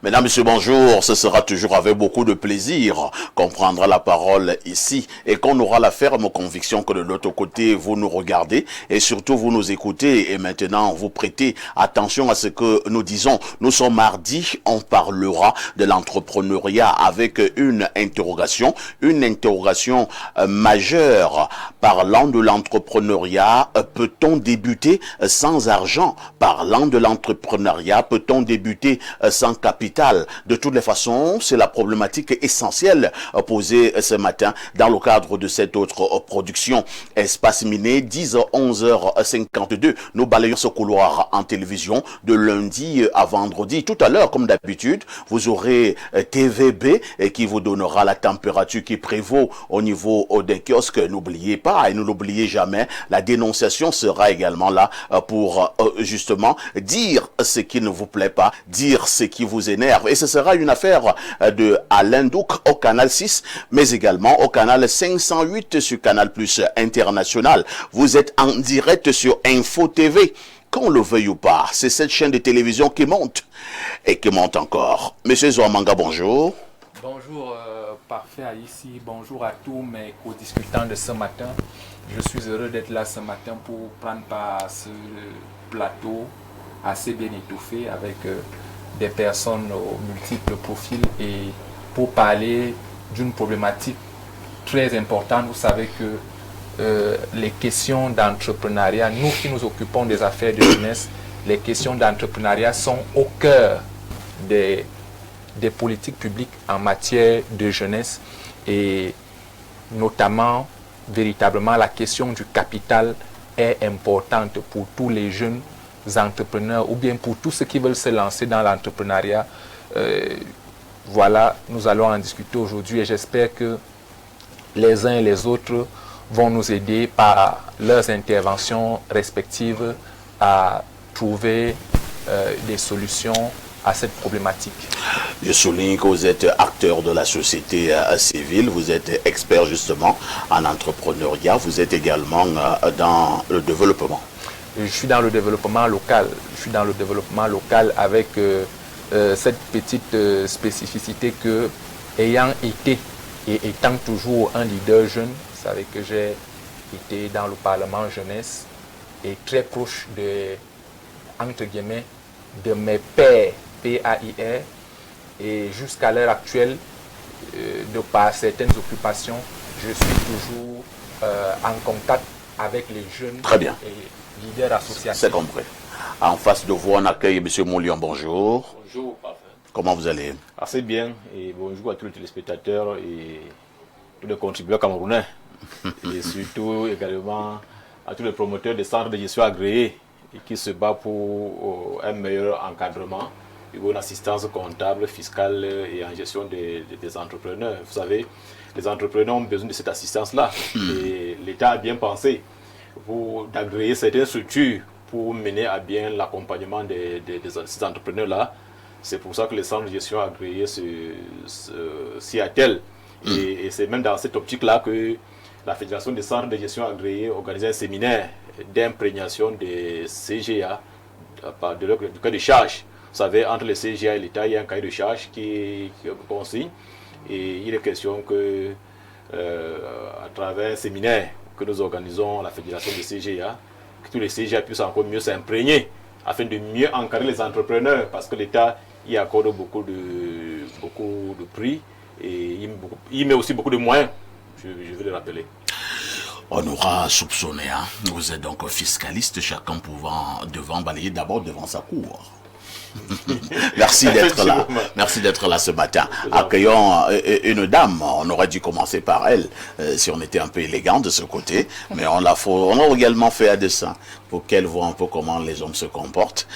Mesdames, Messieurs, bonjour. Ce sera toujours avec beaucoup de plaisir qu'on prendra la parole ici et qu'on aura la ferme conviction que de l'autre côté, vous nous regardez et surtout vous nous écoutez et maintenant vous prêtez attention à ce que nous disons. Nous sommes mardi, on parlera de l'entrepreneuriat avec une interrogation majeure. Parlant de l'entrepreneuriat, peut-on débuter sans argent? Parlant de l'entrepreneuriat, peut-on débuter sans capital? De toutes les façons, c'est la problématique essentielle posée ce matin dans le cadre de cette autre production. Espace Miné, 11h52. Nous balayons ce couloir en télévision de lundi à vendredi. Tout à l'heure, comme d'habitude, vous aurez TVB qui vous donnera la température qui prévaut au niveau des kiosques. N'oubliez pas et ne l'oubliez jamais, la dénonciation sera également là pour justement dire ce qui ne vous plaît pas, dire ce qui vous énerve. Et ce sera une affaire de Alain Douk au canal 6, mais également au canal 508 sur Canal Plus International. Vous êtes en direct sur Info TV. Qu'on le veuille ou pas, c'est cette chaîne de télévision qui monte et qui monte encore. Monsieur Zouamanga, bonjour. Bonjour, parfait ici. Bonjour à tous mes co-discutants de ce matin. Je suis heureux d'être là ce matin pour prendre part à ce plateau assez bien étouffé avec des personnes aux multiples profils et pour parler d'une problématique très importante. Vous savez que les questions d'entrepreneuriat, nous qui nous occupons des affaires de jeunesse, les questions d'entrepreneuriat sont au cœur des politiques publiques en matière de jeunesse et notamment, véritablement, la question du capital est importante pour tous les jeunes entrepreneurs ou bien pour tous ceux qui veulent se lancer dans l'entrepreneuriat. Voilà, nous allons en discuter aujourd'hui et j'espère que les uns et les autres vont nous aider par leurs interventions respectives à trouver des solutions à cette problématique. Je souligne que vous êtes acteur de la société civile, vous êtes expert justement en entrepreneuriat, vous êtes également dans le développement. Je suis dans le développement local. Je suis dans le développement local avec cette petite spécificité que, ayant été et étant toujours un leader jeune, vous savez que j'ai été dans le Parlement jeunesse et très proche de, entre guillemets, de mes pairs, PAIR, et jusqu'à l'heure actuelle, de par certaines occupations, je suis toujours en contact avec les jeunes. Très bien. Et leaders associatifs. C'est compris. En face de vous, on accueille M. Moulion. Bonjour. Bonjour, parfait. Comment vous allez? Assez bien, et bonjour à tous les téléspectateurs et tous les contributeurs camerounais. Et surtout également à tous les promoteurs des centres de gestion agréés et qui se battent pour un meilleur encadrement et une assistance comptable, fiscale et en gestion des entrepreneurs. Vous savez, les entrepreneurs ont besoin de cette assistance-là. Et l'État a bien pensé d'agréer certaines structures pour mener à bien l'accompagnement de ces entrepreneurs-là. C'est pour ça que les centres de gestion agréés s'y attellent. Et c'est même dans cette optique-là que la Fédération des centres de gestion agréés organisait un séminaire d'imprégnation des CGA, du cahier de charge. Vous savez, entre les CGA et l'État, il y a un cahier de charge qui consigne. Et il est question que, à travers un séminaire que nous organisons à la Fédération des CGA, que tous les CGA puissent encore mieux s'imprégner afin de mieux encadrer les entrepreneurs, parce que l'État y accorde beaucoup de prix et il met aussi beaucoup de moyens, je vais le rappeler. On aura soupçonné, hein. Vous êtes donc fiscaliste, chacun devant balayer d'abord devant sa cour. Merci d'être là. Merci d'être là ce matin. Accueillons une dame. On aurait dû commencer par elle si on était un peu élégant de ce côté, mais on a également fait à dessein pour qu'elle voit un peu comment les hommes se comportent.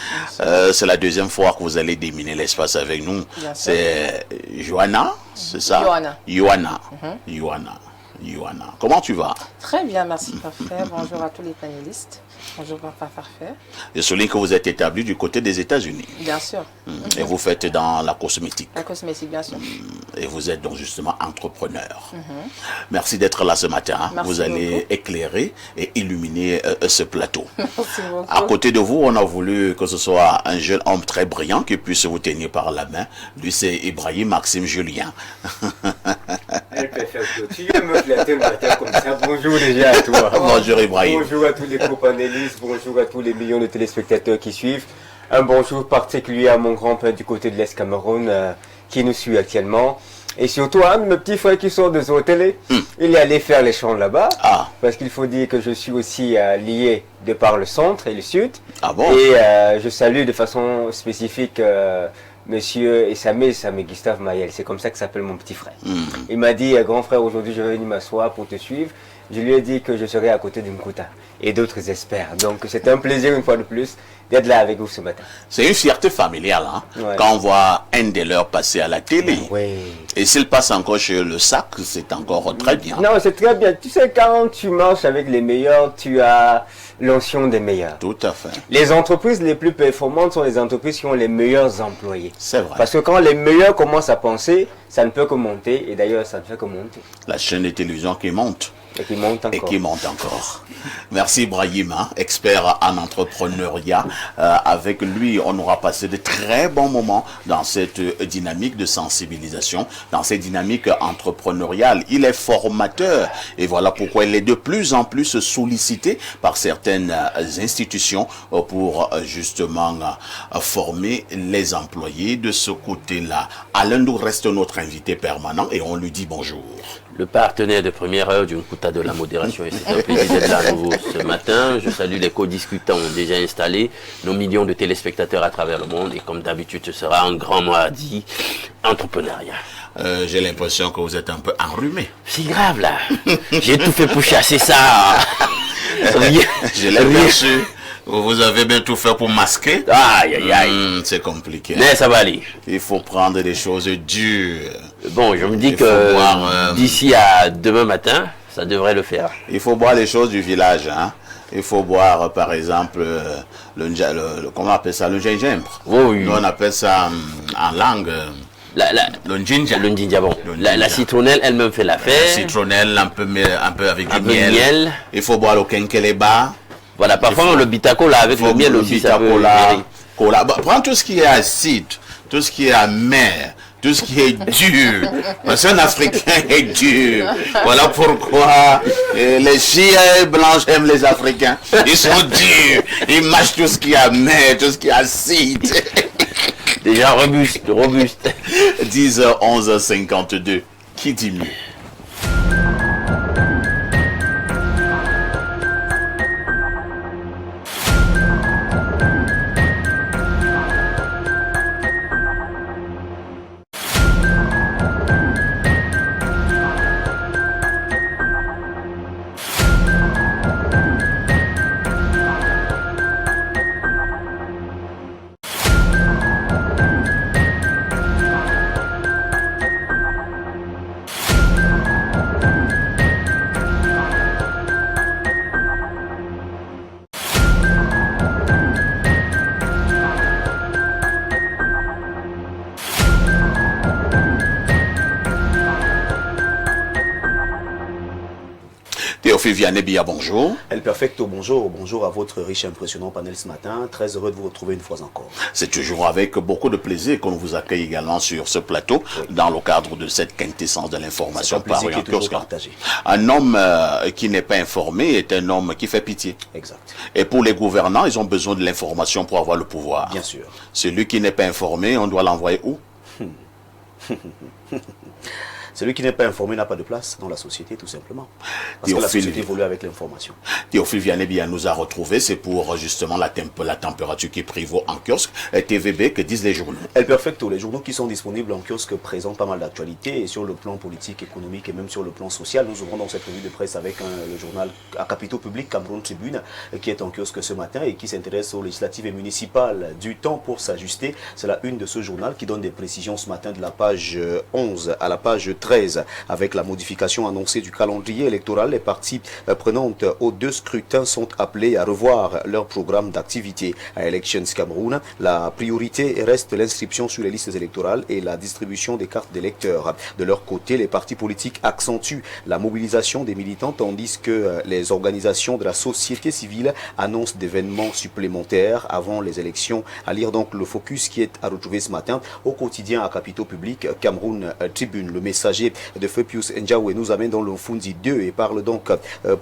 C'est la deuxième fois que vous allez déminer l'espace avec nous. C'est Johanna, c'est ça? Johanna. Johanna. Johanna. Johanna. Comment tu vas? Très bien, merci Parfait. Bonjour à tous les panélistes. Bonjour Papa Parfait. Je souligne que vous êtes établi du côté des États-Unis. Bien sûr. Et vous faites dans la cosmétique. La cosmétique, bien sûr. Et vous êtes donc justement entrepreneur. Merci d'être là ce matin. Merci vous allez beaucoup. éclairer et illuminer ce plateau. Merci beaucoup. À côté de vous, on a voulu que ce soit un jeune homme très brillant qui puisse vous tenir par la main. Lui, c'est Ibrahim Maxime Julien. Tu viens me flatter le matin comme ça. Bonjour déjà à toi. Bonjour Ibrahim. Bonjour à tous les co-panélistes, bonjour à tous les millions de téléspectateurs qui suivent. Un bonjour particulier à mon grand-père du côté de l'Est Cameroun qui nous suit actuellement. Et surtout à un de mes petits frères qui sort de son télé. Il est allé faire les champs là-bas. Ah. Parce qu'il faut dire que je suis aussi lié de par le centre et le sud. Ah bon? Et je salue de façon spécifique Monsieur Samé Gustave Mayel. C'est comme ça que s'appelle mon petit frère. Il m'a dit, grand frère, aujourd'hui je vais venir m'asseoir pour te suivre. Je lui ai dit que je serai à côté de Mkouta et d'autres experts. Donc c'est un plaisir une fois de plus d'être là avec vous ce matin. C'est une fierté familiale hein, Ouais. quand on voit un des leurs passer à la télé. Oui. Et s'il passe encore chez le sac, c'est encore très bien. Non, c'est très bien. Tu sais, quand tu marches avec les meilleurs, tu as l'onction des meilleurs. Tout à fait. Les entreprises les plus performantes sont les entreprises qui ont les meilleurs employés. C'est vrai. Parce que quand les meilleurs commencent à penser, ça ne peut que monter. Et d'ailleurs, ça ne fait que monter. La chaîne de télévision qui monte. Et qui monte Et encore. qui monte encore. Merci Ibrahim, hein, expert en entrepreneuriat. Avec lui, on aura passé de très bons moments dans cette dynamique de sensibilisation, dans cette dynamique entrepreneuriale. Il est formateur et voilà pourquoi il est de plus en plus sollicité par certaines institutions pour justement former les employés de ce côté-là. Alain Ndou reste notre invité permanent et on lui dit bonjour. Le partenaire de première heure du Nkuta de la modération. Et c'est un plaisir d'être là à nouveau ce matin. Je salue les co-discutants déjà installés, nos millions de téléspectateurs à travers le monde. Et comme d'habitude, ce sera un grand mardi entrepreneuriat. J'ai l'impression que vous êtes un peu enrhumé. C'est grave là. J'ai tout fait pour chasser ça. Je l'ai perçu. Vous avez bien tout fait pour masquer. Aïe, aïe, aïe. C'est compliqué. Mais ça va aller. Il faut prendre des choses dures. Bon, je me dis Il faut que voir, d'ici à demain matin, ça devrait le faire. Il faut boire les choses du village. Hein. Il faut boire, par exemple, comment on appelle ça, le gingembre. Oui, oui. Nous, on appelle ça en langue le ginger. Le Ndindia, bon. La citronnelle elle-même fait l'affaire. Citronnelle, un peu avec Un du peu de miel. Il faut boire le kenkeleba. Voilà, parfois le bitacola avec le miel aussi, ça peut gérer. Cola. Bah, prends tout ce qui est acide, tout ce qui est amer, tout ce qui est dur. Parce qu'un Africain est dur. Voilà pourquoi les filles blanches aiment les Africains. Ils sont durs. Ils mâchent tout ce qui est amer, tout ce qui est acide. Déjà robuste. 10h11h52. Qui dit mieux? Théophile Vianney-Bia, bonjour. El Perfecto, bonjour. Bonjour à votre riche et impressionnant panel ce matin. Très heureux de vous retrouver une fois encore. C'est toujours avec beaucoup de plaisir qu'on vous accueille également sur ce plateau, dans le cadre de cette quintessence de l'information. C'est un plaisir qui est toujours partagé. Un homme qui n'est pas informé est un homme qui fait pitié. Exact. Et pour les gouvernants, ils ont besoin de l'information pour avoir le pouvoir. Bien sûr. Celui qui n'est pas informé, on doit l'envoyer où? Celui qui n'est pas informé n'a pas de place dans la société, tout simplement. Parce que la société évolue avec l'information. Théophile Vianney-Bia nous a retrouvés, c'est pour justement la température qui prévaut en kiosque. TVB, que disent les journaux? El Perfecto, les journaux qui sont disponibles en kiosque présentent pas mal d'actualités et sur le plan politique, économique et même sur le plan social. Nous ouvrons donc cette revue de presse avec le journal à capitaux publics Cameroun Tribune qui est en kiosque ce matin et qui s'intéresse aux législatives et municipales. Du temps pour s'ajuster, c'est la une de ce journal qui donne des précisions ce matin de la page 11 à la page 13. 2013. Avec la modification annoncée du calendrier électoral, les parties prenantes aux 2 scrutins sont appelées à revoir leur programme d'activité. À Elections Cameroun, la priorité reste l'inscription sur les listes électorales et la distribution des cartes d'électeurs. De leur côté, les partis politiques accentuent la mobilisation des militants tandis que les organisations de la société civile annoncent d'événements supplémentaires avant les élections. À lire donc le focus qui est à retrouver ce matin au quotidien à Capitaux Public, Cameroun Tribune. Le messager de Feu Pius Ndiawe nous amène dans le Mfundi 2 et parle donc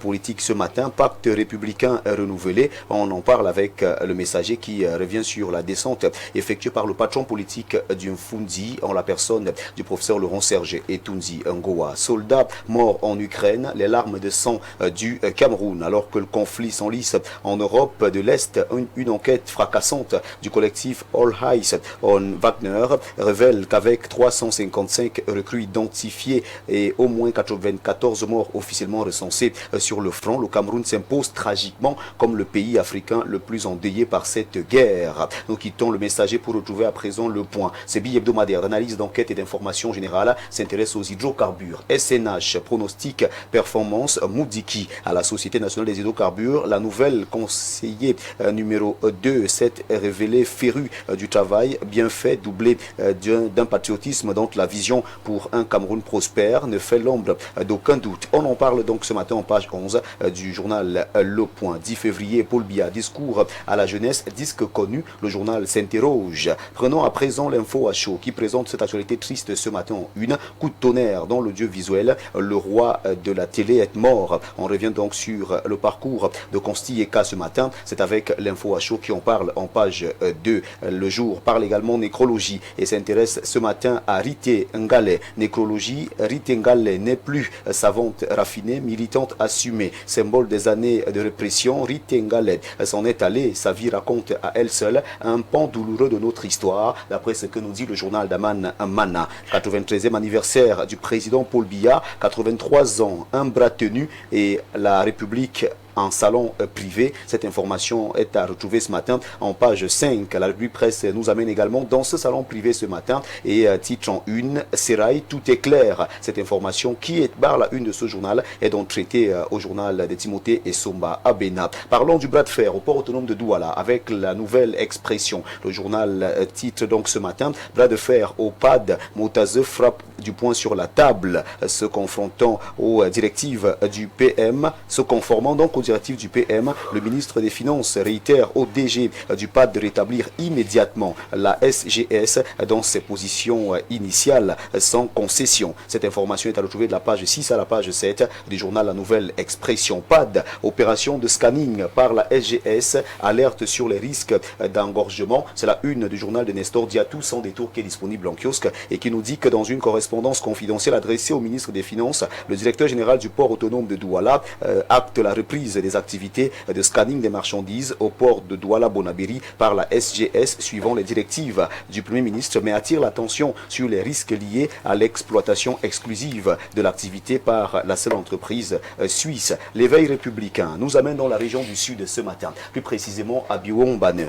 politique ce matin. Pacte républicain renouvelé. On en parle avec le messager qui revient sur la descente effectuée par le patron politique du Mfundi en la personne du professeur Laurent Serge Etunzi Ngoa. Soldats morts en Ukraine, les larmes de sang du Cameroun. Alors que le conflit s'enlise en Europe de l'Est, une enquête fracassante du collectif All Eyes on Wagner révèle qu'avec 355 recrues identifiées et au moins 94 morts officiellement recensés sur le front, le Cameroun s'impose tragiquement comme le pays africain le plus endeuillé par cette guerre. Nous quittons le messager pour retrouver à présent le point. Ce billet hebdomadaire d'analyse, d'enquête et d'information générale s'intéresse aux hydrocarbures. SNH pronostique performance Moudiki à la Société nationale des hydrocarbures. La nouvelle conseiller numéro 2 s'est révélée férue du travail bien fait, doublé d'un patriotisme dont la vision pour un Cameroun prospère ne fait l'ombre d'aucun doute. On en parle donc ce matin en page 11 du journal Le Point. 10 février, Paul Biya, discours à la jeunesse, disque connu, le journal s'interroge. Prenons à présent l'info à chaud qui présente cette actualité triste ce matin en une. Coup de tonnerre dans l'audiovisuel, le roi de la télé est mort. On revient donc sur le parcours de Consti Eka ce matin. C'est avec l'info à chaud qui en parle en page 2. Le jour parle également nécrologie et s'intéresse ce matin à Rite Ngale. Nécrologie, Rite Ngale n'est plus savante raffinée, militante assumée. Symbole des années de répression, Rite Ngale s'en est allée. Sa vie raconte à elle seule un pan douloureux de notre histoire, d'après ce que nous dit le journal d'Aman Mana. 93e anniversaire du président Paul Biya, 83 ans, un bras tenu et la République en salon privé. Cette information est à retrouver ce matin en page 5. La revue presse nous amène également dans ce salon privé ce matin et titre en une, Serail, tout est clair. Cette information qui est barre la une de ce journal est donc traitée au journal de Timothée et Somba Abena. Parlons du bras de fer au port autonome de Douala avec la nouvelle expression. Le journal titre donc ce matin, bras de fer au PAD, Motaze frappe du poing sur la table, se confrontant aux directives du PM, se conformant donc aux directives du PM, le ministre des Finances réitère au DG du PAD de rétablir immédiatement la SGS dans ses positions initiales sans concession. Cette information est à retrouver de la page 6 à la page 7 du journal La Nouvelle Expression. PAD, opération de scanning par la SGS, alerte sur les risques d'engorgement. C'est la une du journal de Nestor Diatou sans détour qui est disponible en kiosque et qui nous dit que dans une correspondance confidentielle adressée au ministre des Finances, le directeur général du port autonome de Douala acte la reprise des activités de scanning des marchandises au port de Douala-Bonabéry par la SGS suivant les directives du Premier ministre, mais attire l'attention sur les risques liés à l'exploitation exclusive de l'activité par la seule entreprise suisse. L'éveil républicain nous amène dans la région du Sud ce matin, plus précisément à Biwombane.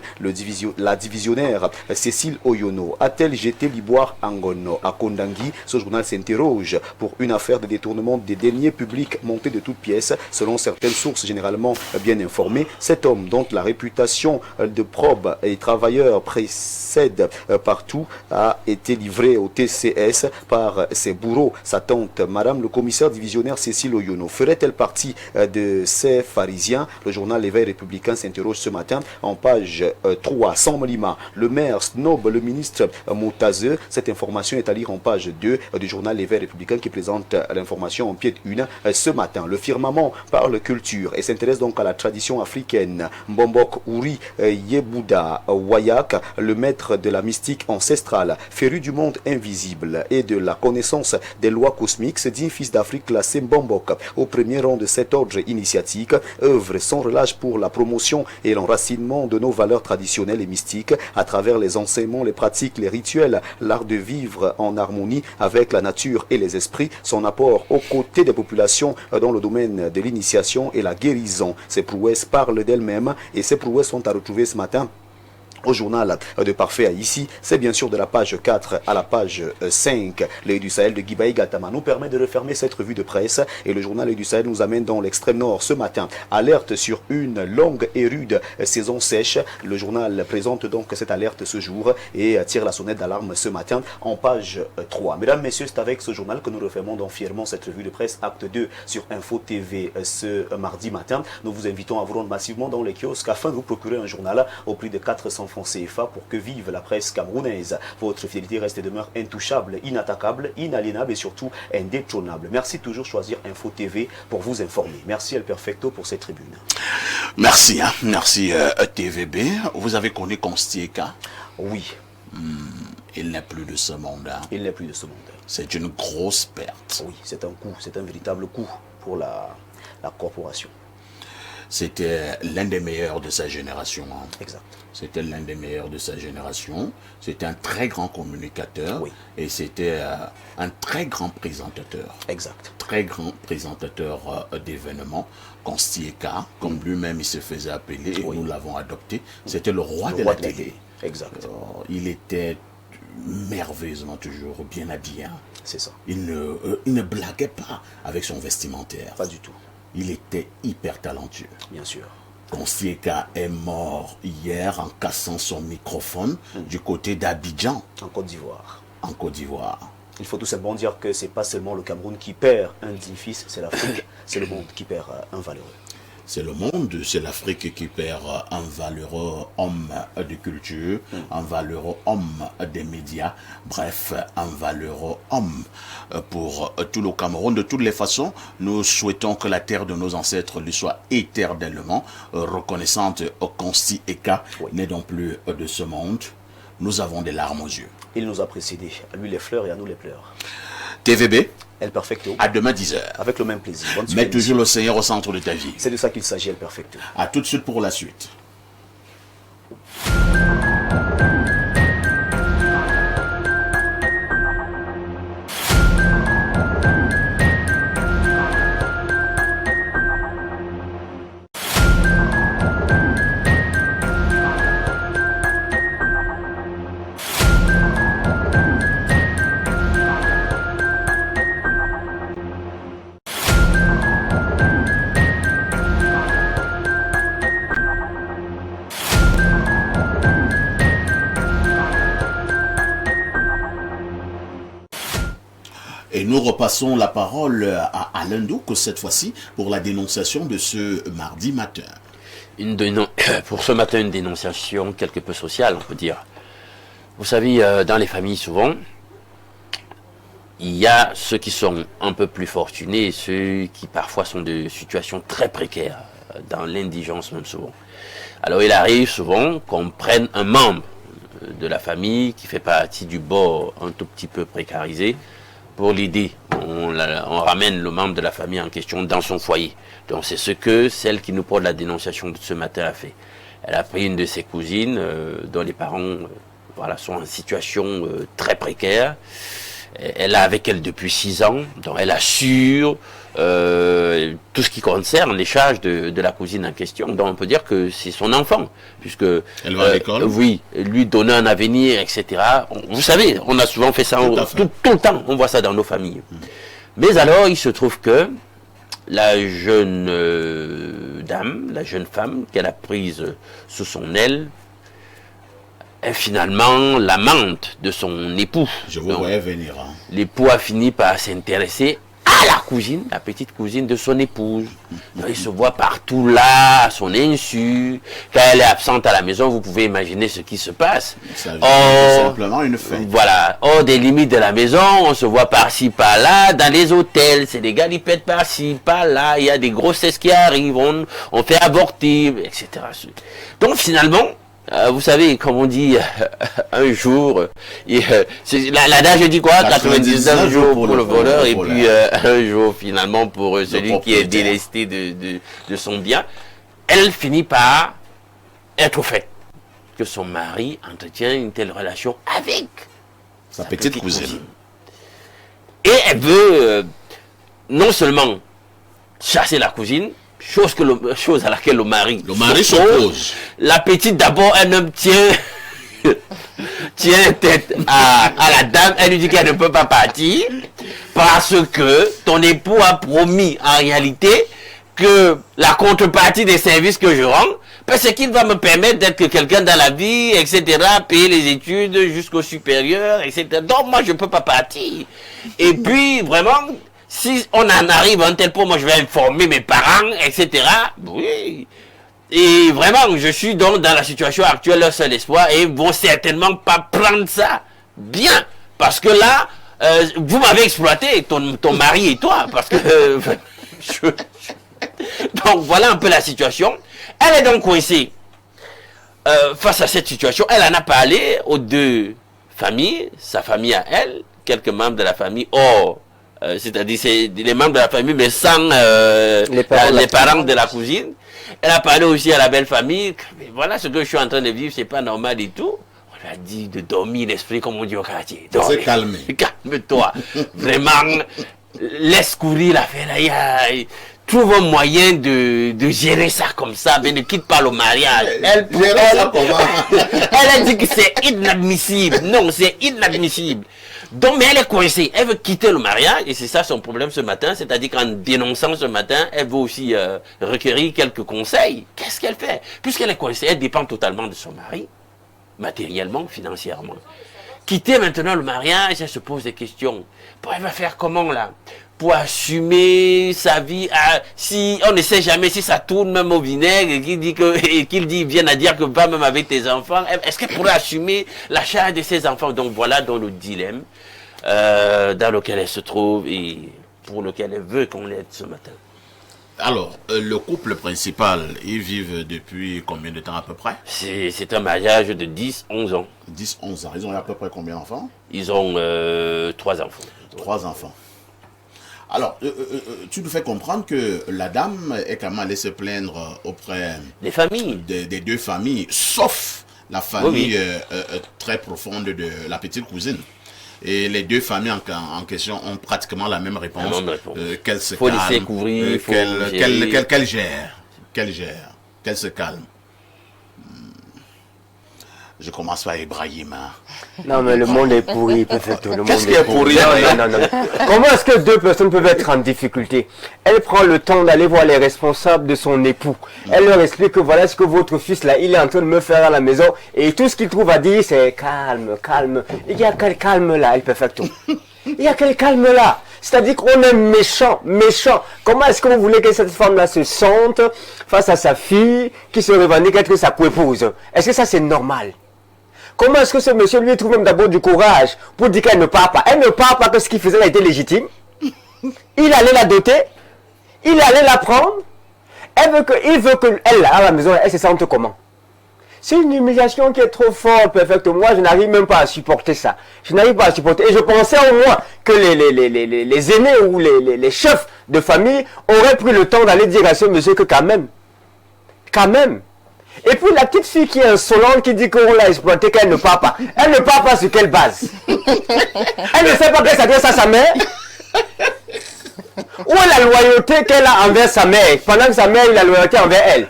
La divisionnaire Cécile Oyono a-t-elle jeté l'ivoire Angono à Kondangui? Ce journal s'interroge pour une affaire de détournement des deniers publics montée de toutes pièces. Selon certaines sources généralement bien informées, cet homme dont la réputation de probe et travailleur précède partout a été livré au TCS par ses bourreaux. Sa tante, Madame le commissaire divisionnaire Cécile Oyono, ferait-elle partie de ces pharisiens? Le journal L'éveil républicain s'interroge ce matin en page 3. Sans Lima, le maire snob le ministre Moutaze. Cette information est à lire en page 2 du journal L'éveil républicain qui présente l'information en pied de une ce matin. Le firmament parle culture et s'intéresse donc à la tradition africaine. Mbombok Ouri Yebouda Wayak, le maître de la mystique ancestrale, féru du monde invisible et de la connaissance des lois cosmiques, se dit fils d'Afrique classé Mbombok au premier rang de cet ordre initiatique, œuvre sans relâche pour la promotion et l'enracinement de nos valeurs traditionnelles et mystiques à travers les enseignements, les pratiques, les rituels, l'art de vivre en harmonie avec la nature et les esprits, son apport aux côtés des populations dans le domaine de l'initiation et la guérison. Ces prouesses parlent d'elles-mêmes et ces prouesses sont à retrouver ce matin au journal de Parfait ici, c'est bien sûr de la page 4 à la page 5. L'œil du Sahel de Guibaï Gatama nous permet de refermer cette revue de presse et le journal L'œil du Sahel nous amène dans l'extrême nord ce matin. Alerte sur une longue et rude saison sèche. Le journal présente donc cette alerte ce jour et tire la sonnette d'alarme ce matin en page 3. Mesdames, messieurs, c'est avec ce journal que nous refermons donc fièrement cette revue de presse acte 2 sur Info TV ce mardi matin. Nous vous invitons à vous rendre massivement dans les kiosques afin de vous procurer un journal au prix de 400 francs CFA pour que vive la presse camerounaise. Votre fidélité reste et demeure intouchable, inattaquable, inaliénable et surtout indétrônable. Merci de toujours choisir Info TV pour vous informer. Merci El Perfecto pour cette tribune. Merci, hein. Merci TVB. Vous avez connu Constieka? Oui. Il n'est plus de ce monde. Hein. Il n'est plus de ce monde. C'est une grosse perte. Oui, c'est un coup, c'est un véritable coup pour la corporation. C'était l'un des meilleurs de sa génération. Hein. Exact. C'était l'un des meilleurs de sa génération. C'était un très grand communicateur. Oui. Et c'était un très grand présentateur. Exact. Très grand présentateur d'événements. Constieka, comme lui-même il se faisait appeler, et Oui. nous l'avons adopté. C'était le roi de roi la télé. Exact. Il était merveilleusement toujours bien habillé. Hein. C'est ça. Il ne blaguait pas avec son vestimentaire. Pas du tout. Il était hyper talentueux. Bien sûr. Constieka est mort hier en cassant son microphone du côté d'Abidjan, En Côte d'Ivoire. en Côte d'Ivoire. Il faut tout simplement dire que c'est pas seulement le Cameroun qui perd un digne fils, c'est l'Afrique, c'est le monde qui perd un valeureux. C'est le monde, c'est l'Afrique qui perd un valeureux homme de culture, un valeureux homme des médias, bref, un valeureux homme pour tout le Cameroun. De toutes les façons, nous souhaitons que la terre de nos ancêtres lui soit éternellement reconnaissante. Constieka n'est donc plus de ce monde. Nous avons des larmes aux yeux. Il nous a précédés, à lui les fleurs et à nous les pleurs. TVB, El Perfecto, à demain 10h. avec le même plaisir. Bonne Mets semaine. toujours le Seigneur au centre de ta vie. C'est de ça qu'il s'agit, El Perfecto. À tout de suite pour la suite. Et nous repassons la parole à Alain Douk, cette fois-ci, pour la dénonciation de ce mardi matin. Pour ce matin, une dénonciation quelque peu sociale, on peut dire. Vous savez, dans les familles, souvent, il y a ceux qui sont un peu plus fortunés et ceux qui parfois sont de situations très précaires, dans l'indigence même souvent. Alors il arrive souvent qu'on prenne un membre de la famille qui fait partie du bord un tout petit peu précarisé pour l'aider. On ramène le membre de la famille en question dans son foyer. Donc c'est ce que celle qui nous porte la dénonciation de ce matin a fait. Elle a pris une de ses cousines dont les parents sont en situation très précaire. Elle a avec elle depuis 6 ans, donc elle assure tout ce qui concerne les charges de la cousine en question. Donc on peut dire que c'est son enfant, puisque elle va à l'école. Oui, lui donner un avenir, etc. Vous savez, on a souvent fait ça tout le temps, on voit ça dans nos familles. Mais alors, il se trouve que la jeune dame, la jeune femme qu'elle a prise sous son aile, est finalement l'amante de son époux. Je vous voyais venir. Hein. L'époux a fini par s'intéresser à la cousine, la petite cousine de son épouse. Donc, il se voit partout là, à son insu. Quand elle est absente à la maison, vous pouvez imaginer ce qui se passe. Ça vient simplement une fête. Voilà. Hors des limites de la maison, on se voit par-ci, par-là, dans les hôtels. C'est des galipettes par-ci, par-là. Il y a des grossesses qui arrivent, on fait avorter, etc. Donc finalement, vous savez, comme on dit, un jour, l'adage dit quoi? 99 jours pour le voleur, et puis un jour finalement pour celui qui est délesté de son bien. Elle finit par être au fait que son mari entretient une telle relation avec sa petite cousine. Et elle veut non seulement chasser la cousine, chose à laquelle le mari s'oppose. La petite, d'abord, un homme tient tient tête à la dame, elle lui dit qu'elle ne peut pas partir parce que ton époux a promis en réalité que la contrepartie des services que je rends, parce qu'il va me permettre d'être quelqu'un dans la vie, etc., payer les études jusqu'au supérieur, etc. Donc moi je ne peux pas partir. Et puis vraiment, si on en arrive à un tel point, moi je vais informer mes parents, etc. Oui. Et vraiment, je suis donc dans la situation actuelle, leur seul espoir, et ils vont certainement pas prendre ça bien. Parce que là, vous m'avez exploité, ton mari et toi, parce que... Donc voilà un peu la situation. Elle est donc coincée. Face à cette situation, elle en a parlé aux deux familles, sa famille à elle, quelques membres de la famille, c'est-à-dire c'est les membres de la famille, mais sans les parents de la cousine. Elle a parlé aussi à la belle famille. Mais voilà ce que je suis en train de vivre, c'est pas normal et tout. On lui a dit de dormir l'esprit, comme on dit au quartier. C'est calme. Calme-toi. Vraiment, laisse courir l'affaire là. Trouve un moyen de gérer ça comme ça, mais ne quitte pas le mariage. Elle a dit que c'est inadmissible. Non, c'est inadmissible. Donc, mais elle est coincée. Elle veut quitter le mariage, et c'est ça son problème ce matin. C'est-à-dire qu'en dénonçant ce matin, elle veut aussi requérir quelques conseils. Qu'est-ce qu'elle fait? Puisqu'elle est coincée, elle dépend totalement de son mari, matériellement, financièrement. Quitter maintenant le mariage, elle se pose des questions. Elle va faire comment là? Pour assumer sa vie, si on ne sait jamais si ça tourne même au vinaigre et qu'il dit viens à dire que va même avec tes enfants, est-ce qu'elle pourrait assumer la charge de ses enfants? Donc voilà dans le dilemme dans lequel elle se trouve et pour lequel elle veut qu'on l'aide ce matin. Alors, le couple principal, ils vivent depuis combien de temps à peu près? C'est un mariage de 10-11 ans. 10-11 ans. Ils ont à peu près combien d'enfants? Ils ont 3 enfants. 3 enfants. Alors, tu nous fais comprendre que la dame est quand même allée se plaindre auprès des familles, des deux familles, sauf la famille oui. Très profonde de la petite cousine. Et les deux familles en question ont pratiquement la même réponse. Qu'elle se calme, laisser couvrir, qu'elle gère, qu'elle se calme. Je commence par Ibrahim. Non, mais le monde est pourri, perfecto. Qu'est-ce qui est pourri? Non. Comment est-ce que deux personnes peuvent être en difficulté? Elle prend le temps d'aller voir les responsables de son époux. Elle leur explique que voilà ce que votre fils là, il est en train de me faire à la maison. Et tout ce qu'il trouve à dire, c'est calme, calme. Il y a quel calme là, El Perfecto? Il y a quel calme là? C'est-à-dire qu'on est méchant. Comment est-ce que vous voulez que cette femme-là se sente face à sa fille qui se revendique être sa co-épouse? Est-ce que ça c'est normal? Comment est-ce que ce monsieur lui trouve même d'abord du courage pour dire qu'elle ne part pas? Elle ne part pas que ce qu'il faisait a été légitime. Il allait la doter. Il allait la prendre. Il veut qu'elle, à la maison, elle se sente comment? C'est une humiliation qui est trop forte, perfecte. Moi, je n'arrive même pas à supporter ça. Je n'arrive pas à supporter. Et je pensais au moins que les aînés ou les chefs de famille auraient pris le temps d'aller dire à ce monsieur que quand même. Et puis la petite fille qui est insolente, qui dit qu'on l'a exploitée, qu'elle ne part pas. Elle ne part pas sur quelle base? Elle ne sait pas qu'elle s'adresse à sa mère? Où est la loyauté qu'elle a envers sa mère, pendant que sa mère a la loyauté envers elle?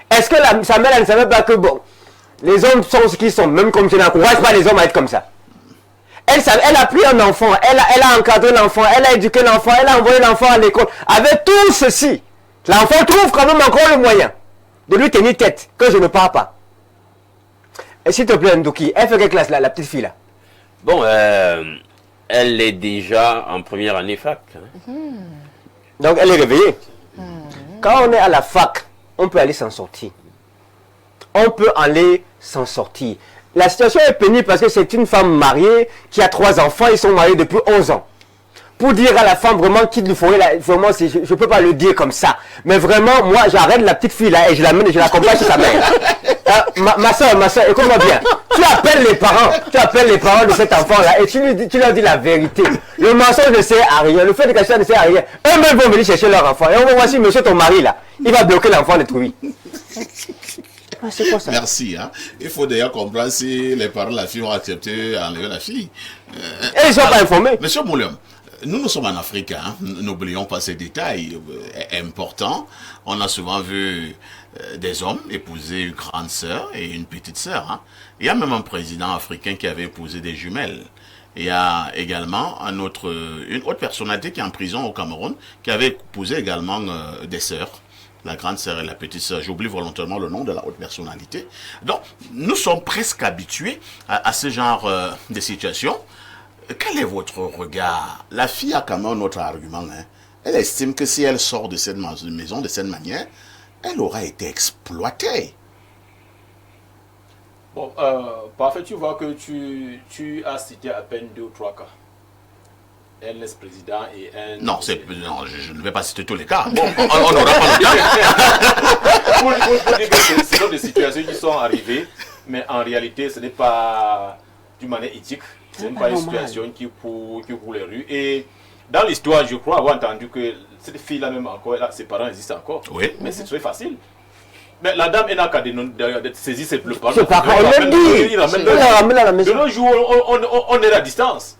Est-ce que sa mère elle ne savait pas que bon, les hommes sont ce qu'ils sont, même comme je n'encourage pas les hommes à être comme ça. Elle a pris un enfant, elle a encadré l'enfant, elle a éduqué l'enfant, elle a envoyé l'enfant à l'école. Avec tout ceci, l'enfant trouve quand même encore le moyen de lui tenir tête, que je ne pars pas. Et s'il te plaît, Ndouki, elle fait quelle classe là, la petite fille là? Bon, elle est déjà en première année fac. Hein. Donc elle est réveillée. Quand on est à la fac, on peut aller s'en sortir. La situation est pénible parce que c'est une femme mariée qui a 3 enfants, ils sont mariés depuis 11 ans. Pour dire à la femme vraiment qu'il lui faudrait, vraiment, je ne peux pas le dire comme ça. Mais vraiment, moi, j'arrête la petite fille là et je l'amène et je l'accompagne chez sa mère. Ma soeur, écoute-moi bien. Tu appelles les parents de cet enfant là et tu leur dis la vérité. Le mensonge ne sert à rien, le fait de cacher ça ne sert à rien. Eux-mêmes vont venir chercher leur enfant. Et on va voir si monsieur ton mari là, il va bloquer l'enfant de truie. C'est quoi ça? Merci. Hein. Il faut d'ailleurs comprendre si les parents de la fille ont accepté d'enlever la fille. Et ils ne sont pas informés. Monsieur Mouliam, Nous sommes en Afrique, hein. N'oublions pas ces détails importants. On a souvent vu des hommes épouser une grande sœur et une petite sœur. Hein. Il y a même un président africain qui avait épousé des jumelles. Il y a également une autre personnalité qui est en prison au Cameroun, qui avait épousé également des sœurs, la grande sœur et la petite sœur. J'oublie volontairement le nom de la haute personnalité. Donc, nous sommes presque habitués à ce genre de situation. Quel est votre regard? La fille a quand même un autre argument. Hein. Elle estime que si elle sort de cette maison de cette manière, elle aura été exploitée. Bon, parfait, tu vois que tu as cité à peine 2 ou 3 cas. Un ex-président et un... Non, je ne vais pas citer tous les cas. Bon, on n'aura pas le temps. Pour dire que ce sont des situations qui sont arrivées, mais en réalité, ce n'est pas d'une manière éthique. Ce n'est pas une situation qui court les rues. Et dans l'histoire, je crois avoir entendu que cette fille-là même encore, ses parents existent encore. Oui. Mais c'est très facile. Mais la dame, elle n'a qu'à saisir ses parents. C'est pas grave, on le dit. Il ramène à la maison. De nos jours, on est à distance.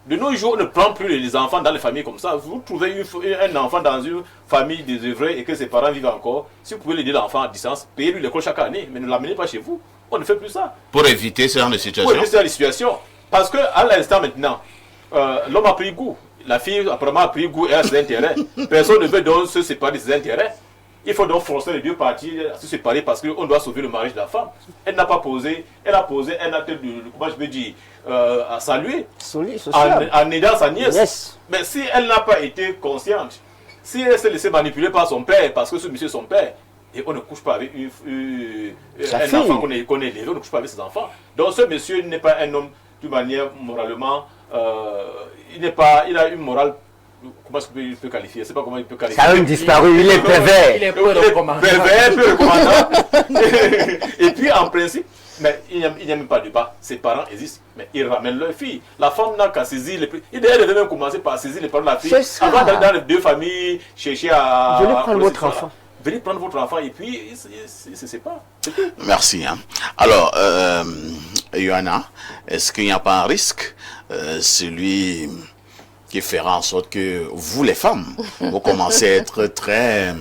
De nos jours, on ne prend plus les enfants dans les familles comme ça. Vous trouvez un enfant dans une famille désœuvrée et que ses parents vivent encore. Si vous pouvez l'aider l'enfant à distance, payez-lui l'école chaque année, mais ne l'amenez pas chez vous. On ne fait plus ça. Pour éviter ce genre de situation. Pour éviter la situation. Parce qu'à l'instant maintenant, l'homme a pris goût. La fille apparemment a pris goût et a ses intérêts. Personne ne veut donc se séparer de ses intérêts. Il faut donc forcer les 2 parties à se séparer parce qu'on doit sauver le mariage de la femme. Elle n'a pas posé, elle a posé un acte de, comment je peux dire, à saluer, en aidant sa nièce. Yes. Mais si elle n'a pas été consciente, si elle s'est laissée manipuler par son père, parce que ce monsieur est son père, et on ne couche pas avec un enfant qu'on est élevé, on ne couche pas avec ses enfants. Donc ce monsieur n'est pas un homme, d'une manière moralement, il a une morale. Comment est-ce qu'il peut qualifier? Je ne sais pas comment il peut qualifier. Ça a même disparu, il est pervers. Il est peu recommandant. Pervers, peu recommandant. Et puis en principe, mais il n'y a même pas de débat. Ses parents existent, mais ils ramènent leur fille. La femme n'a qu'à saisir les prix. Il devait même commencer par saisir les parents de la fille. Avant d'aller dans les 2 familles, chercher à... Venez prendre votre enfant. Venez prendre votre enfant et puis il se sépare. Merci. Hein. Alors, Johanna, est-ce qu'il n'y a pas un risque, celui qui fera en sorte que vous, les femmes, vous commencez à être très,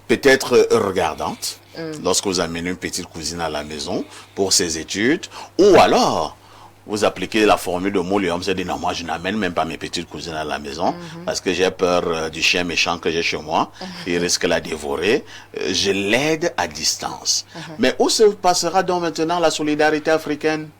peut-être regardantes lorsque vous amenez une petite cousine à la maison pour ses études, ou alors vous appliquez la formule de Moulium, vous dites non, moi je n'amène même pas mes petites cousines à la maison parce que j'ai peur du chien méchant que j'ai chez moi, il risque de la dévorer, je l'aide à distance. Mais où se passera donc maintenant la solidarité africaine?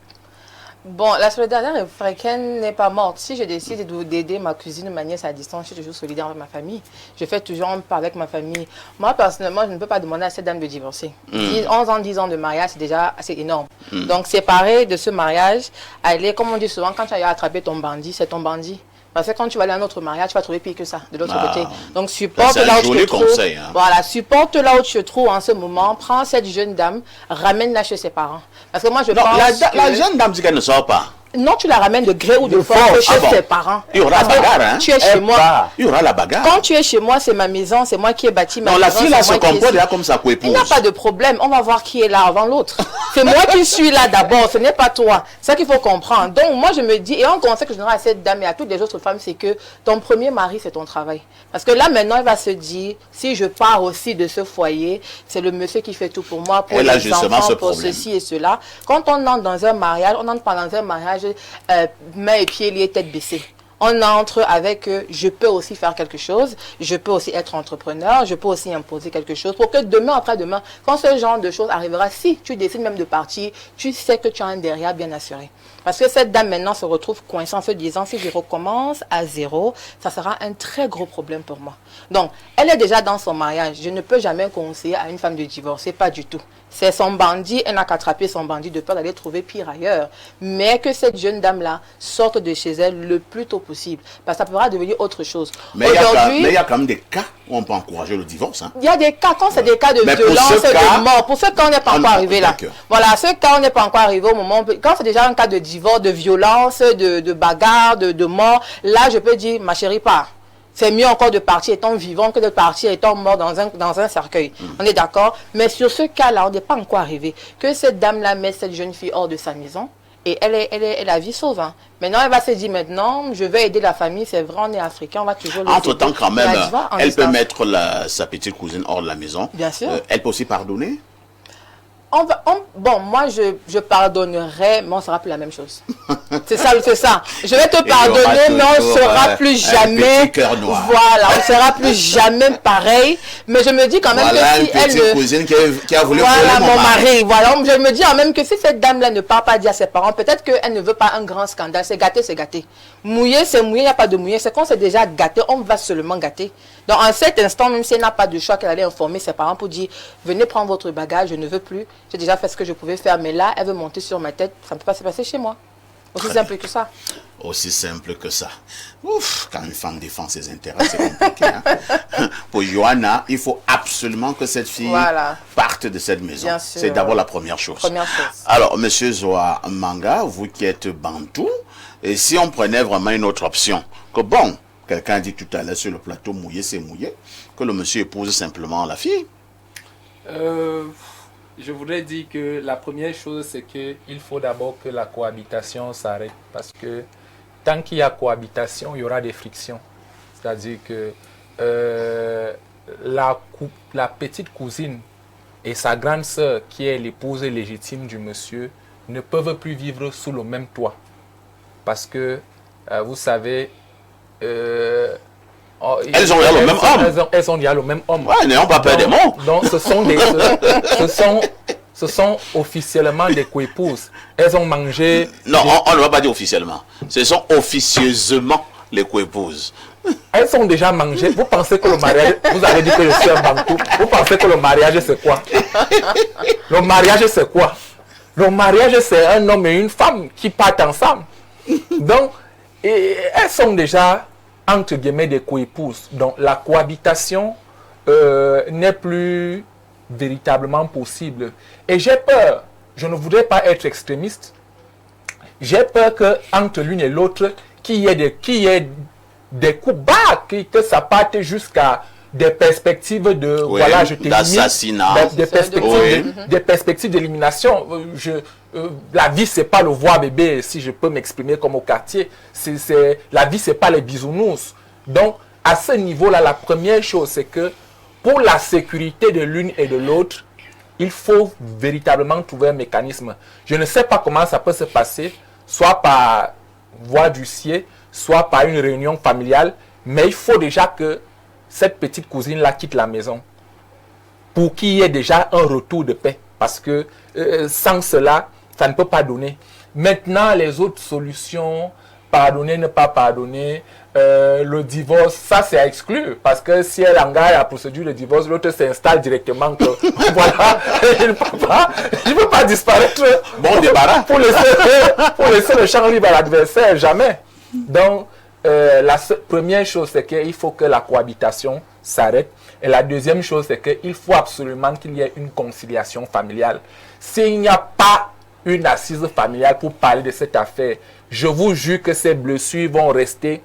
Bon, la solidarité africaine n'est pas morte. Si je décide d'aider ma cousine, ma nièce à distance, je suis toujours solidaire avec ma famille. Je fais toujours un pas avec ma famille. Moi, personnellement, je ne peux pas demander à cette dame de divorcer. 11 ans, 10 ans de mariage, c'est déjà assez énorme. Donc, séparer de ce mariage, aller, comme on dit souvent, quand tu as attrapé ton bandit, c'est ton bandit. Parce que quand tu vas aller à un autre mariage, tu vas trouver pire que ça, de l'autre côté. Donc, supporte là où tu te trouves. Hein. Voilà, supporte là où tu te trouves en ce moment. Prends cette jeune dame, ramène-la chez ses parents. Parce que moi, je pense la jeune dame dit qu'elle ne sort pas. Non, tu la ramènes de gré ou de force chez ses parents. Il y aura la bagarre, hein? Tu es chez moi. Il y aura la bagarre. Quand tu es chez moi, c'est ma maison, c'est moi qui ai bâti ma maison. Non, la fille là se comporte déjà comme sa coépouse. Il n'y a pas de problème. On va voir qui est là avant l'autre. C'est moi qui suis là d'abord, ce n'est pas toi. C'est ça qu'il faut comprendre. Donc, moi, je me dis, et un conseil que je donnerai à cette dame et à toutes les autres femmes, c'est que ton premier mari, c'est ton travail. Parce que là, maintenant, elle va se dire, si je pars aussi de ce foyer, c'est le monsieur qui fait tout pour moi, pour les enfants, pour ceci et cela. Quand on entre dans un mariage, on n'entre pas dans un mariage mains et pieds liés, tête baissée. On entre avec je peux aussi faire quelque chose, je peux aussi être entrepreneur, je peux aussi imposer quelque chose pour que demain, après-demain, quand ce genre de choses arrivera, si tu décides même de partir, tu sais que tu as un derrière bien assuré. Parce que cette dame maintenant se retrouve coincée en se disant, si je recommence à zéro, ça sera un très gros problème pour moi. Donc, elle est déjà dans son mariage. Je ne peux jamais conseiller à une femme de divorcer, pas du tout. C'est son bandit, elle n'a qu'à attraper son bandit de peur d'aller trouver pire ailleurs. Mais que cette jeune dame-là sorte de chez elle le plus tôt possible. Parce que ça pourra devenir autre chose. Mais il y a quand même des cas où on peut encourager le divorce. Hein. Il y a des cas, quand c'est des cas de violence, de mort. Pour ce cas, on n'est pas encore arrivé là. Voilà, ce cas, on n'est pas encore arrivé au moment. Quand c'est déjà un cas de divorce, de violence, de bagarre, de mort, là, je peux dire, ma chérie, pars. C'est mieux encore de partir étant vivant que de partir étant mort dans un cercueil. On est d'accord? Mais sur ce cas-là, on n'est pas encore arrivé. Que cette dame-là mette cette jeune fille hors de sa maison Et elle est la vie sauve. Hein. Maintenant, elle va se dire, maintenant, je vais aider la famille. C'est vrai, on est africain, on va toujours... Entre-temps, quand même, elle peut distance. mettre sa petite cousine hors de la maison. Bien sûr. Elle peut aussi pardonner. Bon, moi, je pardonnerai, mais on ne sera plus la même chose. C'est ça. Je vais te pardonner, mais on ne sera plus jamais... petit cœur noir. Voilà, on ne sera plus jamais pareil. Mais je me dis quand même Voilà que si elle une petite cousine qui a voulu voilà, voler mon mari. Voilà, je me dis en même que si cette dame-là ne part pas dire à ses parents, peut-être qu'elle ne veut pas un grand scandale. C'est gâté, c'est gâté. Mouiller, c'est mouiller, il n'y a pas de mouiller. C'est qu'on s'est déjà gâté, on va seulement gâter. Donc, en cet instant, même si elle n'a pas de choix, qu'elle allait informer ses parents pour dire, venez prendre votre bagage, je ne veux plus. J'ai déjà fait ce que je pouvais faire, mais là, elle veut monter sur ma tête. Ça ne peut pas se passer chez moi. Aussi simple que ça. Aussi simple que ça. Ouf, quand une femme défend ses intérêts, c'est compliqué. Hein? Pour Johanna, il faut absolument que cette fille parte de cette maison. C'est d'abord la première chose. Alors, monsieur Zoa Manga, vous qui êtes bantou, et si on prenait vraiment une autre option, que bon, quelqu'un a dit tout à l'heure sur le plateau, mouiller c'est mouiller, que le monsieur épouse simplement la fille. Je voudrais dire que la première chose, c'est qu'il faut d'abord que la cohabitation s'arrête. Parce que tant qu'il y a cohabitation, il y aura des frictions. C'est-à-dire que la petite cousine et sa grande sœur, qui est l'épouse légitime du monsieur, ne peuvent plus vivre sous le même toit. Parce que, vous savez... elles ont le même homme. Elles ont le même homme. Ouais, n'ayons pas peur des mots. Donc, ce sont officiellement des coépouses. Elles ont mangé... Non, on ne va pas dire officiellement. Ce sont officieusement les coépouses. Elles ont déjà mangé. Vous pensez que le mariage... Vous avez dit que je suis un bantou. Vous pensez que le mariage, c'est quoi? Le mariage, c'est quoi? Le mariage, c'est un homme et une femme qui partent ensemble. Donc, elles sont déjà... entre guillemets des coépouses. Donc la cohabitation n'est plus véritablement possible. Et j'ai peur, je ne voudrais pas être extrémiste, j'ai peur qu'entre l'une et l'autre, qu'il y ait des coups bas, que ça parte jusqu'à des perspectives de, voilà, je d'assassinat, des perspectives d'élimination. La vie, c'est pas le voir bébé, si je peux m'exprimer comme au quartier. La vie, c'est pas les bisounours. Donc, à ce niveau-là, la première chose, c'est que pour la sécurité de l'une et de l'autre, il faut véritablement trouver un mécanisme. Je ne sais pas comment ça peut se passer, soit par voie d'huissier, soit par une réunion familiale, mais il faut déjà que cette petite cousine-là quitte la maison pour qu'il y ait déjà un retour de paix. Parce que sans cela, ça ne peut pas donner. Maintenant, les autres solutions, pardonner, ne pas pardonner, le divorce, ça c'est à exclure. Parce que si elle engage la procédure de divorce, l'autre s'installe directement. Que, voilà, il ne peut pas disparaître. Bon débarras. Pour laisser le champ libre à l'adversaire, jamais. Donc, la première chose, c'est qu'il faut que la cohabitation s'arrête. Et la deuxième chose, c'est qu'il faut absolument qu'il y ait une conciliation familiale. S'il n'y a pas une assise familiale pour parler de cette affaire, je vous jure que ces blessures vont rester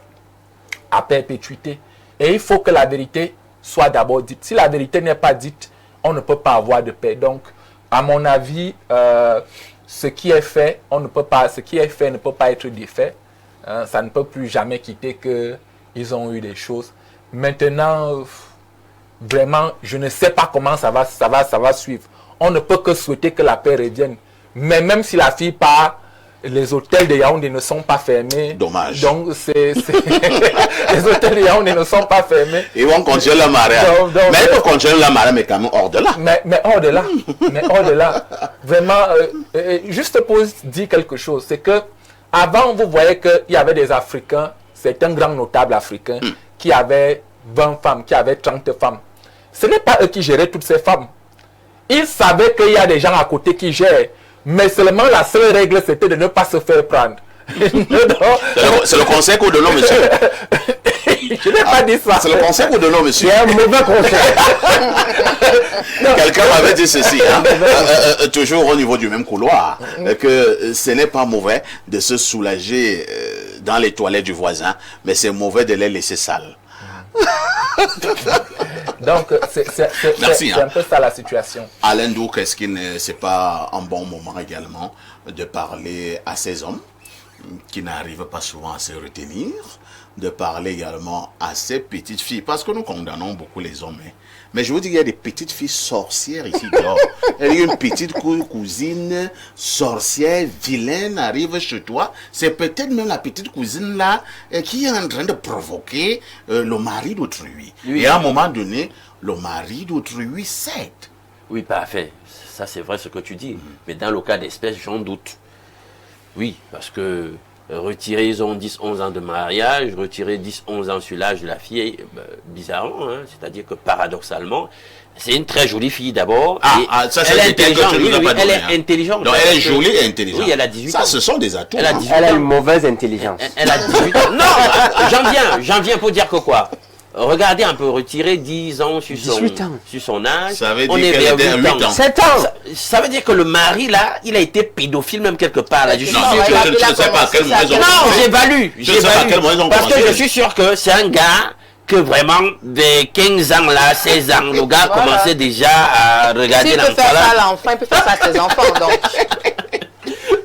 à perpétuité. Et il faut que la vérité soit d'abord dite. Si la vérité n'est pas dite, on ne peut pas avoir de paix. Donc, à mon avis, ce qui est fait, ce qui est fait ne peut pas être défait. Ça ne peut plus jamais quitter qu'ils ont eu des choses. Maintenant, vraiment, je ne sais pas comment ça va suivre. On ne peut que souhaiter que la paix revienne. Mais même si la fille part, les hôtels de Yaoundé ne sont pas fermés. Dommage. Donc, les hôtels de Yaoundé ne sont pas fermés. Ils vont continuer le mariage. Mais ils peuvent continuer le mariage, mais quand même hors de là. Mais hors de là. Mais hors de là. Vraiment, juste pour dire quelque chose, c'est que avant, vous voyez qu'il y avait des Africains, c'est un grand notable africain, qui avait 20 femmes, qui avait 30 femmes. Ce n'est pas eux qui géraient toutes ces femmes. Ils savaient qu'il y a des gens à côté qui gèrent. Mais seulement la seule règle, c'était de ne pas se faire prendre. C'est le conseil qu'on donne, monsieur. Je n'ai pas dit ça. C'est le conseil qu'on donne, monsieur. C'est un mauvais conseil. Quelqu'un m'avait dit ceci, toujours au niveau du même couloir, que ce n'est pas mauvais de se soulager dans les toilettes du voisin, mais c'est mauvais de les laisser sales. Donc, Merci, c'est hein. un peu ça la situation. Alain Douk, est-ce qu'il n'est pas un bon moment également de parler à ces hommes qui n'arrivent pas souvent à se retenir, de parler également à ces petites filles, parce que nous condamnons beaucoup les hommes, hein. Mais je vous dis qu'il y a des petites filles sorcières ici dehors. Il y a une petite cousine sorcière, vilaine, arrive chez toi. C'est peut-être même la petite cousine là qui est en train de provoquer le mari d'autrui. Oui. Et à un moment donné, le mari d'autrui cède. Oui, parfait. Ça, c'est vrai ce que tu dis. Mais dans le cas d'espèce, j'en doute. Oui, parce que retirer, ils ont 10-11 ans de mariage, retirer 10-11 ans sur l'âge de la fille, bizarrement, hein, c'est-à-dire que paradoxalement, c'est une très jolie fille d'abord. Ça elle c'est est que tu intelligente. nous as pas Elle donné, est hein. intelligente. Donc elle est jolie et intelligente. Oui, elle a 18 ans. Ça, ce sont des atouts. Elle a hein. 18 Elle a ans. une mauvaise intelligence. Elle a 18 ans. Non, j'en viens pour dire que quoi? Regardez un peu, retirer 10 ans sur 18 ans. sur son âge. Ça veut on dire est qu'elle vers était à 8 8 ans. 7 ans. Ça veut dire que le mari, là, il a été pédophile même quelque part. Là. Je suis Non, sûr je que... ne sais pas à quel moment ils ont Non, commencé. j'évalue. Je ne sais pas à quel moment ils ont Parce que commencé. je suis sûr que c'est un gars que vraiment, des 15 ans là, 16 ans, le gars Voilà. commençait déjà à regarder S'il peut l'enfant faire ça là. à l'enfant, il peut faire ça à ses enfants. Donc,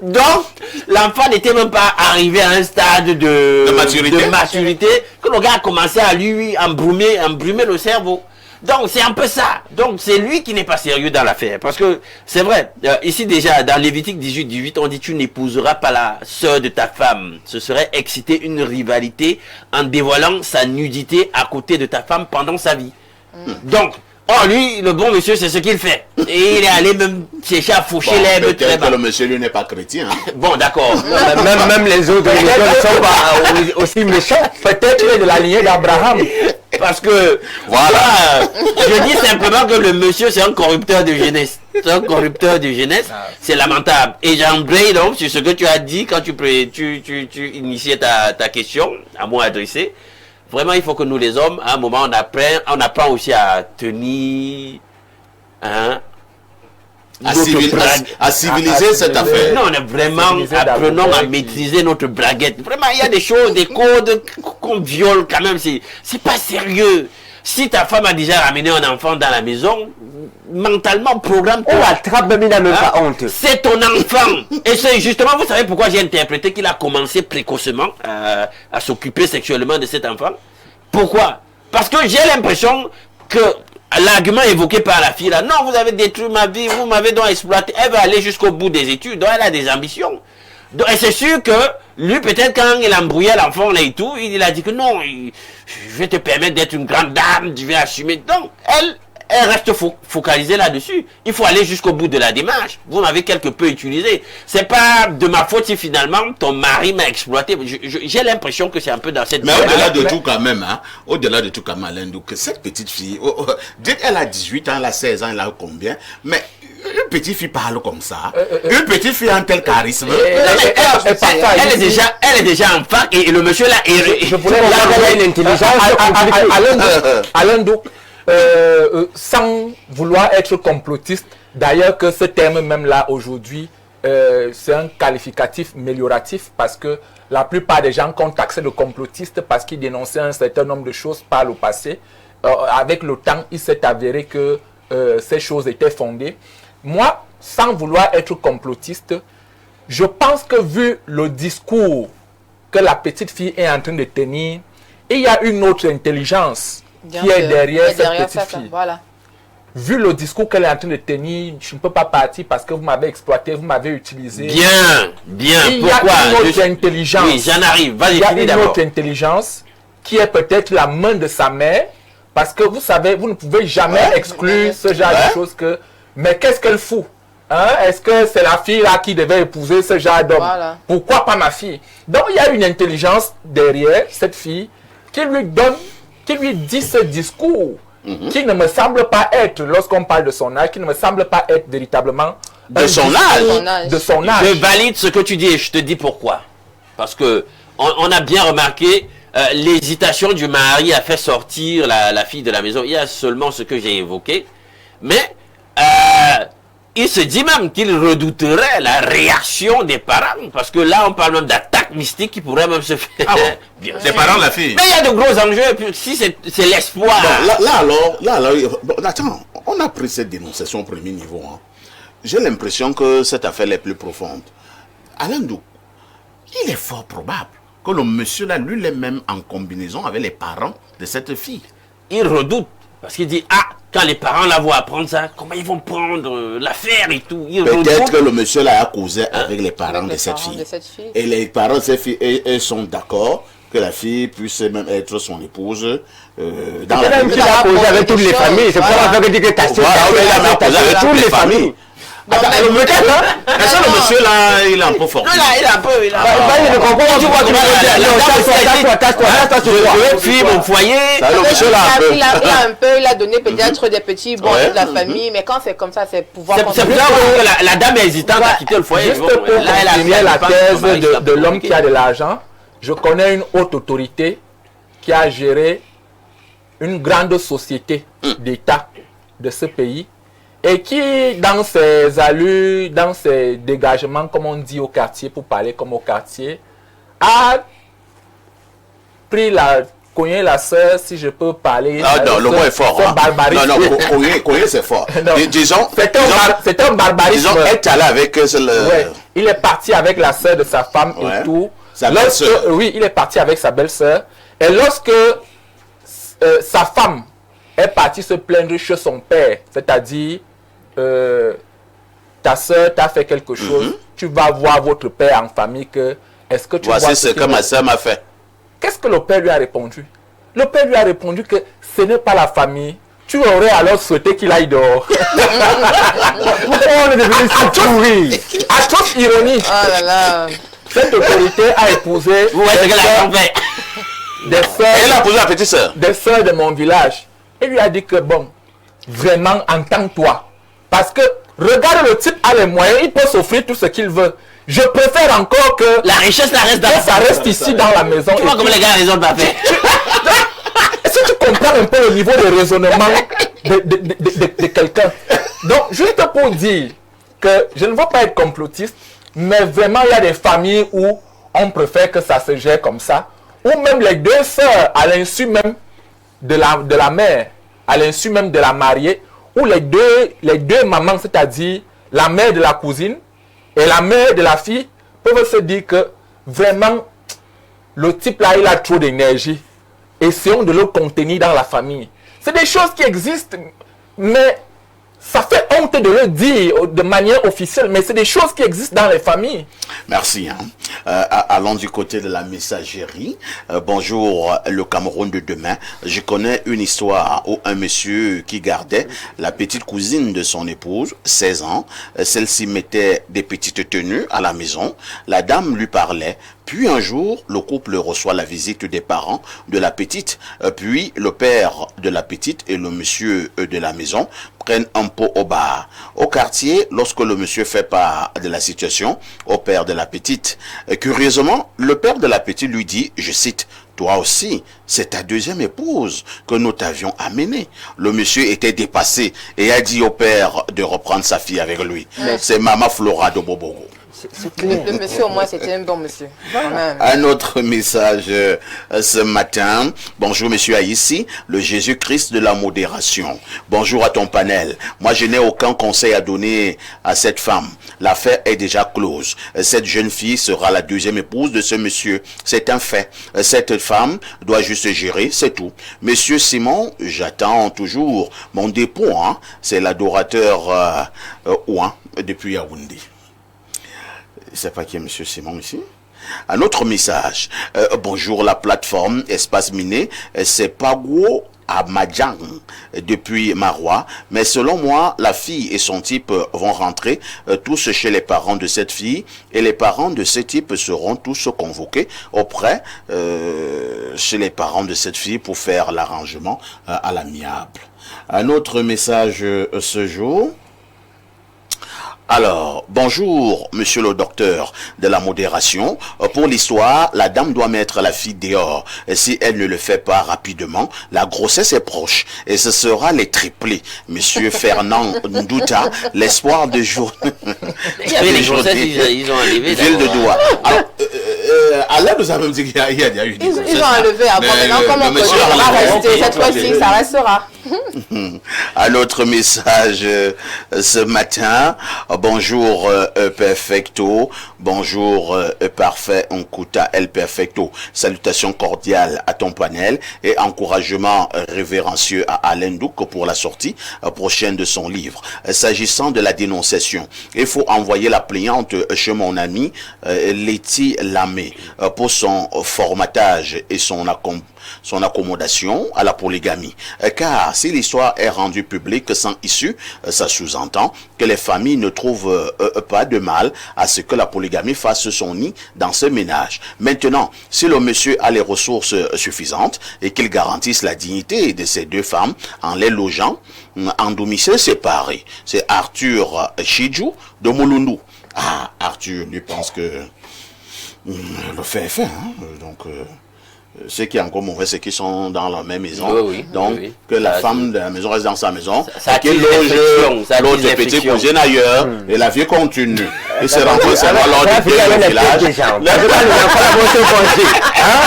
Donc, l'enfant n'était même pas arrivé à un stade de maturité que le gars a commencé à lui embrumer le cerveau. Donc, c'est un peu ça. Donc, c'est lui qui n'est pas sérieux dans l'affaire. Parce que, c'est vrai, ici déjà, dans Lévitique 18, on dit tu n'épouseras pas la sœur de ta femme. Ce serait exciter une rivalité en dévoilant sa nudité à côté de ta femme pendant sa vie. Donc, lui, le bon monsieur, c'est ce qu'il fait. Et il est allé même chercher à faucher l'herbe très Peut-être bas. que le monsieur, lui, n'est pas chrétien. Hein. Bon, d'accord. Même les autres religions ne sont pas aussi méchants. Peut-être qu'il est de la lignée d'Abraham. Parce que, voilà, je dis simplement que le monsieur, c'est un corrupteur de jeunesse. C'est un corrupteur de jeunesse. C'est lamentable. Et j'embraye donc sur ce que tu as dit quand tu initiais ta question à moi adressée. Vraiment, il faut que nous, les hommes, à un moment, on apprend aussi à tenir, hein, À civiliser cette affaire. non, on est vraiment, Civiliser apprenons d'abord, à qui- maîtriser notre braguette. Vraiment, il y a des choses, des codes qu'on viole quand même. C'est pas sérieux. Si ta femme a déjà ramené un enfant dans la maison, mentalement, programme-toi. On l'attrape, même il n'a même pas honte. C'est ton enfant. Et c'est justement, vous savez pourquoi j'ai interprété qu'il a commencé précocement à s'occuper sexuellement de cet enfant. Pourquoi? Parce que j'ai l'impression que l'argument évoqué par la fille là, non, vous avez détruit ma vie, vous m'avez donc exploité, elle va aller jusqu'au bout des études, donc elle a des ambitions. Donc, et c'est sûr que lui, peut-être quand il embrouillait l'enfant là et tout, il a dit que non, je vais te permettre d'être une grande dame, tu vas assumer. Donc, elle reste focalisée là-dessus. Il faut aller jusqu'au bout de la démarche. Vous m'avez quelque peu utilisé. C'est pas de ma faute si finalement ton mari m'a exploité. J'ai l'impression que c'est un peu dans cette... Mais au-delà de tout quand même, hein, au-delà de tout quand même, Alain, donc, cette petite fille, dès qu'elle a 18 ans, elle a 16 ans, elle a combien? Mais une petite fille parle comme ça. Une petite fille a un tel charisme. Elle est déjà en fac et le monsieur là... Je voulais Elle a une intelligence Alain Douk, sans vouloir être complotiste, d'ailleurs que ce terme même là aujourd'hui, c'est un qualificatif amélioratif parce que la plupart des gens ont taxé le complotiste parce qu'il dénonçait un certain nombre de choses par le passé. Avec le temps, il s'est avéré que ces choses étaient fondées. Moi, sans vouloir être complotiste, je pense que vu le discours que la petite fille est en train de tenir, il y a une autre intelligence bien qui est sûr. derrière Et cette derrière petite ça, fille. voilà. Vu le discours qu'elle est en train de tenir, je ne peux pas partir parce que vous m'avez exploité, vous m'avez utilisé. Bien. Il y a Pourquoi? une autre intelligence. Oui, j'en arrive. Il Vas-y, y a finis une d'abord. autre intelligence qui est peut-être la main de sa mère, parce que vous savez, vous ne pouvez jamais exclure ce genre de choses que... Mais qu'est-ce qu'elle fout? Hein? Est-ce que c'est la fille là qui devait épouser ce genre d'homme? Voilà. Pourquoi pas ma fille? Donc il y a une intelligence derrière cette fille qui lui donne, qui lui dit ce discours qui ne me semble pas être, lorsqu'on parle de son âge, qui ne me semble pas être véritablement De un son discours âge. de son âge. Je valide ce que tu dis et je te dis pourquoi. Parce que on a bien remarqué l'hésitation du mari a fait sortir la fille de la maison. Il y a seulement ce que j'ai évoqué. Mais il se dit même qu'il redouterait la réaction des parents, parce que là, on parle même d'attaque mystique qui pourrait même se faire. Ah bon? Bien Les sûr. parents de la fille. Mais il y a de gros enjeux, et puis si c'est l'espoir. Bon, là alors, bon, attends, on a pris cette dénonciation au premier niveau. Hein. J'ai l'impression que cette affaire est plus profonde. Alain Dou, il est fort probable que le monsieur là, lui, est même en combinaison avec les parents de cette fille. Il redoute, parce qu'il dit, ah, quand les parents la voient apprendre ça, comment ils vont prendre l'affaire et tout. Il Peut-être redoute. que le monsieur là a causé avec les parents de cette fille. Et les parents de cette fille, elles sont d'accord que la fille puisse même être son épouse dans la Même famille. qu'il a posé avec toutes les familles. C'est pour ça que je dis que ta soeur, Voilà, il a posé avec toutes les familles. Attends, mais- le monsieur là, est-ce que le monsieur là, il est un peu fort? Non, là, il a un peu. Il a un peu. Je comprends. Tu vois, je vais fuir mon foyer. Ça, le monsieur là, un peu. Il a donné peut-être des petits bons Ouais. de la famille, mais quand c'est comme ça, c'est pouvoir... C'est pour ça que la dame est hésitante à quitter le foyer. Juste Bon, pour là, elle a continuer fait la un pas, thèse son mari l'a de l'homme provoqué. qui a de l'argent, je connais une haute autorité qui a géré une grande société d'État de ce pays et qui, dans ses allures, dans ses dégagements, comme on dit au quartier, pour parler comme au quartier, a pris cogné la sœur, si je peux parler. Ah non, le mot est fort. Hein. Barbarisme. Non, cogner c'est fort. Non. Disons, C'est un barbarisme. disons, être allé avec Ouais. Il est parti avec la sœur de sa femme Ouais. et tout. Sa Lorsque, belle-sœur. oui, il est parti avec sa belle-sœur. Et lorsque sa femme est partie se plaindre chez son père, c'est-à-dire ta sœur t'a fait quelque chose, tu vas voir votre père en famille que est-ce que tu vois voici ce que ma soeur m'a fait. Qu'est-ce que le père lui a répondu? Le père lui a répondu que ce n'est pas la famille. Tu aurais alors souhaité qu'il aille dehors. Pourquoi on est devenu si pourri? À toute ironie, Oh là là. cette autorité a épousé Vous voyez ce que la femme fait. Elle a des posé la petite soeur. sœurs de mon village. Et lui a dit que bon, vraiment, entends-toi. Parce que, regarde, le type a les moyens, il peut s'offrir tout ce qu'il veut. Je préfère encore que La richesse, la reste dans ça reste ici dans la maison. Tu vois Et comme puis- les gars raisonnent pas fait. Est-ce que tu comprends un peu le niveau de raisonnement de quelqu'un? Donc, juste pour dire que je ne veux pas être complotiste, mais vraiment, il y a des familles où on préfère que ça se gère comme ça, ou même les deux sœurs, à l'insu même de la mère, à l'insu même de la mariée, ou les deux mamans, c'est-à-dire la mère de la cousine et la mère de la fille, peuvent se dire que vraiment, le type là, il a trop d'énergie. Essayons de le contenir dans la famille. C'est des choses qui existent, mais ça fait honte de le dire de manière officielle, mais c'est des choses qui existent dans les familles. Merci. Hein. Allons du côté de la messagerie. Bonjour, le Cameroun de demain. Je connais une histoire où un monsieur qui gardait la petite cousine de son épouse, 16 ans. Celle-ci mettait des petites tenues à la maison. La dame lui parlait. Puis un jour, le couple reçoit la visite des parents de la petite. Puis le père de la petite et le monsieur de la maison prennent un pot au bar. Au quartier, lorsque le monsieur fait part de la situation au père de la petite, curieusement, le père de la petite lui dit, je cite, « Toi aussi, c'est ta deuxième épouse que nous t'avions amenée. » Le monsieur était dépassé et a dit au père de reprendre sa fille avec lui. C'est Mama Flora de Bobogo. C'est clair. Le monsieur, au moins, c'était un bon monsieur. Quand même. Un autre message ce matin. Bonjour monsieur Aïssi, le Jésus-Christ de la modération. Bonjour à ton panel. Moi je n'ai aucun conseil à donner à cette femme. L'affaire est déjà close. Cette jeune fille sera la deuxième épouse de ce monsieur. C'est un fait. Cette femme doit juste gérer, c'est tout. Monsieur Simon, j'attends toujours mon dépôt. Hein. C'est l'adorateur Ouan depuis Yaoundé. Je ne sais pas qui est monsieur Simon ici. Un autre message. Bonjour la plateforme Espace Miné. C'est Pago à Madjang depuis Marois. Mais selon moi, la fille et son type vont rentrer tous chez les parents de cette fille. Et les parents de ce type seront tous convoqués auprès chez les parents de cette fille pour faire l'arrangement à l'amiable. Un autre message ce jour. Alors, bonjour, monsieur le docteur de la modération. Pour l'histoire, la dame doit mettre la fille dehors. Et si elle ne le fait pas rapidement, la grossesse est proche. Et ce sera les triplés. Monsieur Fernand Ndouta, l'espoir de jour. Il y avait les grossesses, ils ont enlevé. Ville de Doua. Alors, Alain nous a même dit qu'il y a eu des grossesses. Ils ont enlevé avant. Maintenant, comme on connaît, ça va rester. Cette fois-ci, ça restera. Un autre message ce matin. Bonjour Perfecto. Bonjour Parfait Nkuta El Perfecto. Salutations cordiales à ton panel et encouragement révérencieux à Alain Douk pour la sortie prochaine de son livre. S'agissant de la dénonciation, il faut envoyer la plaignante chez mon ami Letty Lamé pour son formatage et son accommodation à la polygamie. Car si l'histoire est rendue publique sans issue, ça sous-entend que les familles ne trouvent pas de mal à ce que la polygamie fasse son nid dans ce ménage. Maintenant, si le monsieur a les ressources suffisantes et qu'il garantisse la dignité de ces deux femmes en les logeant en domicile séparé. C'est Arthur Chidjou de Moulundu. Ah, Arthur, lui pense que le fait est fait. Hein? Donc, ceux qui sont encore mauvais, c'est qu'ils sont dans la même maison. Oui, donc, oui. que la femme de la maison reste dans sa maison. Ça et qu'il loge l'autre petite cousine ailleurs. Et la vie continue. Et c'est rentré seulement lors du village.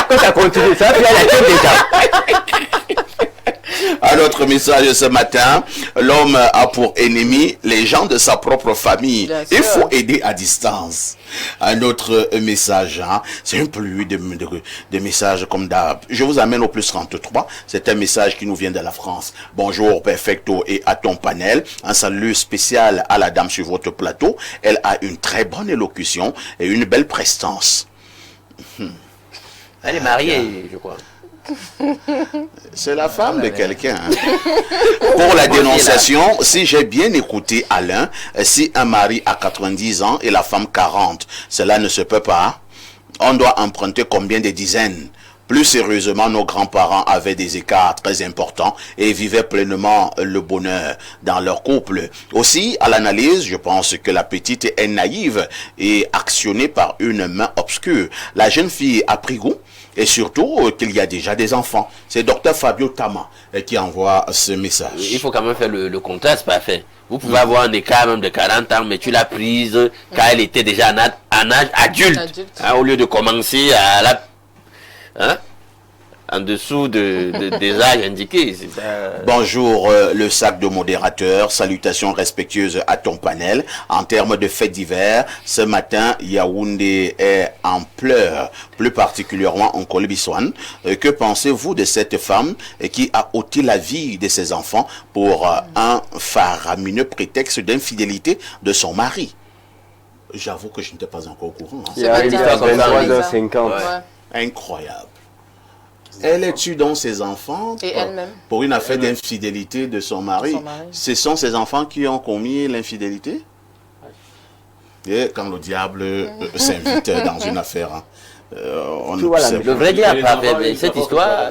Quand ça continue, ça fait la tête déjà. Un autre message ce matin, l'homme a pour ennemi les gens de sa propre famille. Il faut aider à distance. Un autre message, hein, c'est une pluie de messages comme d'hab. Je vous amène au plus 33. C'est un message qui nous vient de la France. Bonjour Perfecto et à ton panel. Un salut spécial à la dame sur votre plateau. Elle a une très bonne élocution et une belle prestance. Elle est mariée, je crois. C'est la femme de quelqu'un. Hein. Pour la dénonciation, si j'ai bien écouté Alain, si un mari a 90 ans et la femme 40, cela ne se peut pas. On doit emprunter combien de dizaines? Plus sérieusement, nos grands-parents avaient des écarts très importants et vivaient pleinement le bonheur dans leur couple. Aussi, à l'analyse, je pense que la petite est naïve et actionnée par une main obscure. La jeune fille a pris goût. Et surtout qu'il y a déjà des enfants. C'est Dr Fabio Tama qui envoie ce message. Il faut quand même faire le contraste parfait. Vous pouvez avoir un écart même de 40 ans, mais tu l'as prise quand elle était déjà en âge adulte. Hein, au lieu de commencer à la... Hein, en dessous des âges indiqués. Bonjour le sac de modérateur, salutations respectueuses à ton panel. En termes de faits divers, ce matin, Yaoundé est en pleurs, plus particulièrement en Kolbiswan. Que pensez-vous de cette femme qui a ôté la vie de ses enfants pour un faramineux prétexte d'infidélité de son mari? J'avoue que je n'étais pas encore au courant. Hein. Il y a 23h50. Incroyable. Elle est tue donc ses enfants et elle-même pour une affaire d'infidélité de son mari. Ce sont ses enfants qui ont commis l'infidélité. Et quand le diable s'invite dans une affaire, hein, on ne sait pas. Le vrai diable, cette histoire...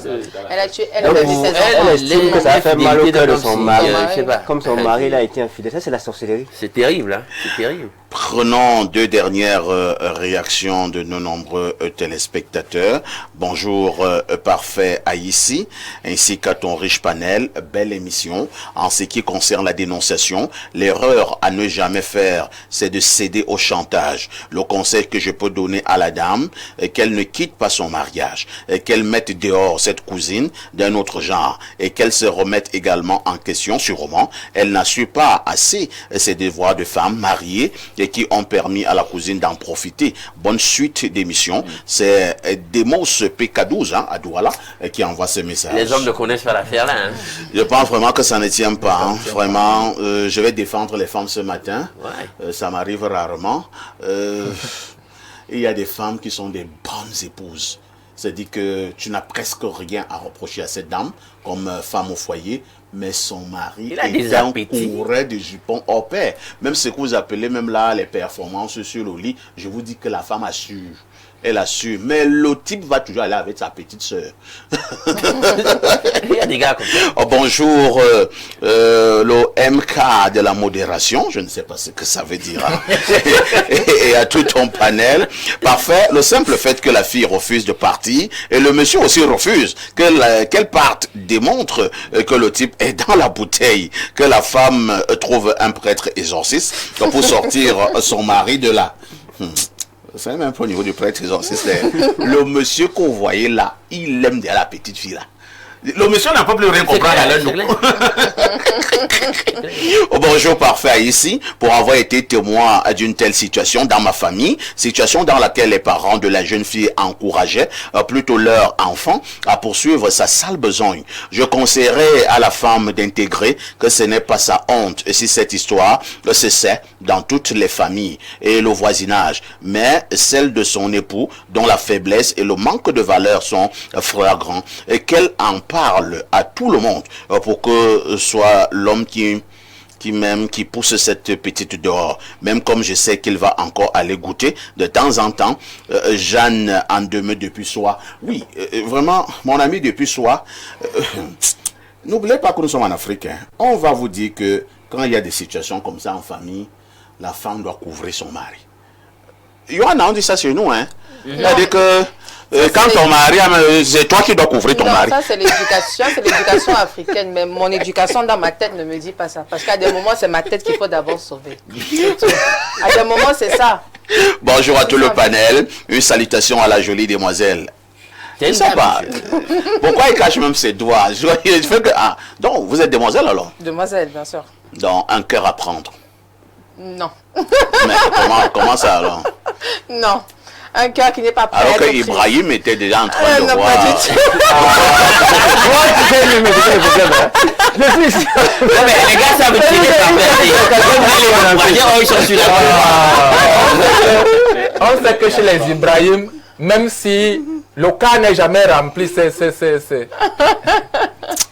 Elle a tué, elle a dit ses enfants. Elle estime que ça a fait mal au cœur de son mari. Je sais pas. Comme son mari là a été infidèle, ça c'est la sorcellerie. C'est terrible, hein. C'est terrible. Prenons deux dernières réactions de nos nombreux téléspectateurs. Bonjour Parfait Aïssi, ainsi qu'à ton riche panel. Belle émission. En ce qui concerne la dénonciation, l'erreur à ne jamais faire, c'est de céder au chantage. Le conseil que je peux donner à la dame, qu'elle ne quitte pas son mariage, qu'elle mette dehors cette cousine d'un autre genre et qu'elle se remette également en question sûrement. Elle n'assure pas assez ses devoirs de femme mariée et qui ont permis à la cousine d'en profiter. Bonne suite d'émission. C'est Demos PK12 hein, à Douala qui envoie ce message. Les hommes ne connaissent pas l'affaire là. Hein. Je pense vraiment que ça ne tient pas. Hein. Vraiment, je vais défendre les femmes ce matin. Ouais. Ça m'arrive rarement. Il y a des femmes qui sont des bonnes épouses. C'est-à-dire que tu n'as presque rien à reprocher à cette dame comme femme au foyer, mais son mari est un coureur de jupons hors pair. Même ce que vous appelez même là les performances sur le lit, je vous dis que la femme assure. Elle assure. Mais le type va toujours aller avec sa petite sœur. Il y a des gars comme ça. Oh, bonjour, le MK de la modération, je ne sais pas ce que ça veut dire, hein. et à tout ton panel. Parfait, le simple fait que la fille refuse de partir, et le monsieur aussi refuse qu'elle parte, démontre que le type est dans la bouteille, que la femme trouve un prêtre exorciste pour sortir son mari de là. C'est même pas au niveau du prêtre exorciste. Le monsieur qu'on voyait là, il aime déjà la petite fille là. Le monsieur n'a pas plus rien comprendre à l'heure. Oh, bonjour, parfait ici, pour avoir été témoin d'une telle situation dans ma famille, situation dans laquelle les parents de la jeune fille encourageaient plutôt leur enfant à poursuivre sa sale besogne. Je conseillerais à la femme d'intégrer que ce n'est pas sa honte, et si cette histoire se sait dans toutes les familles et le voisinage, mais celle de son époux, dont la faiblesse et le manque de valeur sont flagrants, et qu'elle en parle à tout le monde pour que soit l'homme qui pousse cette petite dehors, même comme je sais qu'il va encore aller goûter de temps en temps. Jeanne en demeure depuis soir. Oui, vraiment, mon ami depuis soir. N'oubliez pas que nous sommes en Afrique, hein. On va vous dire que quand il y a des situations comme ça en famille, la femme doit couvrir son mari. Yohanna, on dit ça chez nous, hein. C'est-à-dire que quand ton mari, c'est toi qui dois couvrir ton mari. Ça c'est l'éducation africaine, mais mon éducation dans ma tête ne me dit pas ça. Parce qu'à des moments, c'est ma tête qu'il faut d'abord sauver. À des moments, c'est ça. Bonjour à tout le panel, une salutation à la jolie demoiselle. Je sais pas. Pourquoi il cache même ses doigts? Donc, vous êtes demoiselle alors? Demoiselle, bien sûr. Donc, un cœur à prendre. Non. Mais comment ça alors? Non. Un cœur qui n'est pas prêt. Alors que Ibrahim était déjà en train de non, voir. pas du tout. Non, mais les gars, ça veut tirer par ils sont sur la On sait que chez les Ibrahim, même si le cas n'est jamais rempli, c'est...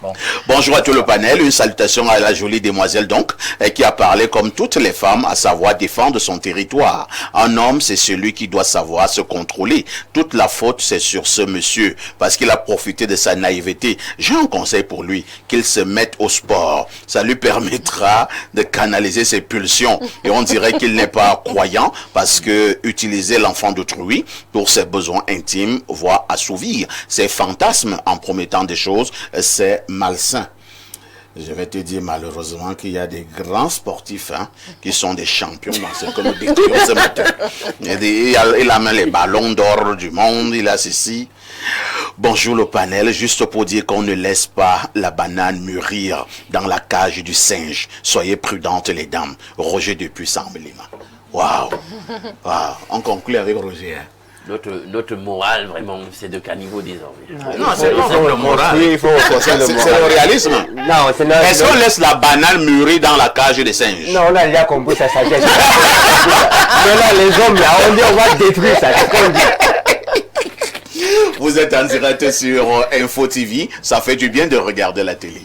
Bon. Bonjour à tout le panel, une salutation à la jolie demoiselle donc, qui a parlé comme toutes les femmes, à savoir défendre son territoire. Un homme, c'est celui qui doit savoir se contrôler. Toute la faute, c'est sur ce monsieur, parce qu'il a profité de sa naïveté. J'ai un conseil pour lui, qu'il se mette au sport. Ça lui permettra de canaliser ses pulsions. Et on dirait qu'il n'est pas croyant, parce que utiliser l'enfant d'autrui pour ses besoins intimes, voire assouvir ses fantasmes en promettant des choses, c'est malsain. Je vais te dire malheureusement qu'il y a des grands sportifs qui sont des champions dans ce que nous décrivons ce matin. Il a même les ballons d'or du monde, il a ceci. Bonjour le panel, juste pour dire qu'on ne laisse pas la banane mûrir dans la cage du singe. Soyez prudentes les dames. Roger depuis Samblima. Waouh. On conclut avec Roger. Notre morale, vraiment, c'est de caniveau désormais. Non, c'est le moral. Oui, il faut renforcer le C'est moral. le réalisme. Non, c'est notre... Est-ce qu'on laisse la banane mûrir dans la cage des singes? Non, on a déjà compris sa sagesse. Mais là, les hommes, là, on dit on va détruire ça. C'est ce qu'on dit. Vous êtes en direct sur Info TV. Ça fait du bien de regarder la télé.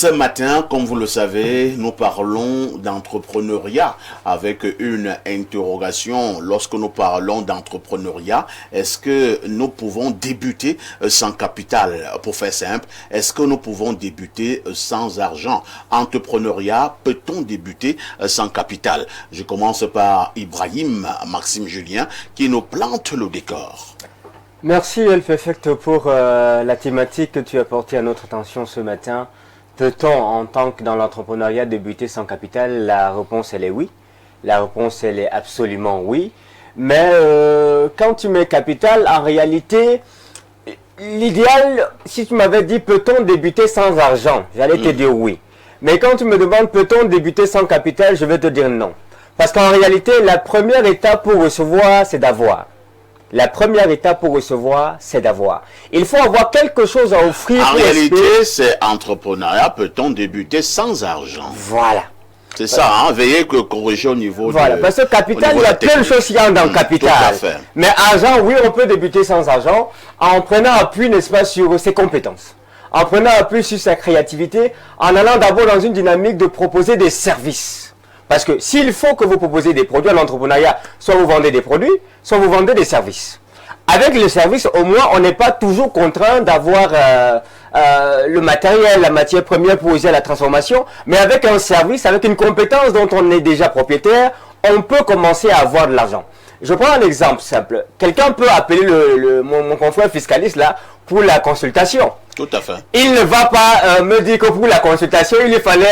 Ce matin, comme vous le savez, nous parlons d'entrepreneuriat avec une interrogation. Lorsque nous parlons d'entrepreneuriat, est-ce que nous pouvons débuter sans capital? Pour faire simple, est-ce que nous pouvons débuter sans argent? Entrepreneuriat, peut-on débuter sans capital? Je commence par Ibrahim, Maxime Julien, qui nous plante le décor. Merci Elfeffect pour la thématique que tu as portée à notre attention ce matin. Peut-on, en tant que dans l'entrepreneuriat, débuter sans capital? La réponse, elle est oui. La réponse, elle est absolument oui. Mais quand tu mets capital, en réalité, l'idéal, si tu m'avais dit peut-on débuter sans argent, j'allais te dire oui. Mais quand tu me demandes peut-on débuter sans capital, je vais te dire non. Parce qu'en réalité, la première étape pour recevoir, c'est d'avoir. La première étape pour recevoir, c'est d'avoir. Il faut avoir quelque chose à offrir. En réalité, c'est entrepreneuriat. Peut-on débuter sans argent? Voilà. C'est ça, hein? Veuillez que corriger au niveau voilà, parce que capital, il y a plein de choses qui entrent dans le capital. Tout à fait. Mais argent, oui, on peut débuter sans argent en prenant appui, n'est-ce pas, sur ses compétences. En prenant appui sur sa créativité, en allant d'abord dans une dynamique de proposer des services. Parce que s'il faut que vous proposez des produits à l'entrepreneuriat, soit vous vendez des produits, soit vous vendez des services. Avec les services, au moins, on n'est pas toujours contraint d'avoir le matériel, la matière première pour user à la transformation. Mais avec un service, avec une compétence dont on est déjà propriétaire, on peut commencer à avoir de l'argent. Je prends un exemple simple. Quelqu'un peut appeler mon confrère fiscaliste là pour la consultation. Tout à fait. Il ne va pas me dire que pour la consultation, il lui fallait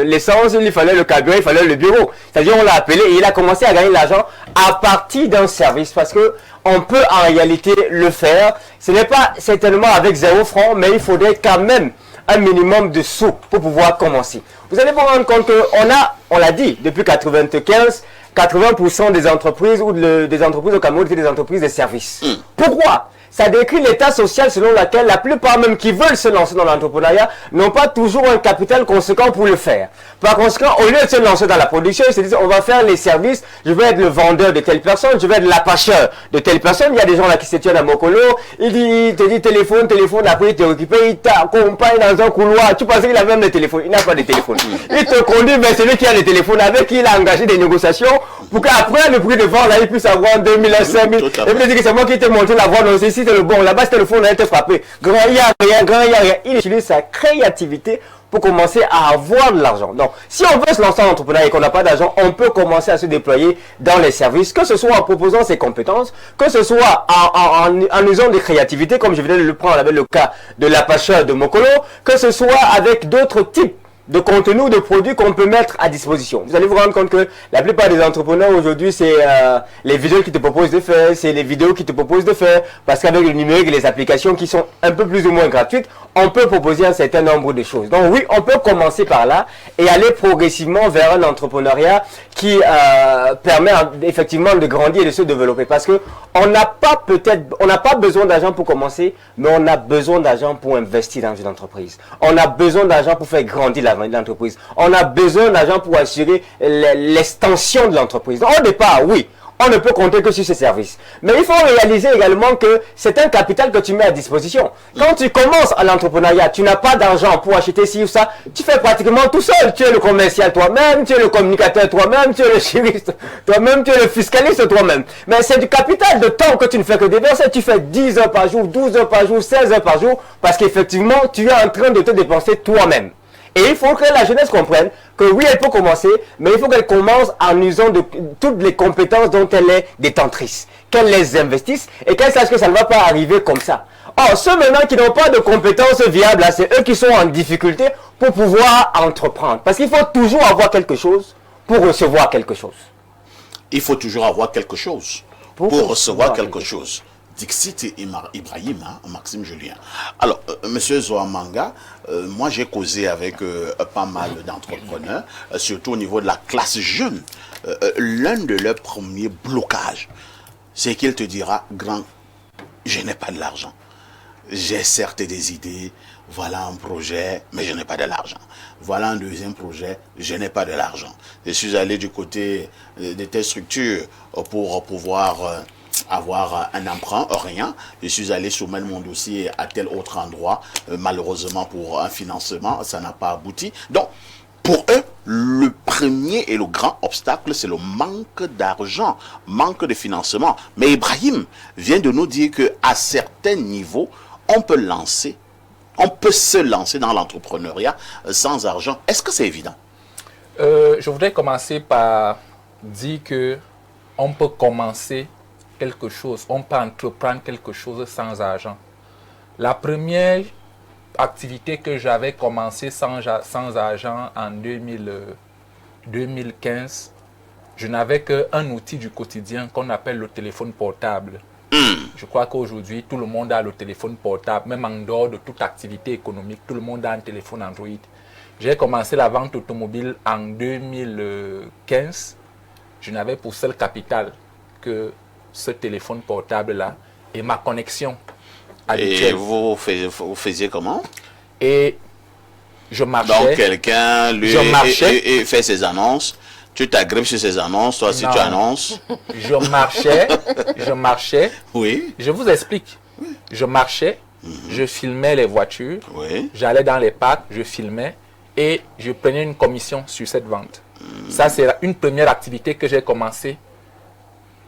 l'essence, il lui fallait le carburant, il fallait le bureau. C'est-à-dire, on l'a appelé et il a commencé à gagner de l'argent à partir d'un service. Parce que on peut en réalité le faire. Ce n'est pas certainement avec 0 francs, mais il faudrait quand même un minimum de sous pour pouvoir commencer. Vous allez vous rendre compte on l'a dit, depuis 95, 80% des entreprises ou des entreprises au Cameroun, c'est des entreprises de services. Pourquoi? Ça décrit l'état social selon lequel la plupart même qui veulent se lancer dans l'entrepreneuriat n'ont pas toujours un capital conséquent pour le faire. Par conséquent, au lieu de se lancer dans la production, ils se disent on va faire les services, je vais être le vendeur de telle personne, je vais être l'appâcheur de telle personne. Il y a des gens là qui se tiennent à Mokolo, il te dit téléphone, après il te récupère, il t'accompagne dans un couloir, tu pensais qu'il a même le téléphone, il n'a pas de téléphone. Il te conduit vers celui qui a le téléphone avec qui il a engagé des négociations pour qu'après le prix de vente là, il puisse avoir 2000 à 5000. Et puis il dit que c'est moi qui t'ai montré la voie, non, c'est le bon, là-bas c'était le fond, on a été frappé. Grand, il y a rien. Il utilise sa créativité pour commencer à avoir de l'argent. Donc, si on veut se lancer en entrepreneuriat et qu'on n'a pas d'argent, on peut commencer à se déployer dans les services, que ce soit en proposant ses compétences, que ce soit en usant de créativité, comme je venais de le prendre avec le cas de l'appâcheur de Mokolo, que ce soit avec d'autres types de contenu, de produits qu'on peut mettre à disposition. Vous allez vous rendre compte que la plupart des entrepreneurs aujourd'hui, c'est les vidéos qui te proposent de faire, c'est les vidéos qui te proposent de faire, parce qu'avec le numérique et les applications qui sont un peu plus ou moins gratuites, on peut proposer un certain nombre de choses. Donc oui, on peut commencer par là et aller progressivement vers un entrepreneuriat qui permet effectivement de grandir et de se développer. Parce que on n'a pas besoin d'argent pour commencer, mais on a besoin d'argent pour investir dans une entreprise. On a besoin d'argent pour faire grandir l'entreprise. On a besoin d'argent pour assurer l'extension de l'entreprise. Au départ, oui, on ne peut compter que sur ces services. Mais il faut réaliser également que c'est un capital que tu mets à disposition. Quand tu commences à l'entrepreneuriat, tu n'as pas d'argent pour acheter ci ou ça, tu fais pratiquement tout seul. Tu es le commercial toi-même, tu es le communicateur toi-même, tu es le juriste toi-même, tu es le fiscaliste toi-même. Mais c'est du capital de temps que tu ne fais que déverser. Tu fais 10 heures par jour, 12 heures par jour, 16 heures par jour, parce qu'effectivement, tu es en train de te dépenser toi-même. Et il faut que la jeunesse comprenne que oui, elle peut commencer, mais il faut qu'elle commence en usant de toutes les compétences dont elle est détentrice. Qu'elle les investisse et qu'elle sache que ça ne va pas arriver comme ça. Or, ceux maintenant qui n'ont pas de compétences viables, c'est eux qui sont en difficulté pour pouvoir entreprendre. Parce qu'il faut toujours avoir quelque chose pour recevoir quelque chose. Il faut toujours avoir quelque chose pour recevoir quelque chose. Dixit Ibrahim, hein, Maxime Julien. Alors, Monsieur Zoamanga, moi j'ai causé avec pas mal d'entrepreneurs, surtout au niveau de la classe jeune. L'un de leurs premiers blocages, c'est qu'il te dira, grand, je n'ai pas de l'argent. J'ai certes des idées, voilà un projet, mais je n'ai pas de l'argent. Voilà un deuxième projet, je n'ai pas de l'argent. Je suis allé du côté de telles structures pour pouvoir avoir un emprunt, rien. Je suis allé soumettre mon dossier à tel autre endroit. Malheureusement, pour un financement, ça n'a pas abouti. Donc, pour eux, le premier et le grand obstacle, c'est le manque d'argent, manque de financement. Mais Ibrahim vient de nous dire qu'à certains niveaux, on peut se lancer dans l'entrepreneuriat sans argent. Est-ce que c'est évident? Je voudrais commencer par dire que on peut commencer quelque chose, on peut entreprendre quelque chose sans argent. La première activité que j'avais commencé sans argent en 2015, je n'avais qu'un outil du quotidien qu'on appelle le téléphone portable. Je crois qu'aujourd'hui, tout le monde a le téléphone portable, même en dehors de toute activité économique, tout le monde a un téléphone Android. J'ai commencé la vente automobile en 2015. Je n'avais pour seul capital que ce téléphone portable-là et ma connexion habituelle. Et vous faisiez comment? Et je marchais. Donc quelqu'un lui et fait ses annonces. Tu t'agrippes sur ces annonces, toi aussi tu annonces. Je marchais. Oui. Je vous explique. Je marchais, je filmais les voitures, Oui. j'allais dans les parcs, je filmais et je prenais une commission sur cette vente. Ça, c'est une première activité que j'ai commencée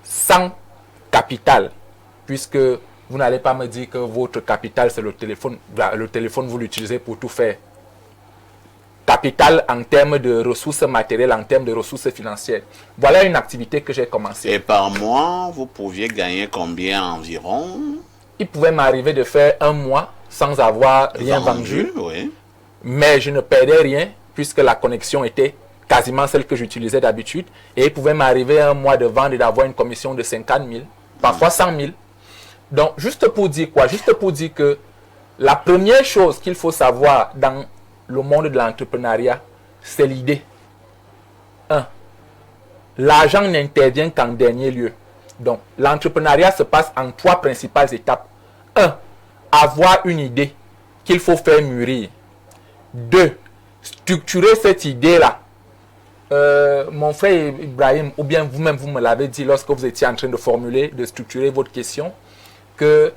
sans capital, puisque vous n'allez pas me dire que votre capital, c'est le téléphone. Le téléphone, vous l'utilisez pour tout faire. Capital en termes de ressources matérielles, en termes de ressources financières. Voilà une activité que j'ai commencée. Et par mois, vous pouviez gagner combien environ? Il pouvait m'arriver de faire un mois sans avoir rien vendu, oui. mais je ne perdais rien puisque la connexion était quasiment celle que j'utilisais d'habitude. Et il pouvait m'arriver un mois de vendre et d'avoir une commission de 50 000, parfois 100 000. Donc, juste pour dire quoi? Juste pour dire que la première chose qu'il faut savoir dans le monde de l'entrepreneuriat, c'est l'idée. 1. L'argent n'intervient qu'en dernier lieu. Donc, l'entrepreneuriat se passe en 3 principales étapes. 1. Avoir une idée qu'il faut faire mûrir. 2. Structurer cette idée-là. Mon frère Ibrahim, ou bien vous-même, vous me l'avez dit lorsque vous étiez en train de formuler, de structurer votre question, que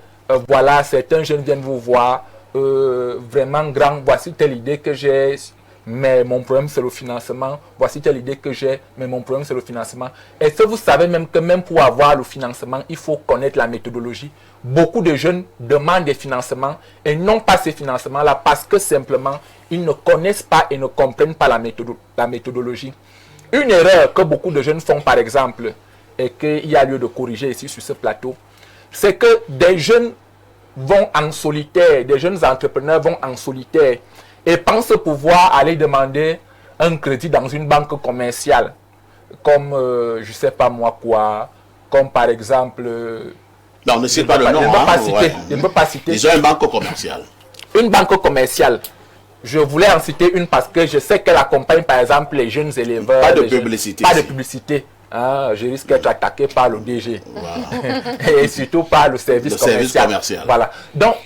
voilà, certains jeunes viennent vous voir, vraiment grand, voici telle idée que j'ai, mais mon problème c'est le financement, voici telle idée que j'ai, mais mon problème c'est le financement. Est-ce que vous savez même que même pour avoir le financement, il faut connaître la méthodologie? Beaucoup de jeunes demandent des financements et n'ont pas ces financements-là parce que simplement, ils ne connaissent pas et ne comprennent pas la méthodologie. Une erreur que beaucoup de jeunes font par exemple, et qu'il y a lieu de corriger ici sur ce plateau, c'est que des jeunes vont en solitaire, des jeunes entrepreneurs vont en solitaire et pensent pouvoir aller demander un crédit dans une banque commerciale, comme, je ne sais pas moi quoi, comme par exemple... non, ne cite pas le nom. Je ne peux pas citer. Ils ont une banque commerciale. Une banque commerciale. Je voulais en citer une parce que je sais qu'elle accompagne par exemple les jeunes éleveurs. Pas de publicité. Pas de publicité. Ah, je risque d'être attaqué par le DG. Voilà. Et surtout par le service commercial. Voilà. Donc,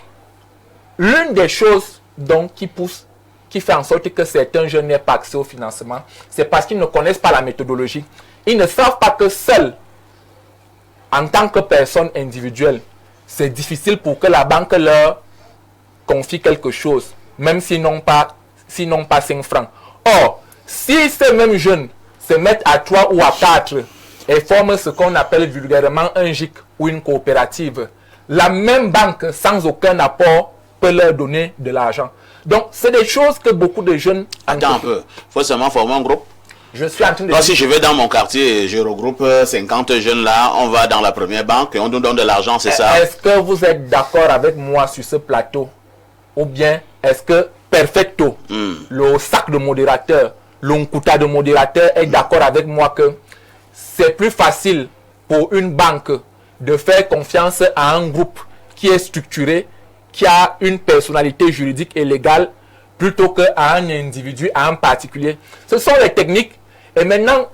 l'une des choses donc, qui fait en sorte que certains jeunes n'aient pas accès au financement, c'est parce qu'ils ne connaissent pas la méthodologie. Ils ne savent pas que seuls, en tant que personne individuelle, c'est difficile pour que la banque leur confie quelque chose, même s'ils n'ont pas 5 francs. Or, si ces mêmes jeunes se mettent à 3 ou à 4 et forment ce qu'on appelle vulgairement un GIC ou une coopérative, la même banque, sans aucun apport, peut leur donner de l'argent. Donc, c'est des choses que beaucoup de jeunes... Attends un peu, il faut seulement former un groupe. Je suis en train de... Donc, si je vais dans mon quartier et je regroupe 50 jeunes là, on va dans la première banque et on nous donne de l'argent, c'est ça? Est-ce que vous êtes d'accord avec moi sur ce plateau? Ou bien, est-ce que Perfecto, le sac de modérateur, l'Onkuta de modérateur est d'accord avec moi que c'est plus facile pour une banque de faire confiance à un groupe qui est structuré, qui a une personnalité juridique et légale, plutôt qu'à un individu, à un particulier. Ce sont les techniques. Et maintenant,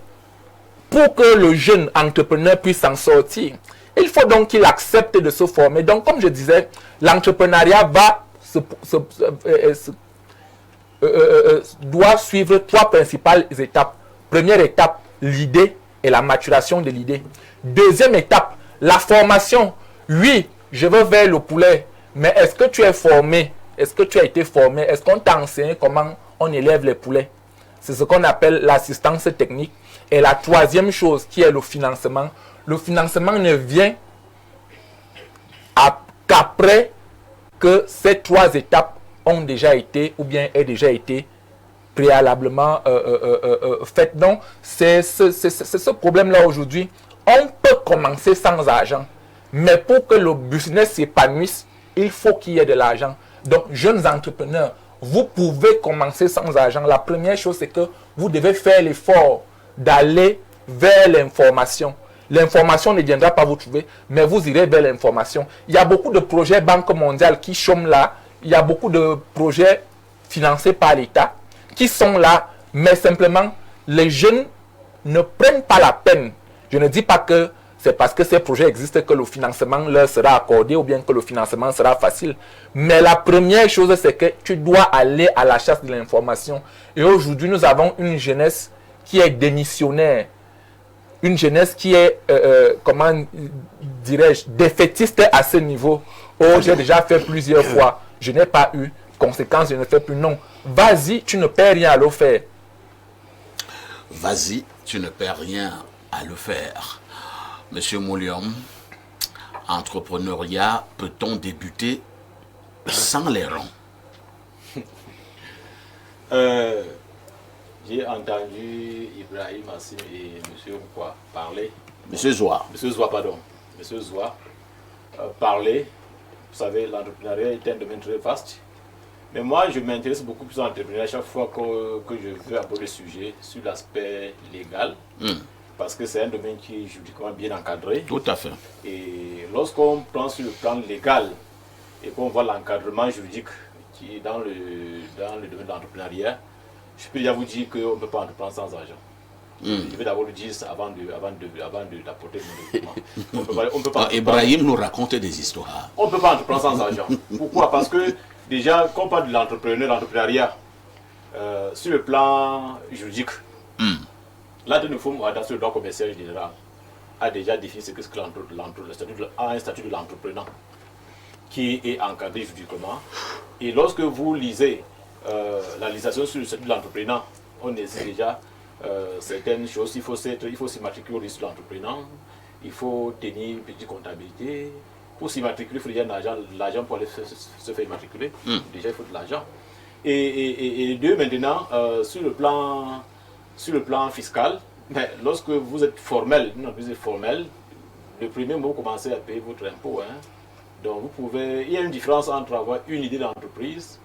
pour que le jeune entrepreneur puisse s'en sortir, il faut donc qu'il accepte de se former. Donc, comme je disais, l'entrepreneuriat doit suivre 3 principales étapes. Première étape, l'idée et la maturation de l'idée. Deuxième étape, La formation, oui, je veux vers le poulet, mais est-ce que tu es formé? Est-ce que tu as été formé? Est-ce qu'on t'a enseigné comment on élève les poulets? C'est ce qu'on appelle l'assistance technique. Et la troisième chose qui est le financement ne vient qu'après que ces 3 étapes ont déjà été ou bien aient déjà été préalablement faites. Donc, c'est ce problème-là aujourd'hui. On peut commencer sans argent, mais pour que le business s'épanouisse, il faut qu'il y ait de l'argent. Donc, jeunes entrepreneurs, vous pouvez commencer sans argent. La première chose, c'est que vous devez faire l'effort d'aller vers l'information. L'information ne viendra pas vous trouver, mais vous irez vers l'information. Il y a beaucoup de projets Banque mondiale qui chôment là. Il y a beaucoup de projets financés par l'État qui sont là, mais simplement, les jeunes ne prennent pas la peine. Je ne dis pas que c'est parce que ces projets existent que le financement leur sera accordé ou bien que le financement sera facile. Mais la première chose, c'est que tu dois aller à la chasse de l'information. Et aujourd'hui, nous avons une jeunesse qui est démissionnaire. Une jeunesse qui est, comment dirais-je, défaitiste à ce niveau. Oh, j'ai déjà fait plusieurs fois. Je n'ai pas eu. Conséquence, je ne fais plus. Non. Vas-y, tu ne perds rien à le faire. Vas-y, tu ne perds rien à le faire. Monsieur Mouliom, entrepreneuriat, peut-on débuter sans les rangs? J'ai entendu Ibrahim Assim et M. Mkwa parler. Monsieur Zoua. Monsieur Zoua, pardon. Monsieur Zoua parler. Vous savez, l'entrepreneuriat est un domaine très vaste. Mais moi, je m'intéresse beaucoup plus à l'entrepreneuriat chaque fois que je veux aborder le sujet sur l'aspect légal. Parce que c'est un domaine qui est juridiquement bien encadré. Tout à fait. Et lorsqu'on prend sur le plan légal et qu'on voit l'encadrement juridique qui est dans le domaine de l'entrepreneuriat, je peux déjà vous dire qu'on ne peut pas entreprendre sans argent. Je vais d'abord le dire avant d'apporter mon document. On peut pas Ibrahim nous raconte des histoires. On ne peut pas entreprendre sans argent. Pourquoi? Parce que déjà, quand on parle de l'entrepreneuriat, sur le plan juridique, là, de nouveau, sur le droit commercial général, a déjà défini ce que c'est un statut de l'entrepreneur qui est encadré juridiquement. Et lorsque vous lisez la législation sur le statut de l'entrepreneur, on exige déjà certaines choses. Il faut s'immatriculer au registre de l'entrepreneur, il faut tenir une petite comptabilité. Pour s'immatriculer, il faut déjà l'argent pour aller se faire immatriculer. Déjà, il faut de l'argent. Et deux, maintenant, sur le plan fiscal, mais lorsque vous êtes formel, une entreprise est formelle, le premier mois, vous commencez à payer votre impôt. Donc, il y a une différence entre avoir une idée d'entreprise,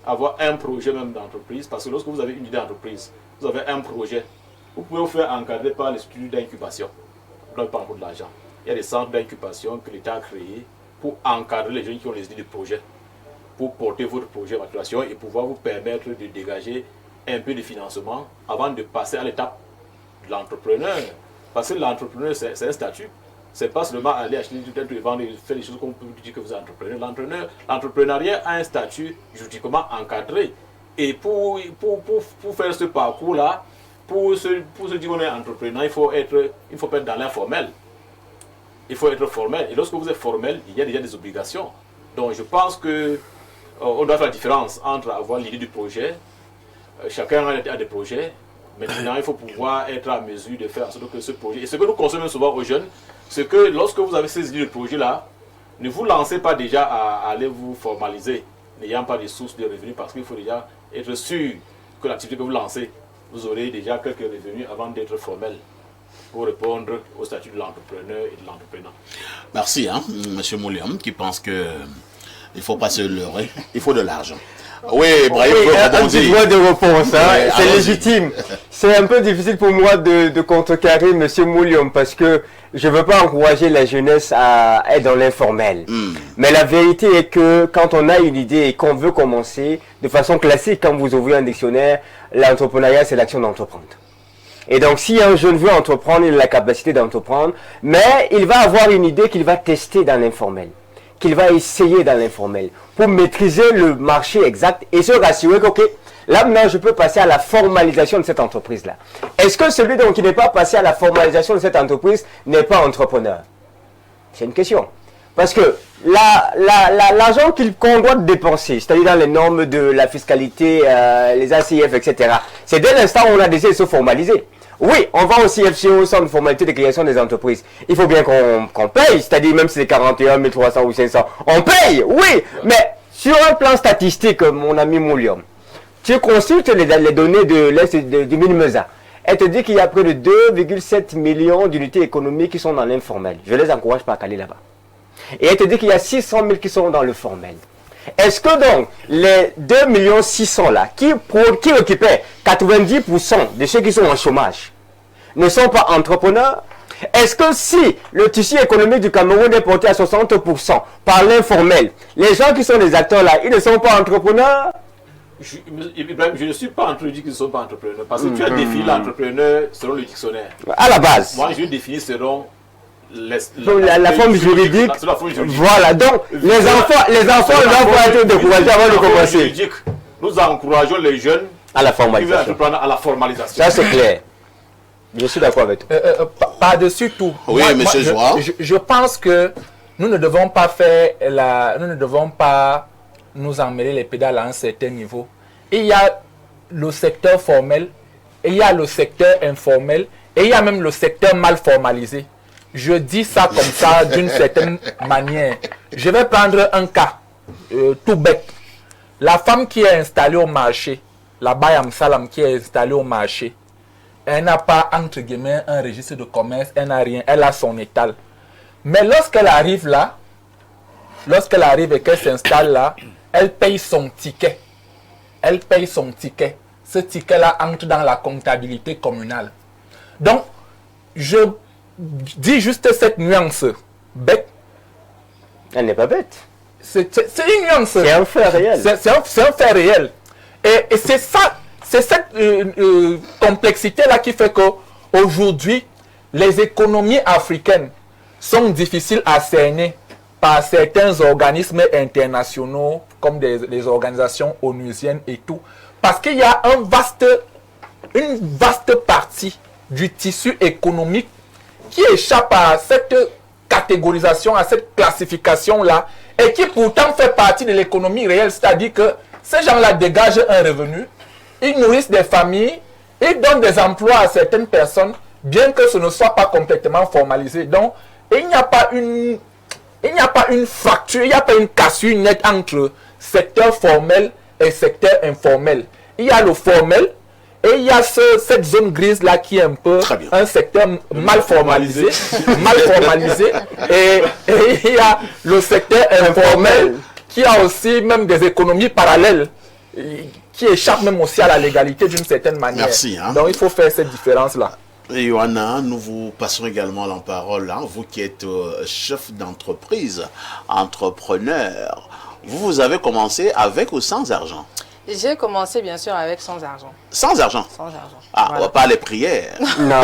avoir un projet même d'entreprise, parce que lorsque vous avez une idée d'entreprise, vous avez un projet, vous pouvez vous faire encadrer par les structures d'incubation. Vous n'avez pas encore de l'argent. Il y a des centres d'incubation que l'État a créés pour encadrer les jeunes qui ont les idées de projet, pour porter votre projet à maturation et pouvoir vous permettre de dégager un peu de financement avant de passer à l'étape de l'entrepreneur. Parce que l'entrepreneur, c'est un statut. Ce n'est pas seulement aller acheter du temps et vendre et faire des choses qu'on peut dire que vous êtes entrepreneur. L'entrepreneuriat a un statut juridiquement encadré. Et pour faire ce parcours-là, pour se dire qu'on est entrepreneur, il faut pas être dans l'informel. Il faut être formel. Et lorsque vous êtes formel, il y a déjà des obligations. Donc je pense qu'on doit faire la différence entre avoir l'idée du projet. Chacun a des projets. Maintenant, il faut pouvoir être à mesure de faire en sorte que ce projet... Et ce que nous conseillons souvent aux jeunes, c'est que lorsque vous avez ces idées de projet-là, ne vous lancez pas déjà à aller vous formaliser, n'ayant pas de sources de revenus, parce qu'il faut déjà être sûr que l'activité que vous lancez, vous aurez déjà quelques revenus avant d'être formel pour répondre au statut de l'entrepreneur et de l'entrepreneur. Merci, M. Mouliom, qui pense que il ne faut pas se leurrer, il faut de l'argent. Oui, Ibrahim, un petit droit de réponse, c'est légitime. C'est un peu difficile pour moi de contrecarrer M. Mouliom parce que je ne veux pas encourager la jeunesse à être dans l'informel. Mais la vérité est que quand on a une idée et qu'on veut commencer, de façon classique, quand vous ouvrez un dictionnaire, l'entrepreneuriat, c'est l'action d'entreprendre. Et donc, si un jeune veut entreprendre, il a la capacité d'entreprendre, mais il va avoir une idée qu'il va tester dans l'informel, qu'il va essayer dans l'informel, pour maîtriser le marché exact et se rassurer que, ok, là maintenant je peux passer à la formalisation de cette entreprise-là. Est-ce que celui donc qui n'est pas passé à la formalisation de cette entreprise n'est pas entrepreneur? C'est une question. Parce que l'argent qu'on doit dépenser, c'est-à-dire dans les normes de la fiscalité, les ACF, etc., c'est dès l'instant où on a décidé de se formaliser. Oui, on va aussi FCO sans formalité de création des entreprises. Il faut bien qu'on paye, c'est-à-dire même si c'est 41 300 ou 500, on paye, oui. Mais sur un plan statistique, mon ami Moulium, tu consultes les données du Minimesa. Elle te dit qu'il y a près de 2,7 millions d'unités économiques qui sont dans l'informel. Je les encourage pas à aller là-bas. Et elle te dit qu'il y a 600 000 qui sont dans le formel. Est-ce que donc les 2 600 000 là, qui occupaient 90% de ceux qui sont en chômage, ne sont pas entrepreneurs? Est-ce que si le tissu économique du Cameroun est porté à 60% par l'informel, les gens qui sont les acteurs là, ils ne sont pas entrepreneurs? Je ne suis pas en train de dire qu'ils ne sont pas entrepreneurs, parce que tu as défini l'entrepreneur selon le dictionnaire. À la base. Moi, je définis selon la forme juridique. Voilà, donc les enfants doivent être découragés avant de commencer. Nous encourageons les jeunes à la formalisation. À la formalisation. Ça c'est clair. Je suis d'accord avec toi. Par-dessus tout. Oui, monsieur Joa. Je pense que nous ne devons pas nous emmêler les pédales à un certain niveau. Il y a le secteur formel, et il y a le secteur informel, et il y a même le secteur mal formalisé. Je dis ça comme ça d'une certaine manière. Je vais prendre un cas tout bête. La femme qui est installée au marché, la Bayam Salam qui est installée au marché, elle n'a pas, entre guillemets, un registre de commerce, elle n'a rien, elle a son étal. Mais lorsqu'elle arrive là, et qu'elle s'installe là, elle paye son ticket. Elle paye son ticket. Ce ticket-là entre dans la comptabilité communale. Donc, je dis juste cette nuance bête. Elle n'est pas bête. C'est une nuance. C'est un fait réel. C'est un fait réel. Et c'est ça, c'est cette complexité-là qui fait qu'aujourd'hui, les économies africaines sont difficiles à cerner par certains organismes internationaux, comme les organisations onusiennes et tout. Parce qu'il y a une vaste partie du tissu économique qui échappe à cette catégorisation, à cette classification-là, et qui pourtant fait partie de l'économie réelle. C'est-à-dire que ces gens-là dégagent un revenu, ils nourrissent des familles, ils donnent des emplois à certaines personnes, bien que ce ne soit pas complètement formalisé. Donc, il n'y a pas une fracture, il n'y a pas une cassure nette entre secteur formel et secteur informel. Il y a le formel et il y a cette zone grise là qui est un peu un secteur mal formalisé, et il y a le secteur informel qui a aussi même des économies parallèles qui échappent même aussi à la légalité d'une certaine manière. Merci. Donc il faut faire cette différence là. Et Johanna, nous vous passons également la parole, vous qui êtes chef d'entreprise, entrepreneur. Vous avez commencé avec ou sans argent? J'ai commencé bien sûr avec sans argent. Sans argent? Sans argent. Ah, Voilà. pas les prières. Non.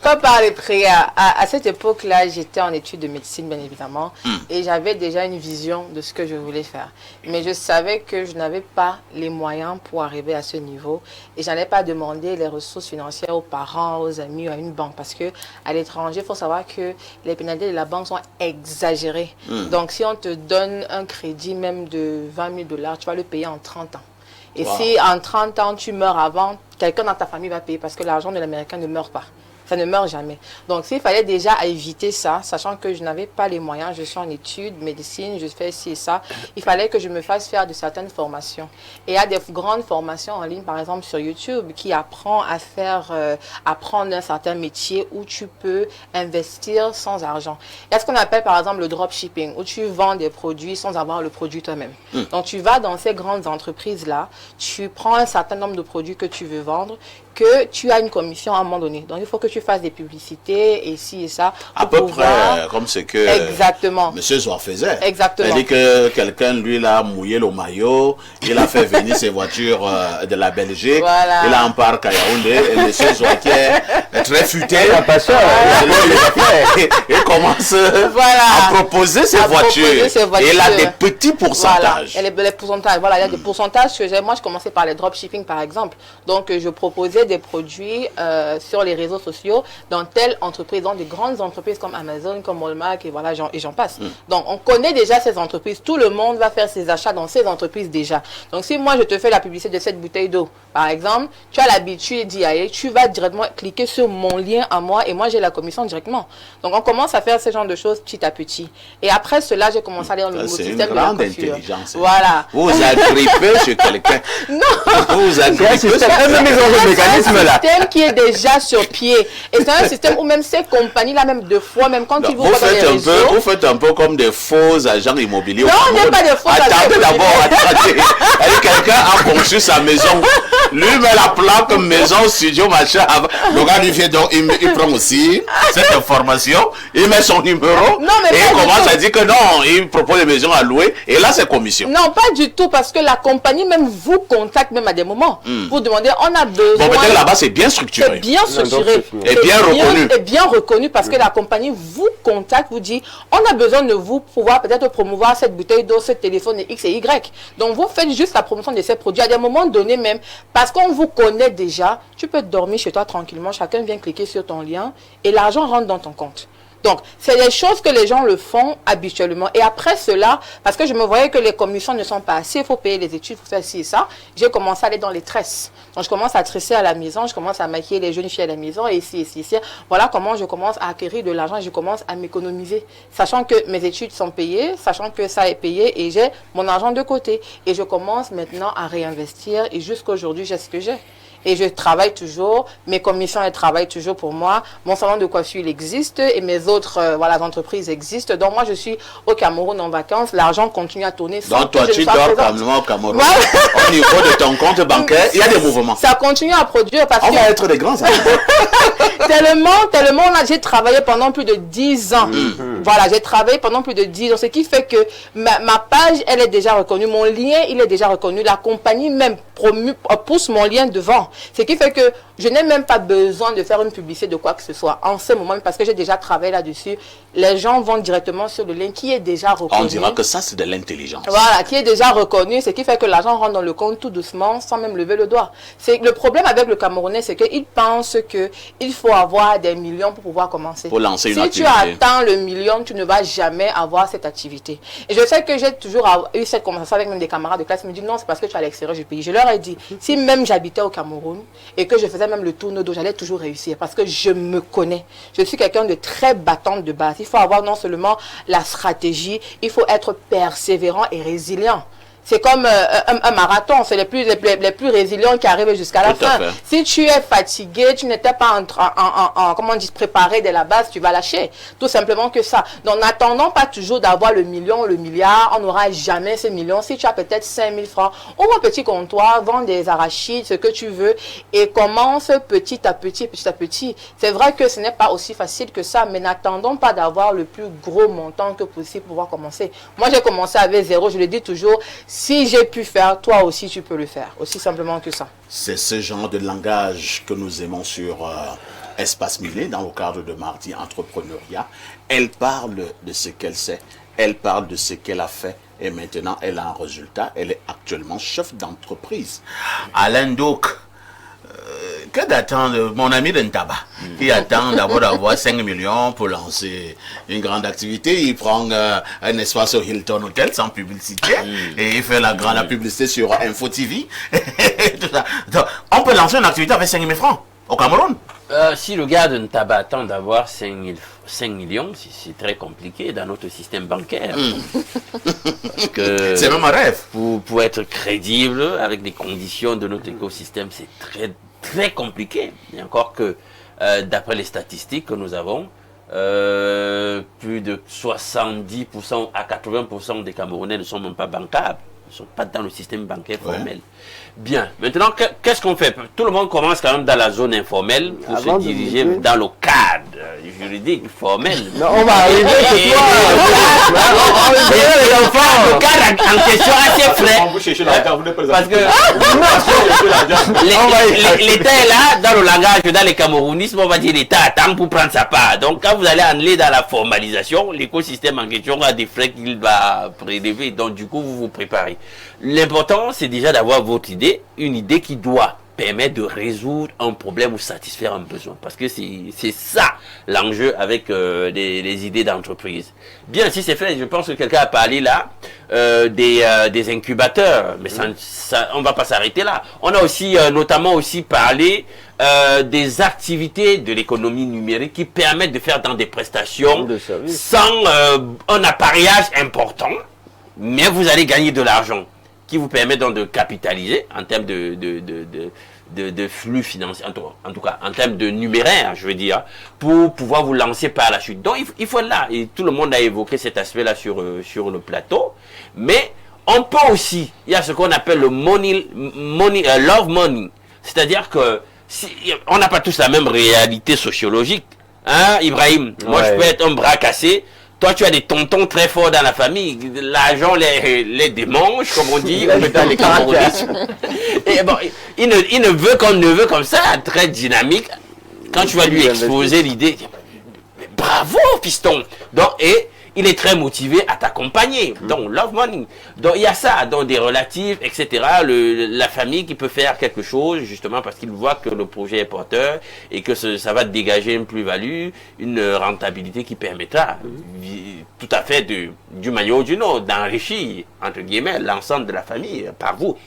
Pas par les prières. À cette époque-là, j'étais en études de médecine, bien évidemment, et j'avais déjà une vision de ce que je voulais faire. Mais je savais que je n'avais pas les moyens pour arriver à ce niveau, et je n'allais pas demander les ressources financières aux parents, aux amis, à une banque, parce que à l'étranger, il faut savoir que les pénalités de la banque sont exagérées. Donc, si on te donne un crédit même de 20 000 $, tu vas le payer en 30 ans. Et si en 30 ans, tu meurs avant, quelqu'un dans ta famille va payer parce que l'argent de l'Américain ne meurt pas. Ça ne meurt jamais. Donc, s'il fallait déjà éviter ça, sachant que je n'avais pas les moyens, je suis en études, médecine, je fais ci et ça, il fallait que je me fasse faire de certaines formations. Et il y a des grandes formations en ligne, par exemple sur YouTube, qui apprend à faire, apprendre un certain métier où tu peux investir sans argent. Il y a ce qu'on appelle, par exemple, le dropshipping, où tu vends des produits sans avoir le produit toi-même. Donc, tu vas dans ces grandes entreprises-là, tu prends un certain nombre de produits que tu veux vendre, que tu as une commission à un moment donné. Donc, il faut que tu fasses des publicités et ci et ça. À peu près comme ce que Exactement. Monsieur Zoa faisait. Exactement. C'est-à-dire que quelqu'un, lui, il a mouillé le maillot, il a fait venir ses voitures de la Belgique, Voilà. il a un parc à Yaoundé, et Monsieur Zoa qui est très futé, il commence à proposer ses voitures. Et il a des petits pourcentages. Voilà. Et les pourcentages, voilà, il y a des pourcentages que j'ai. Moi, je commençais par les dropshipping, par exemple. Donc, je proposais proposer des produits sur les réseaux sociaux dans telle entreprise, dans des grandes entreprises comme Amazon, comme Walmart, et voilà, et j'en passe. Donc, on connaît déjà ces entreprises. Tout le monde va faire ses achats dans ces entreprises déjà. Donc, si moi, je te fais la publicité de cette bouteille d'eau, par exemple, tu as l'habitude d'y aller, tu vas directement cliquer sur mon lien à moi et moi, j'ai la commission directement. Donc, on commence à faire ce genre de choses petit à petit. Et après cela, j'ai commencé à aller dans le nouveau système de la coiffure. C'est une grande intelligence. Voilà. Vous agrippez chez quelqu'un. Non. Vous agrippez. C'est un système qui est déjà sur pied. Et c'est un système où même ces compagnies-là, même deux fois, même quand ils vous voient dans les réseaux... Vous faites un peu comme des faux agents immobiliers. Non, on n'est pas des faux agents immobiliers. immobiliers. Attendez d'abord. Quelqu'un a conçu sa maison. Lui met la plaque maison, studio, machin. Le gars lui vient donc, il prend aussi cette information, il met son numéro Non, mais et il commence à dire que non, il propose des maisons à louer et là c'est commission. Non, pas du tout, parce que la compagnie même vous contacte même à des moments. Vous demandez, on a besoin... Bon, peut-être là-bas c'est bien structuré. C'est bien structuré. Et bien reconnu. Et bien reconnu parce que la compagnie vous contacte, vous dit, on a besoin de vous pour pouvoir peut-être promouvoir cette bouteille d'eau, ce téléphone X et Y. Donc vous faites juste la promotion de ces produits à des moments donnés même, parce qu'on vous connaît déjà, tu peux dormir chez toi tranquillement, chacun vient cliquer sur ton lien et l'argent rentre dans ton compte. Donc, c'est des choses que les gens le font habituellement. Et après cela, parce que je me voyais que les commissions ne sont pas assez, il faut payer les études, il faut faire ci et ça, j'ai commencé à aller dans les tresses. Donc, je commence à tresser à la maison, je commence à maquiller les jeunes filles à la maison, et ici, ici, ici. Voilà comment je commence à acquérir de l'argent et je commence à m'économiser. Sachant que mes études sont payées, sachant que ça est payé et j'ai mon argent de côté. Et je commence maintenant à réinvestir et jusqu'à aujourd'hui, j'ai ce que j'ai. Et je travaille toujours, mes commissions, elles travaillent toujours pour moi. Mon salon de coiffure, il existe et mes autres entreprises existent. Donc moi, je suis au Cameroun en vacances. L'argent continue à tourner. Donc toi, tu dors calmement au Cameroun. Voilà. Au niveau de ton compte bancaire, il y a des mouvements. Ça continue à produire parce on va être des grands. tellement, j'ai travaillé pendant plus de 10 ans. Voilà, j'ai travaillé pendant plus de 10 ans. Ce qui fait que ma page, elle est déjà reconnue. Mon lien, il est déjà reconnu. La compagnie même pousse mon lien devant. Ce qui fait que je n'ai même pas besoin de faire une publicité de quoi que ce soit en ce moment, parce que j'ai déjà travaillé là-dessus. Les gens vont directement sur le lien qui est déjà reconnu. On dira que ça, c'est de l'intelligence. Voilà, qui est déjà reconnu, ce qui fait que l'argent rentre dans le compte tout doucement, sans même lever le doigt. Le problème avec le Camerounais, c'est qu'il pense qu'il faut avoir des millions pour pouvoir commencer. Pour lancer une activité. Si tu atteins le million, tu ne vas jamais avoir cette activité. Et je sais que j'ai toujours eu cette conversation avec même des camarades de classe. Ils me disent non, c'est parce que tu es à l'extérieur du pays. Je leur ai dit, si même j'habitais au Cameroun et que je faisais même le tour d'eau, j'allais toujours réussir parce que je me connais. Je suis quelqu'un de très battante de base. Il faut avoir non seulement la stratégie, il faut être persévérant et résilient. C'est comme un marathon, c'est les plus résilients qui arrivent jusqu'à la fin. Si tu es fatigué, tu n'étais pas comment on dit, préparé dès la base, tu vas lâcher. Tout simplement que ça. Donc n'attendons pas toujours d'avoir le million, le milliard, on n'aura jamais ces millions. Si tu as peut-être 5 000 francs, ouvre un petit comptoir, vends des arachides, ce que tu veux, et commence petit à petit, petit à petit. C'est vrai que ce n'est pas aussi facile que ça, mais n'attendons pas d'avoir le plus gros montant que possible pour pouvoir commencer. Moi, j'ai commencé avec zéro, je le dis toujours. Si j'ai pu faire, toi aussi tu peux le faire. Aussi simplement que ça. C'est ce genre de langage que nous aimons sur Espace Millet dans le cadre de Mardi Entrepreneuriat. Elle parle de ce qu'elle sait, elle parle de ce qu'elle a fait et maintenant elle a un résultat. Elle est actuellement chef d'entreprise. Alain Douk, que d'attendre mon ami d'Ntaba qui attend d'abord d'avoir 5 millions pour lancer une grande activité. Il prend un espace au Hilton Hotel sans publicité et il fait la publicité sur Info TV. Donc, on peut lancer une activité avec 5 000 francs au Cameroun. Si le gars de Ntaba attend d'avoir 5 millions, c'est très compliqué dans notre système bancaire. C'est même un rêve. Pour être crédible avec les conditions de notre écosystème, c'est très compliqué. Et encore que, d'après les statistiques que nous avons, plus de 70% à 80% des Camerounais ne sont même pas bancables. Ils ne sont pas dans le système bancaire formel. Bien. Maintenant, qu'est-ce qu'on fait? Tout le monde commence quand même dans la zone informelle pour se diriger dans le cadre juridique formel. Non, on va arriver chez toi. Le cadre en question assez frais. Parce que l'État est là, dans le langage, dans les camerounismes, on va dire l'État attend pour prendre sa part. Donc quand vous allez aller dans la formalisation, l'écosystème en question a des frais qu'il va prélever. Donc du coup, vous vous préparez. L'important, c'est déjà d'avoir votre idée, une idée qui doit permet de résoudre un problème ou satisfaire un besoin. Parce que c'est ça l'enjeu avec les idées d'entreprise. Bien, si c'est fait, je pense que quelqu'un a parlé là des incubateurs, mais on ne va pas s'arrêter là. On a aussi notamment aussi parlé des activités de l'économie numérique qui permettent de faire dans des prestations sans un appareillage important, mais vous allez gagner de l'argent qui vous permet donc de capitaliser en termes de flux financiers, en tout cas en termes de numéraire, je veux dire, pour pouvoir vous lancer par la suite. Donc il faut être là, et tout le monde a évoqué cet aspect-là sur le plateau, mais on peut aussi, il y a ce qu'on appelle le love money, c'est-à-dire que on n'a pas tous la même réalité sociologique, hein, Ibrahim? Moi, je peux être un bras cassé. Toi, tu as des tontons très forts dans la famille. L'argent les démange, comme on dit, dans les Camerounais. Et bon, il ne veut qu'un neveu comme ça, très dynamique. Quand tu vas lui exposer l'idée, bravo, piston. Donc, et il est très motivé à t'accompagner. Donc, love money. Donc, il y a ça, dans des relatifs, etc. La famille qui peut faire quelque chose, justement, parce qu'il voit que le projet est porteur et que ça va dégager une plus-value, une rentabilité qui permettra tout à fait du maillot ou du nom, d'enrichir, entre guillemets, l'ensemble de la famille par vous.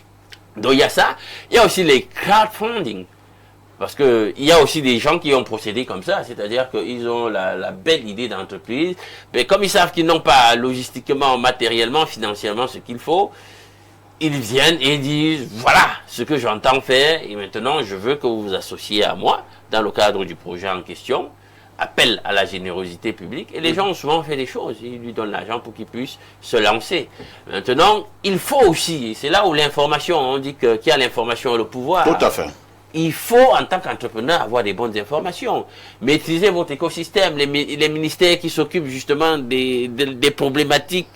Donc, il y a ça. Il y a aussi les crowdfunding. Parce qu'il y a aussi des gens qui ont procédé comme ça, c'est-à-dire qu'ils ont la belle idée d'entreprise, mais comme ils savent qu'ils n'ont pas logistiquement, matériellement, financièrement ce qu'il faut, ils viennent et disent, voilà ce que j'entends faire, et maintenant je veux que vous vous associez à moi dans le cadre du projet en question, appel à la générosité publique, et les gens ont souvent fait des choses, ils lui donnent l'argent pour qu'il puisse se lancer. Maintenant, il faut aussi, et c'est là où l'information, on dit qu'il y a l'information et le pouvoir. Tout à fait. Il faut, en tant qu'entrepreneur, avoir des bonnes informations. Maîtriser votre écosystème, les ministères qui s'occupent justement des problématiques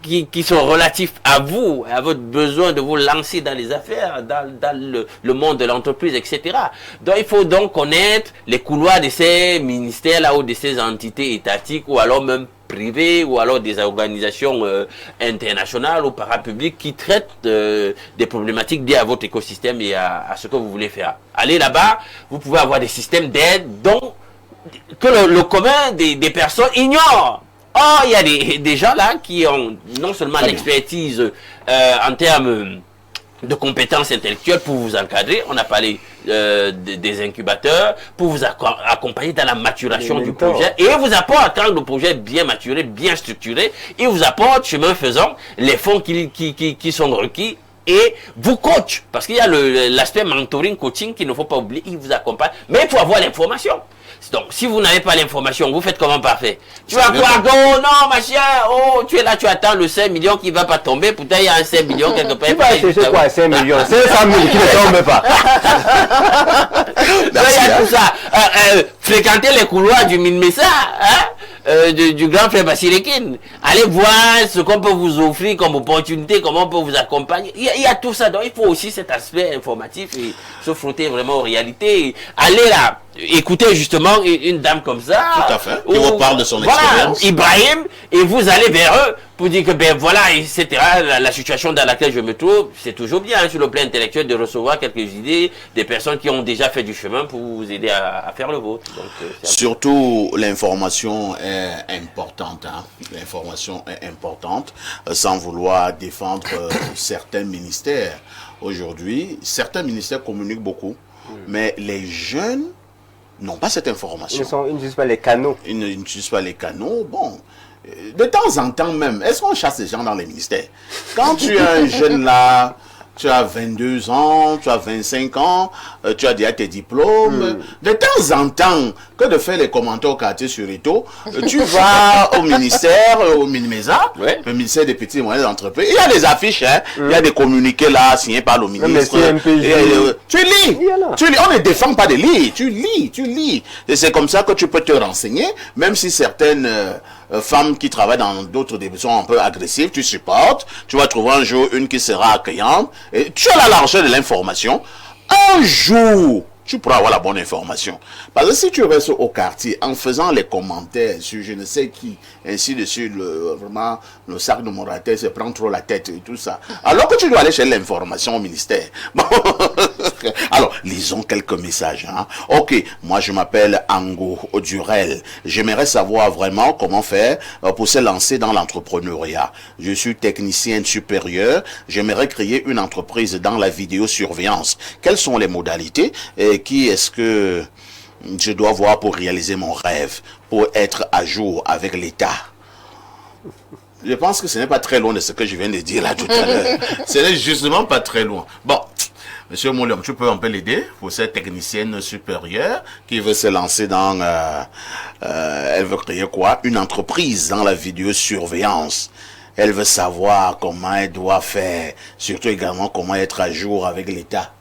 qui sont relatifs à vous, à votre besoin de vous lancer dans les affaires, dans le monde de l'entreprise, etc. Donc, il faut donc connaître les couloirs de ces ministères-là ou de ces entités étatiques ou alors même privées ou alors des organisations internationales ou parapubliques qui traitent des problématiques liées à votre écosystème et à ce que vous voulez faire. Allez là-bas, vous pouvez avoir des systèmes d'aide dont que le commun des personnes ignore. Oh, il y a des gens là qui ont non seulement l'expertise en termes de compétences intellectuelles pour vous encadrer, on a parlé des incubateurs, pour vous accompagner dans la maturation du projet, et vous apporte, quand le projet est bien maturé, bien structuré, il vous apporte, chemin faisant, les fonds qui sont requis, et vous coach, parce qu'il y a l'aspect mentoring, coaching qu'il ne faut pas oublier, il vous accompagne, mais il faut avoir l'information. Donc, si vous n'avez pas l'information, vous faites comment parfait? Tu vas quoi? Oh non, ma chère, oh, tu es là, tu attends le 5 millions qui ne va pas tomber, pourtant il y a un 5 millions quelque part. Tu vas chercher quoi, 5 millions? 500 000 qui ne tombe pas. Il y a tout ça. Fréquenter les couloirs du Minmesa, hein? Du grand frère Basilekin. Allez voir ce qu'on peut vous offrir comme opportunité, comment on peut vous accompagner. Il y a tout ça. Donc il faut aussi cet aspect informatif et se frotter vraiment aux réalités. Allez là, écoutez justement une dame comme ça. Tout à fait. Qui vous parle de son expérience. Ibrahim, et vous allez vers eux pour dire que ben voilà, etc. La situation dans laquelle je me trouve, c'est toujours bien hein, sur le plan intellectuel de recevoir quelques idées des personnes qui ont déjà fait du chemin pour vous aider à faire le vôtre. Donc, surtout, l'information est importante. Hein. L'information est importante, sans vouloir défendre certains ministères. Aujourd'hui, certains ministères communiquent beaucoup, mais les jeunes n'ont pas cette information. Ils n'utilisent pas les canaux. Ils n'utilisent pas les canaux. Bon, de temps en temps même, est-ce qu'on chasse les gens dans les ministères? Quand tu es un jeune là, tu as 22 ans, tu as 25 ans, tu as déjà tes diplômes. De temps en temps, que de faire les commentaires au quartier sur Eto, tu vas au ministère, au Minmesa, le ministère des petites et moyennes entreprises. Il y a des affiches, hein, il y a des communiqués là signés par le ministre. Tu lis, on ne défend pas de lire, tu lis. Et c'est comme ça que tu peux te renseigner, même si certaines femmes qui travaillent dans d'autres divisions un peu agressives, tu supportes, tu vas trouver un jour une qui sera accueillante, et tu as la largeur de l'information. Un jour, tu pourras avoir la bonne information. Parce que si tu restes au quartier en faisant les commentaires sur je ne sais qui, ainsi de suite, vraiment, le sac de Moratel se prend trop la tête et tout ça, alors que tu dois aller chercher l'information au ministère. Bon, Alors, lisons quelques messages. Hein. Ok, moi je m'appelle Ango Durel. J'aimerais savoir vraiment comment faire pour se lancer dans l'entrepreneuriat. Je suis technicienne supérieure. J'aimerais créer une entreprise dans la vidéosurveillance. Quelles sont les modalités et qui est-ce que je dois voir pour réaliser mon rêve, pour être à jour avec l'État? Je pense que ce n'est pas très loin de ce que je viens de dire là tout à l'heure. Ce n'est justement pas très loin. Bon, Monsieur Mouliam, tu peux un peu l'aider pour cette technicienne supérieure qui veut se lancer dans... elle veut créer quoi? Une entreprise dans la vidéosurveillance. Elle veut savoir comment elle doit faire, surtout également comment être à jour avec l'État.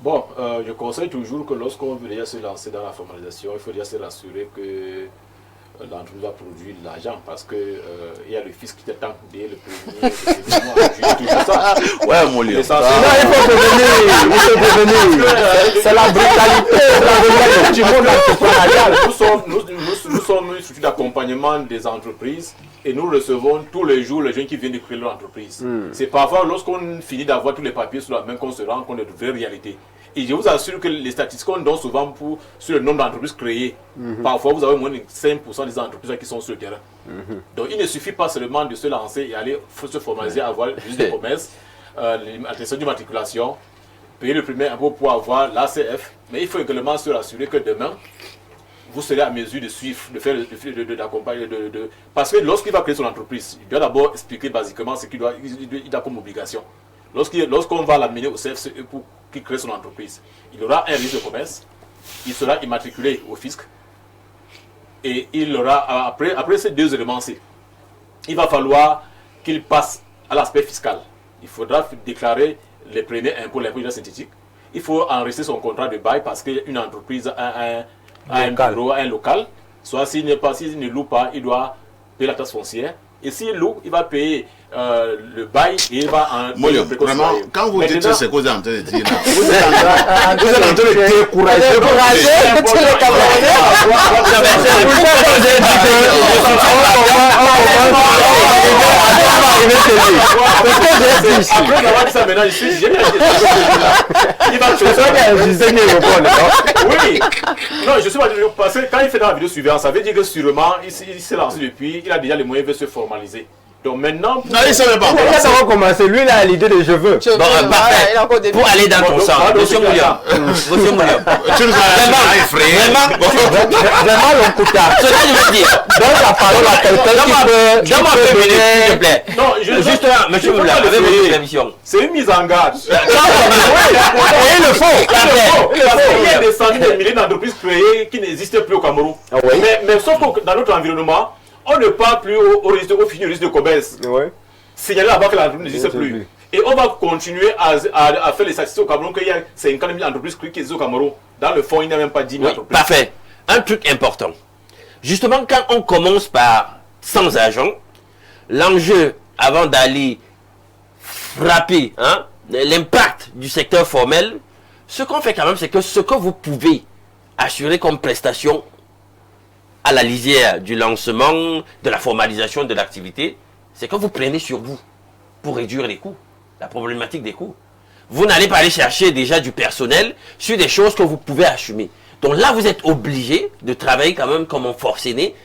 Bon, je conseille toujours que lorsqu'on veut déjà se lancer dans la formalisation, il faut déjà se rassurer que l'entreprise va produire de l'argent parce que il y a le fisc qui t'attend dès le premier tout ça. Ouais, mon lieu. Non, il faut prévenir. C'est la brutalité du monde entrepreneurial. Nous sommes une structure d'accompagnement des entreprises et nous recevons tous les jours les gens qui viennent de créer leur entreprise. C'est parfois lorsqu'on finit d'avoir tous les papiers sur la main qu'on se rend compte de vraies réalités. Et je vous assure que les statistiques qu'on donne souvent sur le nombre d'entreprises créées, parfois vous avez moins de 5% des entreprises qui sont sur le terrain. Donc il ne suffit pas seulement de se lancer et aller se formaliser, avoir le registre de commerce, l'attestation d'immatriculation, payer le premier impôt pour avoir l'ACF, mais il faut également se rassurer que demain, vous serez à mesure de suivre, de faire, d'accompagner, parce que lorsqu'il va créer son entreprise, il doit d'abord expliquer basiquement ce qu'il a comme obligation. Lorsqu'on va l'amener au CFCE pour qu'il crée son entreprise, il aura un registre de commerce, il sera immatriculé au fisc, et il aura, après ces deux éléments-ci, il va falloir qu'il passe à l'aspect fiscal. Il faudra déclarer les premiers impôts, l'impôt synthétique. Il faut enregistrer son contrat de bail parce qu'une entreprise a un bureau, un local. Soit s'il ne loue pas, il doit payer la taxe foncière. Et s'il loue, il va payer le bail et il va en... Vraiment, quand vous dites ce que vous êtes en train de dire là, Vous êtes en train de décourager tous les Camerounais. Après avoir dit ça maintenant, je suis génial. Il va oui. Non, je suis pas parce que quand il fait dans la vidéo suivante, ça veut dire que sûrement il s'est lancé depuis, il a déjà les moyens de se formaliser. Donc maintenant, non, il savait pas. Ça va commencer. Lui, il a l'idée des cheveux. Bon, parfait. Pour aller dans ton sens, monsieur Mouliam. Monsieur Mouliam. Tu nous as effrayé. Vraiment, l'Onkuta. Ce que je veux dire. Donne la parole à quelqu'un qui peut... Donne-moi 2 minutes, s'il te plaît. non, Juste là, monsieur Mouliam, avec votre permission. c'est une mise en garde. Il le faut. Il y a des centaines de milliers d'entreprises créées qui n'existent plus au Cameroun. Mais sauf que dans notre environnement, on ne parle plus au registre de commerce. Signaler là-bas que l'entreprise n'existe plus. Et on va continuer à faire les statistiques au Cameroun qu'il y a 50 000 entreprises qui existent au Cameroun. Dans le fond, il n'y a même pas 10 000 entreprises. Parfait. Un truc important. Justement, quand on commence par sans agent, l'enjeu, avant d'aller frapper l'impact du secteur formel, ce qu'on fait quand même, c'est que ce que vous pouvez assurer comme prestation à la lisière du lancement, de la formalisation de l'activité, c'est que vous prenez sur vous pour réduire les coûts, la problématique des coûts. Vous n'allez pas aller chercher déjà du personnel sur des choses que vous pouvez assumer. Donc là, vous êtes obligé de travailler quand même comme un forcené.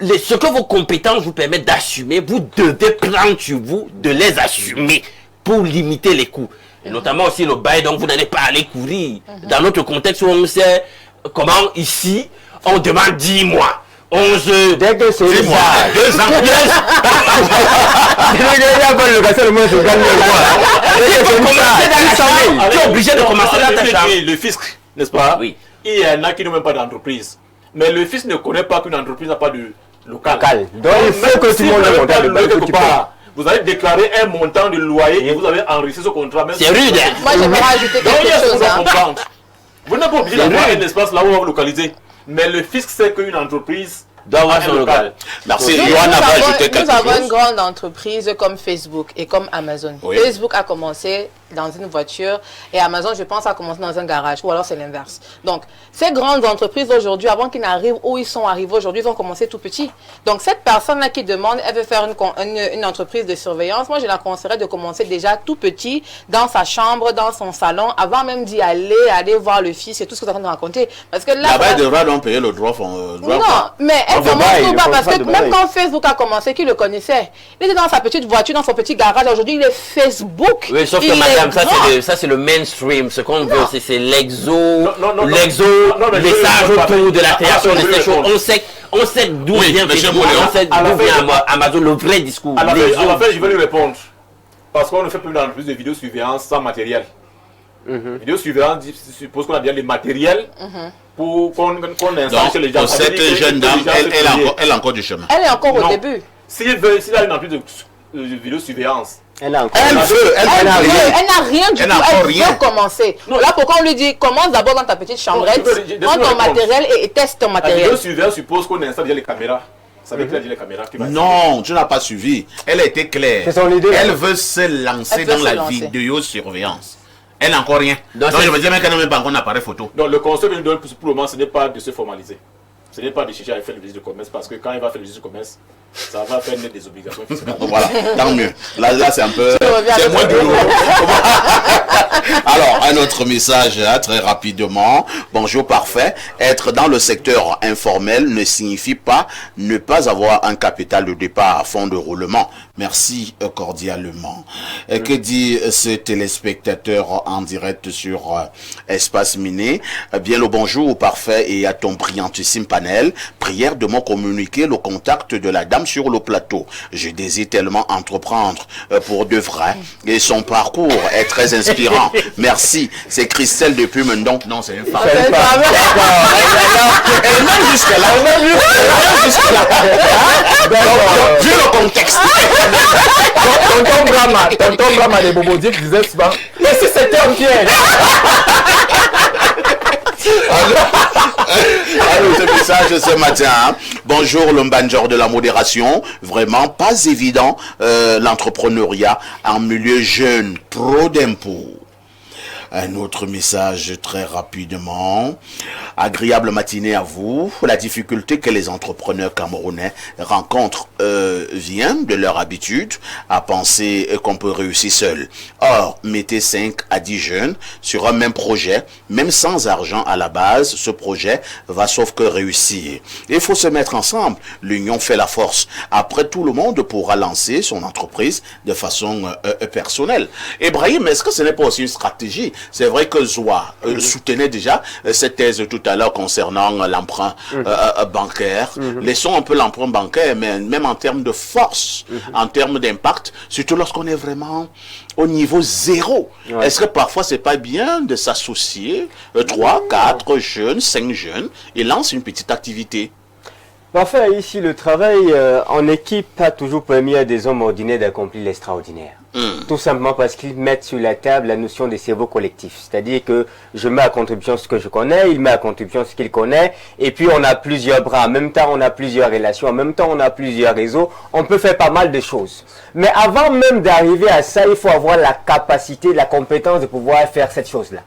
Ce que vos compétences vous permettent d'assumer, vous devez prendre sur vous de les assumer pour limiter les coûts. Et notamment aussi le bail, donc vous n'allez pas aller courir. Dans notre contexte où on sait comment ici, on demande 10 mois, 11 Dès que c'est 10 mois, 2 ans. Tu es obligé de commencer dans ta chambre. Le fisc, n'est-ce pas? Oui. Il y en a qui n'ont même pas d'entreprise. Mais le fisc ne connaît pas qu'une entreprise n'a pas de local. Donc il faut que tout le monde ait montant de bail que tu payes. Vous allez déclarer un montant de loyer et vous avez enregistré ce contrat. C'est rude. Moi, j'aimerais rajouter Donc il y a quelque ce chose. qu'on doit comprendre. Vous n'êtes pas obligé d'avoir un espace là où on va vous localiser. Mais le fisc sait qu'une entreprise doit avoir son local. Merci. Nous Johanna va ajouter quelque avons une chose. grande entreprise comme Facebook et comme Amazon. Oui. Facebook a commencé dans une voiture et Amazon, je pense, a commencé dans un garage, ou alors c'est l'inverse. Donc, ces grandes entreprises aujourd'hui, avant qu'ils n'arrivent où ils sont arrivés aujourd'hui, ils ont commencé tout petit. Donc, cette personne-là qui demande, elle veut faire une entreprise de surveillance, moi, je la conseillerais de commencer déjà tout petit, dans sa chambre, dans son salon, avant même d'y aller voir le fils et tout ce que tu es en train de raconter. Parce que là, il devra donc payer le droit. Non, mais elle commence tout bas, parce que même quand Facebook a commencé, qui le connaissait? Il était dans sa petite voiture, dans son petit garage. Aujourd'hui, il est Facebook. Oui, sauf que madame, ça c'est le mainstream. Ce qu'on veut, c'est l'exo, le message autour de la création de ces choses. On sait d'où vient Facebook, on sait d'où vient Amazon, le vrai discours. À la fin, je vais lui répondre. Parce qu'on ne fait plus dans plus de vidéosurveillance sans matériel. Vidéosurveillance suppose qu'on a bien le matériel pour qu'on installe chez les gens. Donc, cette jeune dame, elle a encore du chemin. Elle est encore au début. S'il a une plus de vidéosurveillance, elle n'a rien du tout. Elle veut commencer. Là, pourquoi on lui dit, commence d'abord dans ta petite chambrette, prends ton matériel et teste ton matériel. La vidéosurveillance suppose qu'on installe déjà les caméras. Ça veut dire qu'il a dit les caméras qui non, tu n'as pas suivi. Elle a été claire. Elle veut se lancer dans la vidéosurveillance. Elle n'a encore rien. Donc je me disais même qu'elle n'a même pas encore un appareil photo. Donc le conseil que nous donne pour le moment, ce n'est pas de se formaliser. Ce n'est pas de chercher à faire le registre de commerce parce que quand il va faire le registre de commerce, ça va faire des obligations. Voilà, tant mieux. Là c'est un peu... C'est moins douloureux. Alors, un autre message, très rapidement. Bonjour, parfait. Être dans le secteur informel ne signifie pas ne pas avoir un capital de départ à fond de roulement. Merci cordialement. Que dit ce téléspectateur en direct sur Espace Miné? Bien le bonjour, parfait, et à ton brillantissime panel. Prière de me communiquer le contact de la dame sur le plateau. Je désire tellement entreprendre pour de vrai et son parcours est très inspirant. Merci. C'est Christelle depuis Mendon. Non, c'est une femme. Elle est même jusque-là. Vu le contexte. Tonton Brahma des Bobodiques disait souvent, mais si c'était un piège. Alors, ce message ce matin, hein. Bonjour le manager de la modération, vraiment pas évident l'entrepreneuriat en milieu jeune, trop d'impôts. Un autre message très rapidement. Agréable matinée à vous. La difficulté que les entrepreneurs camerounais rencontrent vient de leur habitude à penser qu'on peut réussir seul. Or, mettez 5 à 10 jeunes sur un même projet, même sans argent à la base, ce projet va sauf que réussir. Il faut se mettre ensemble. L'union fait la force. Après, tout le monde pourra lancer son entreprise de façon personnelle. Ibrahim, est-ce que ce n'est pas aussi une stratégie? C'est vrai que Zoua soutenait déjà cette thèse tout à l'heure concernant l'emprunt bancaire. Laissons un peu l'emprunt bancaire, mais même en termes de force, en termes d'impact, surtout lorsqu'on est vraiment au niveau zéro. Est-ce que parfois c'est pas bien de s'associer 3, 4 jeunes, 5 jeunes et lancer une petite activité? Enfin, ici, le travail en équipe a toujours permis à des hommes ordinaires d'accomplir l'extraordinaire. Tout simplement parce qu'ils mettent sur la table la notion de cerveau collectif. C'est-à-dire que je mets à contribution ce que je connais, il met à contribution ce qu'il connaît, et puis on a plusieurs bras. En même temps, on a plusieurs relations. En même temps, on a plusieurs réseaux. On peut faire pas mal de choses. Mais avant même d'arriver à ça, il faut avoir la capacité, la compétence de pouvoir faire cette chose-là.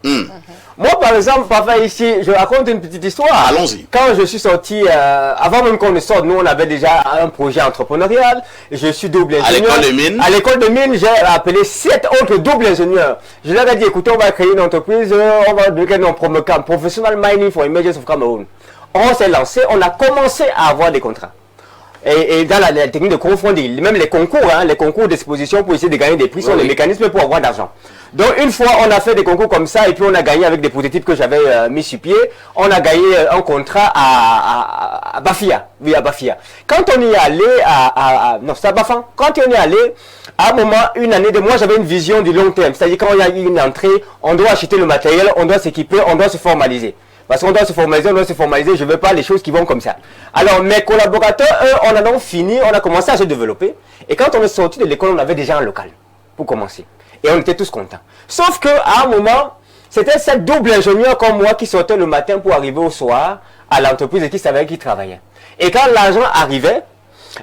Moi, par exemple, parfois ici, je raconte une petite histoire. Allons-y. Quand je suis sorti, avant même qu'on ne sorte, nous, on avait déjà un projet entrepreneurial. Je suis double ingénieur. À l'école de mine? À l'école de mine, j'ai appelé 7 autres doubles ingénieurs. Je leur ai dit, écoutez, on va créer une entreprise, on va devenir un Promocam, Professional Mining for Emergence of Cameroon. On s'est lancé, on a commencé à avoir des contrats. Et dans la technique de crowdfunding, même les concours d'exposition pour essayer de gagner des prix sont les mécanismes pour avoir d'argent. Donc une fois on a fait des concours comme ça et puis on a gagné avec des prototypes que j'avais mis sur pied, on a gagné un contrat à Bafia, oui à Bafia. Quand on y est allé non c'est à Bafan, quand on y est allé, à un moment, une année de moi j'avais une vision du long terme, c'est-à-dire quand il y a une entrée, on doit acheter le matériel, on doit s'équiper, on doit se formaliser. Parce qu'on doit se formaliser, je ne veux pas les choses qui vont comme ça. Alors mes collaborateurs, eux, on a donc fini, on a commencé à se développer. Et quand on est sorti de l'école, on avait déjà un local pour commencer. Et on était tous contents. Sauf qu'à un moment, c'était cette double ingénieur comme moi qui sortait le matin pour arriver au soir à l'entreprise et qui savait qui travaillait. Et quand l'argent arrivait,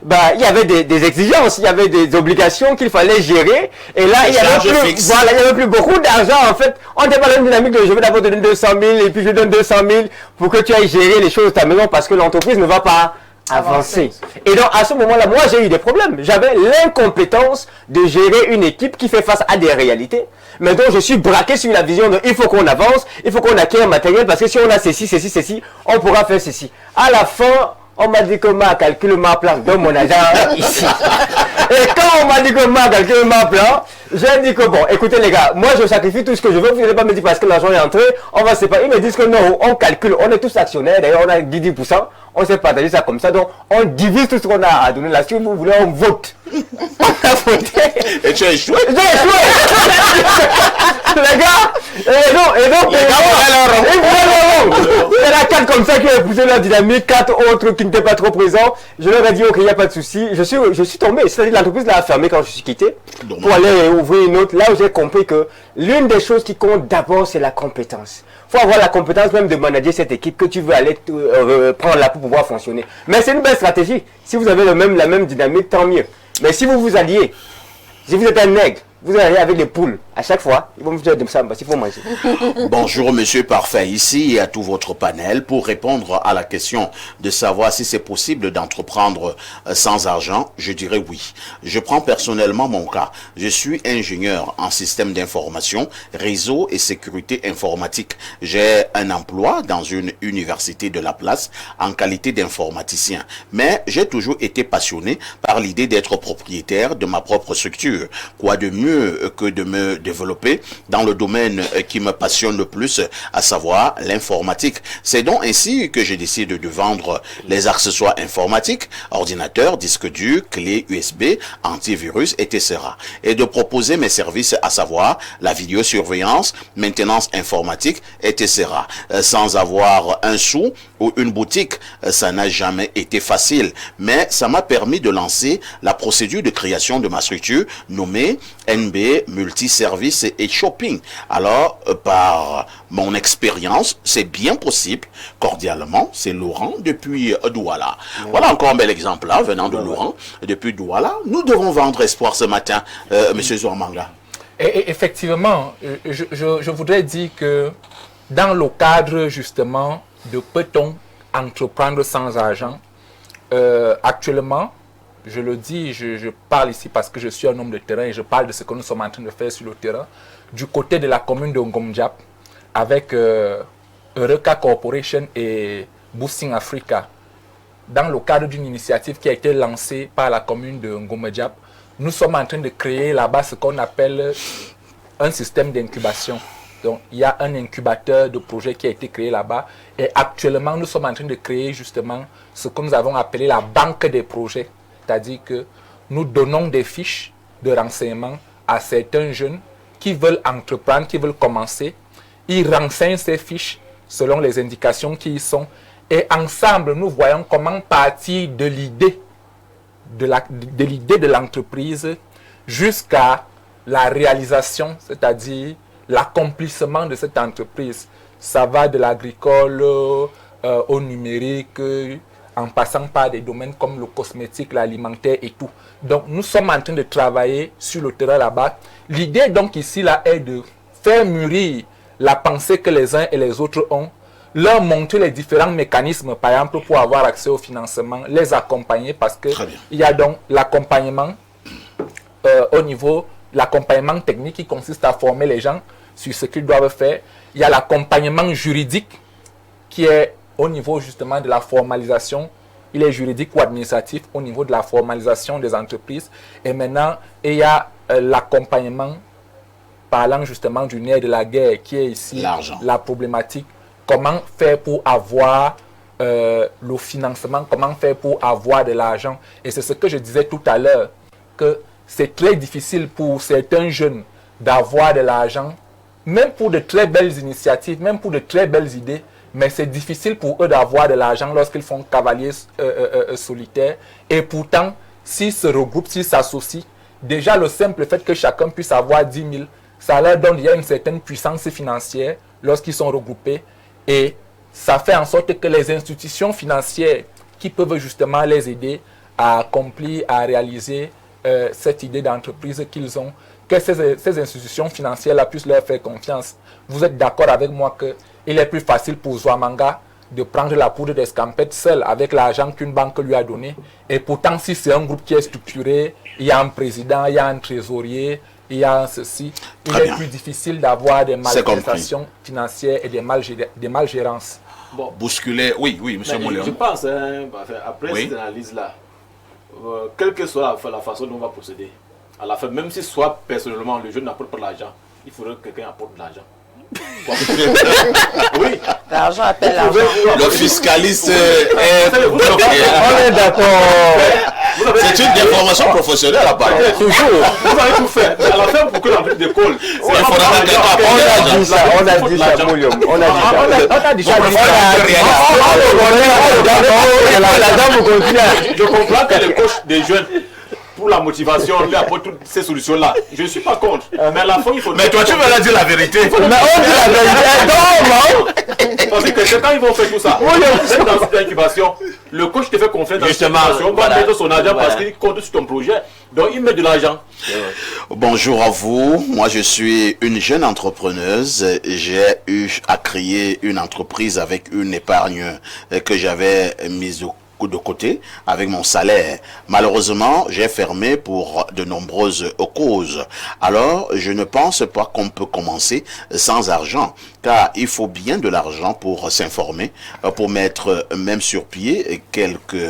il y avait des exigences, il y avait des obligations qu'il fallait gérer. Et là, il y avait plus beaucoup d'argent en fait. On n'était pas dans une dynamique de je vais d'abord te donner 200 000 et puis je donne 200 000 pour que tu ailles gérer les choses de ta maison parce que l'entreprise ne va pas avancer. Et donc à ce moment-là, moi j'ai eu des problèmes. J'avais l'incompétence de gérer une équipe qui fait face à des réalités. Mais donc je suis braqué sur la vision de il faut qu'on avance, il faut qu'on acquiert un matériel parce que si on a ceci, on pourra faire ceci. À la fin, on m'a dit que ma calcule ma plan dans mon agent ici. Et quand on m'a dit que ma calcule ma plan, j'ai dit que bon, écoutez les gars, moi je sacrifie tout ce que je veux, vous n'allez pas me dire parce que l'argent est entré, on va se séparer. Ils me disent que non, on calcule, on est tous actionnaires, d'ailleurs on a 10%, on s'est partagé ça comme ça, donc on divise tout ce qu'on a à donner là. Si vous voulez, on vote. On a voté. Et tu as échoué? J'ai échoué. Les gars, et donc, il y en a 4 comme ça qui ont poussé la dynamique, 4 autres qui n'étaient pas trop présents. Je leur ai dit, ok, il n'y a pas de souci. Je suis tombé, c'est-à-dire l'entreprise l'a fermé quand je suis quitté pour aller ouvrir une autre. Là où j'ai compris que l'une des choses qui compte d'abord, c'est la compétence. Il faut avoir la compétence même de manager cette équipe que tu veux aller prendre là pour pouvoir fonctionner. Mais c'est une belle stratégie. Si vous avez la même dynamique, tant mieux. Mais si vous vous alliez, si vous êtes un nègre, vous allez avec des poules. À chaque fois, ils vont vous dire de ça parce qu'il faut manger. Bonjour Monsieur Parfait, ici et à tout votre panel pour répondre à la question de savoir si c'est possible d'entreprendre sans argent. Je dirais oui. Je prends personnellement mon cas. Je suis ingénieur en système d'information, réseau et sécurité informatique. J'ai un emploi dans une université de la place en qualité d'informaticien. Mais j'ai toujours été passionné par l'idée d'être propriétaire de ma propre structure. Quoi de mieux que de me développer dans le domaine qui me passionne le plus, à savoir l'informatique. C'est donc ainsi que j'ai décidé de vendre les accessoires informatiques, ordinateurs, disques durs, clés USB, antivirus, etc. Et de proposer mes services, à savoir la vidéosurveillance, maintenance informatique, etc. Sans avoir un sou ou une boutique, ça n'a jamais été facile. Mais ça m'a permis de lancer la procédure de création de ma structure nommée NB Multiservice et Shopping. Alors, par mon expérience, c'est bien possible. Cordialement, c'est Laurent depuis Douala. Voilà encore un bel exemple là, venant de Laurent depuis Douala. Nous devons vendre espoir ce matin, Monsieur Zouamanga. Et effectivement, je voudrais dire que dans le cadre justement de peut-on entreprendre sans argent, actuellement, je le dis, je parle ici parce que je suis un homme de terrain et je parle de ce que nous sommes en train de faire sur le terrain. Du côté de la commune de Ngomdiap, avec Eureka Corporation et Boosting Africa, dans le cadre d'une initiative qui a été lancée par la commune de Ngomdiap, nous sommes en train de créer là-bas ce qu'on appelle un système d'incubation. Donc, il y a un incubateur de projets qui a été créé là-bas. Et actuellement, nous sommes en train de créer justement ce que nous avons appelé la banque des projets. C'est-à-dire que nous donnons des fiches de renseignement à certains jeunes qui veulent entreprendre, qui veulent commencer. Ils renseignent ces fiches selon les indications qui y sont. Et ensemble, nous voyons comment partir de l'idée de l'entreprise jusqu'à la réalisation, c'est-à-dire l'accomplissement de cette entreprise. Ça va de l'agricole au numérique, en passant par des domaines comme le cosmétique, l'alimentaire et tout. Donc, nous sommes en train de travailler sur le terrain là-bas. L'idée donc ici là est de faire mûrir la pensée que les uns et les autres ont, leur montrer les différents mécanismes, par exemple, pour avoir accès au financement, les accompagner parce que il y a donc l'accompagnement au niveau, l'accompagnement technique qui consiste à former les gens sur ce qu'ils doivent faire. Il y a l'accompagnement juridique qui est au niveau justement de la formalisation, il est juridique ou administratif au niveau de la formalisation des entreprises. Et maintenant, il y a l'accompagnement parlant justement du nerf de la guerre qui est ici la problématique. Comment faire pour avoir le financement, comment faire pour avoir de l'argent. Et c'est ce que je disais tout à l'heure, que c'est très difficile pour certains jeunes d'avoir de l'argent, même pour de très belles initiatives, même pour de très belles idées. Mais c'est difficile pour eux d'avoir de l'argent lorsqu'ils font cavalier solitaire. Et pourtant, s'ils se regroupent, s'ils s'associent, déjà le simple fait que chacun puisse avoir 10 000, ça leur donne une certaine puissance financière lorsqu'ils sont regroupés. Et ça fait en sorte que les institutions financières qui peuvent justement les aider à accomplir, à réaliser cette idée d'entreprise qu'ils ont, que ces institutions financières-là puissent leur faire confiance. Vous êtes d'accord avec moi qu'il est plus facile pour Zouamanga de prendre la poudre d'escampette seul avec l'argent qu'une banque lui a donné. Et pourtant, si c'est un groupe qui est structuré, il y a un président, il y a un trésorier, il y a ceci, il est plus difficile d'avoir des malversations financières et des malgérances. Bon. Bousculer, oui, monsieur Mouléon. Je pense, après cette analyse-là, quelle que soit la façon dont on va procéder, à la fin, même si soit personnellement le jeune n'apporte pas de l'argent, il faudrait que quelqu'un apporte de l'argent. Oui. L'argent appelle l'argent. Le fiscaliste est bloqué. On est d'accord. C'est une déformation professionnelle à part. Toujours. Vous avez tout fait. À la fin, pour que l'entreprise décolle, il faudra que quelqu'un apporte de l'argent. On a dit ça, Moulium. On a dit ça. Je comprends que les coachs des jeunes, pour la motivation, lui apportent toutes ces solutions-là. Je ne suis pas contre. Mais à la fin, il faut... Mais toi, tu vas leur dire la vérité. Mais on dit la vérité. Parce que quand ils vont faire tout ça, dans cette incubation, le coach te fait confiance dans cette incubation, va mettre son argent parce qu'il compte sur ton projet. Donc, il met de l'argent. Bonjour à vous. Moi, je suis une jeune entrepreneuse. J'ai eu à créer une entreprise avec une épargne que j'avais mise de côté avec mon salaire. Malheureusement, j'ai fermé pour de nombreuses causes. Alors, je ne pense pas qu'on peut commencer sans argent, car il faut bien de l'argent pour s'informer, pour mettre même sur pied quelconque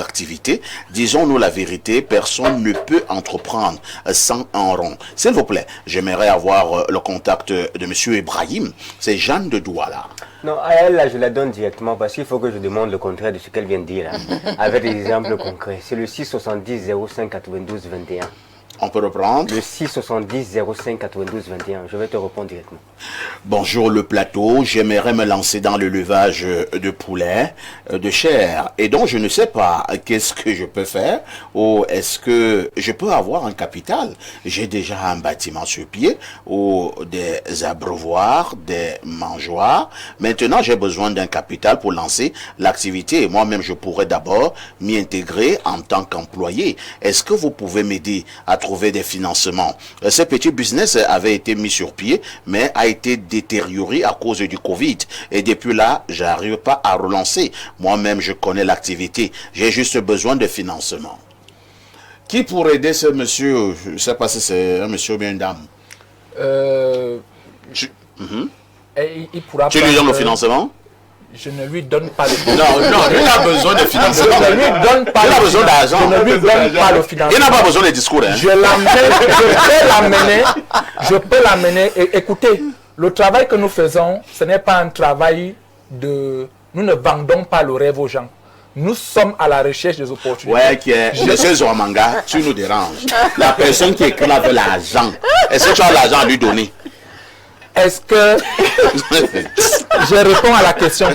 activité. Disons-nous la vérité, personne ne peut entreprendre sans un rond. S'il vous plaît, j'aimerais avoir le contact de monsieur Ibrahim. C'est Jeanne de Douala. Non, à elle, là, je la donne directement parce qu'il faut que je demande le contraire de ce qu'elle vient de dire, là, avec des exemples concrets. C'est le 670 05 92 21. On peut reprendre. Le 670 05 92 21. Je vais te répondre directement. Bonjour le plateau. J'aimerais me lancer dans le levage de poulet, de chair. Et donc, je ne sais pas qu'est-ce que je peux faire ou est-ce que je peux avoir un capital. J'ai déjà un bâtiment sur pied ou des abreuvoirs, des mangeoires. Maintenant, j'ai besoin d'un capital pour lancer l'activité. Et moi-même, je pourrais d'abord m'y intégrer en tant qu'employé. Est-ce que vous pouvez m'aider à trouver des financements? Ce petit business avait été mis sur pied, mais a été détérioré à cause du Covid. Et depuis là, j'arrive pas à relancer. Moi-même, je connais l'activité. J'ai juste besoin de financement. Qui pourrait aider ce monsieur? Je ne sais pas si c'est un monsieur ou bien une dame. Il pourra Tu lui donnes le financement? Je ne lui donne pas le financement. Non, il a besoin de financement. Je ne lui donne pas il a besoin d'argent. Je ne lui donne pas le financement. Il n'a pas besoin de discours. Hein. Je peux l'amener. Écoutez, le travail que nous faisons, ce n'est pas un travail de... Nous ne vendons pas le rêve aux gens. Nous sommes à la recherche des opportunités. Ouais, monsieur Zouamanga, tu nous déranges. La personne qui écrit avec l'argent, est-ce que tu as l'argent à lui donner? Est-ce que je réponds à la question?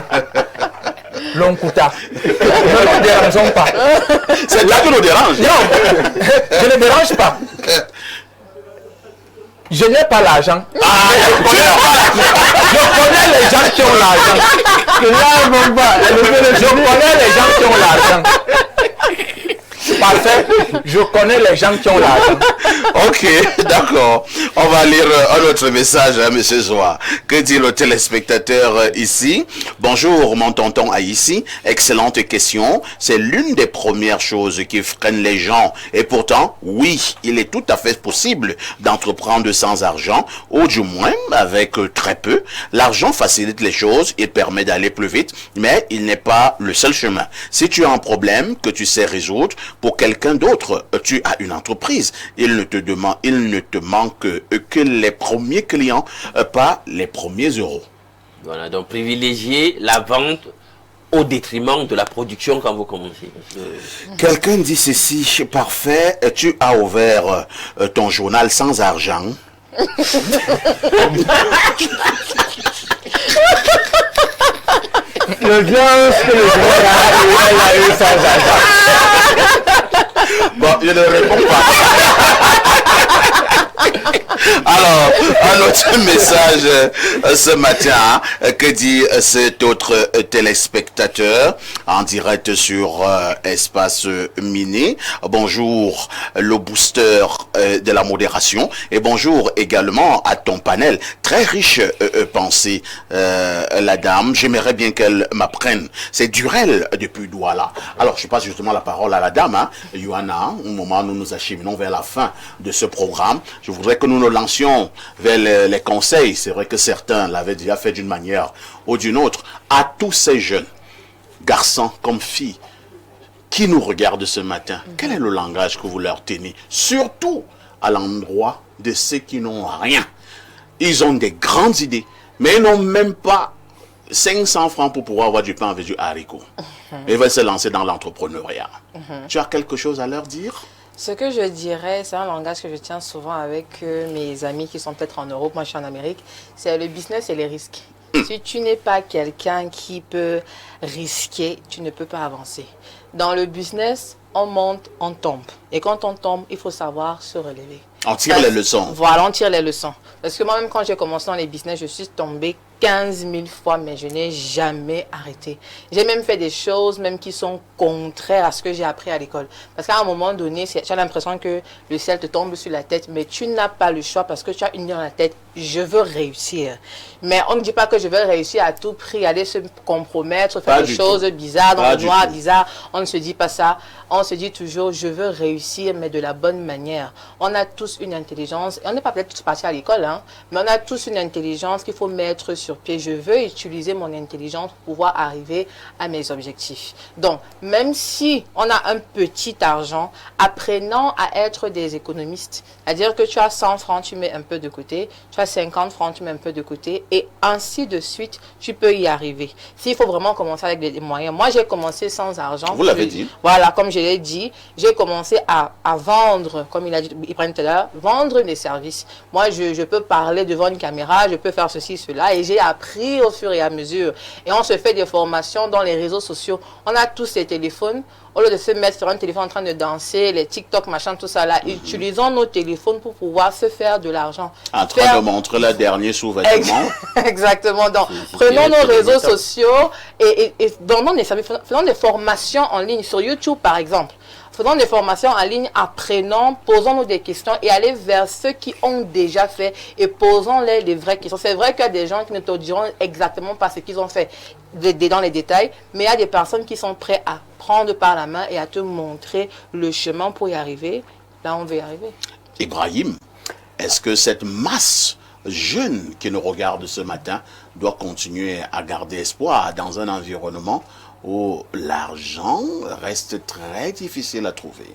L'Onkuta. Ne nous dérangeons pas. C'est là que nous dérange. Non, je ne dérange pas. Je n'ai pas l'argent. Je connais les gens qui ont l'argent. Je connais les gens qui ont l'argent. Parfait. Je connais les gens qui ont l'argent. Ok, d'accord. On va lire un autre message à M. Zoua. Que dit le téléspectateur ici? Bonjour, mon tonton Haïssi. Excellente question. C'est l'une des premières choses qui freinent les gens. Et pourtant, oui, il est tout à fait possible d'entreprendre sans argent, ou du moins avec très peu. L'argent facilite les choses, il permet d'aller plus vite, mais il n'est pas le seul chemin. Si tu as un problème que tu sais résoudre, pour quelqu'un d'autre, tu as une entreprise. Il ne te manque que les premiers clients, pas les premiers euros. Voilà, donc privilégier la vente au détriment de la production quand vous commencez. Quelqu'un dit ceci, parfait, tu as ouvert ton journal sans argent. Le bien, c'est le journal a eu sans argent. Bon, je ne réponds pas. Alors, un autre message ce matin, que dit cet autre téléspectateur en direct sur Espace Miné. Bonjour le booster de la modération et bonjour également à ton panel. Très riche pensée, la dame. J'aimerais bien qu'elle m'apprenne. C'est Durel depuis Douala. Alors, je passe justement la parole à la dame, hein, Johanna, au moment où nous nous acheminons vers la fin de ce programme. Je voudrais que nous nous lancions vers les conseils. C'est vrai que certains l'avaient déjà fait d'une manière ou d'une autre. À tous ces jeunes, garçons comme filles, qui nous regardent ce matin, quel est le langage que vous leur tenez? Surtout à l'endroit de ceux qui n'ont rien. Ils ont des grandes idées, mais ils n'ont même pas 500 francs pour pouvoir avoir du pain avec du haricot. Ils veulent se lancer dans l'entrepreneuriat. Tu as quelque chose à leur dire? Ce que je dirais, c'est un langage que je tiens souvent avec mes amis qui sont peut-être en Europe, moi je suis en Amérique, c'est le business et les risques. Si tu n'es pas quelqu'un qui peut risquer, tu ne peux pas avancer. Dans le business, on monte, on tombe. Et quand on tombe, il faut savoir se relever. On tire les leçons. Voilà, on tire les leçons. Parce que moi-même, quand j'ai commencé dans les business, je suis tombée 15 000 fois, mais je n'ai jamais arrêté. J'ai même fait des choses même qui sont contraires à ce que j'ai appris à l'école. Parce qu'à un moment donné, tu as l'impression que le ciel te tombe sur la tête, mais tu n'as pas le choix parce que tu as une idée dans la tête, je veux réussir. Mais on ne dit pas que je veux réussir à tout prix, aller se compromettre, faire des choses bizarres, dans le noir bizarre. On ne se dit pas ça. On se dit toujours, je veux réussir, mais de la bonne manière. On a tous une intelligence, et on n'est pas peut-être tous partis à l'école, hein, mais on a tous une intelligence qu'il faut mettre sur pied. Je veux utiliser mon intelligence pour pouvoir arriver à mes objectifs. Donc, même si on a un petit argent, apprenons à être des économistes. C'est-à-dire que tu as 100 francs, tu mets un peu de côté, tu as 50 francs, tu mets un peu de côté, et ainsi de suite, tu peux y arriver. S'il faut vraiment commencer avec des moyens. Moi, j'ai commencé sans argent. Vous l'avez dit. Voilà, comme je l'ai dit, j'ai commencé à vendre, comme il a dit Ibrahim tout à l'heure, vendre des services. Moi, je peux parler devant une caméra, je peux faire ceci, cela, et j'ai appris au fur et à mesure. Et on se fait des formations dans les réseaux sociaux. On a tous ces téléphones. Au lieu de se mettre sur un téléphone en train de danser, les TikTok, machin, tout ça là, utilisons nos téléphones pour pouvoir se faire de l'argent. En train de montrer le dernier sous-vêtement. Exactement. Donc, prenons nos réseaux sociaux et donnons des services, faisons des formations en ligne sur YouTube, par exemple. Faisons des formations en ligne, apprenons, posons-nous des questions et allez vers ceux qui ont déjà fait et posons-les les vraies questions. C'est vrai qu'il y a des gens qui ne te diront exactement pas ce qu'ils ont fait dans les détails, mais il y a des personnes qui sont prêtes à prendre par la main et à te montrer le chemin pour y arriver. Là, on veut y arriver. Ibrahim, est-ce que cette masse jeune qui nous regarde ce matin doit continuer à garder espoir dans un environnement où l'argent reste très difficile à trouver?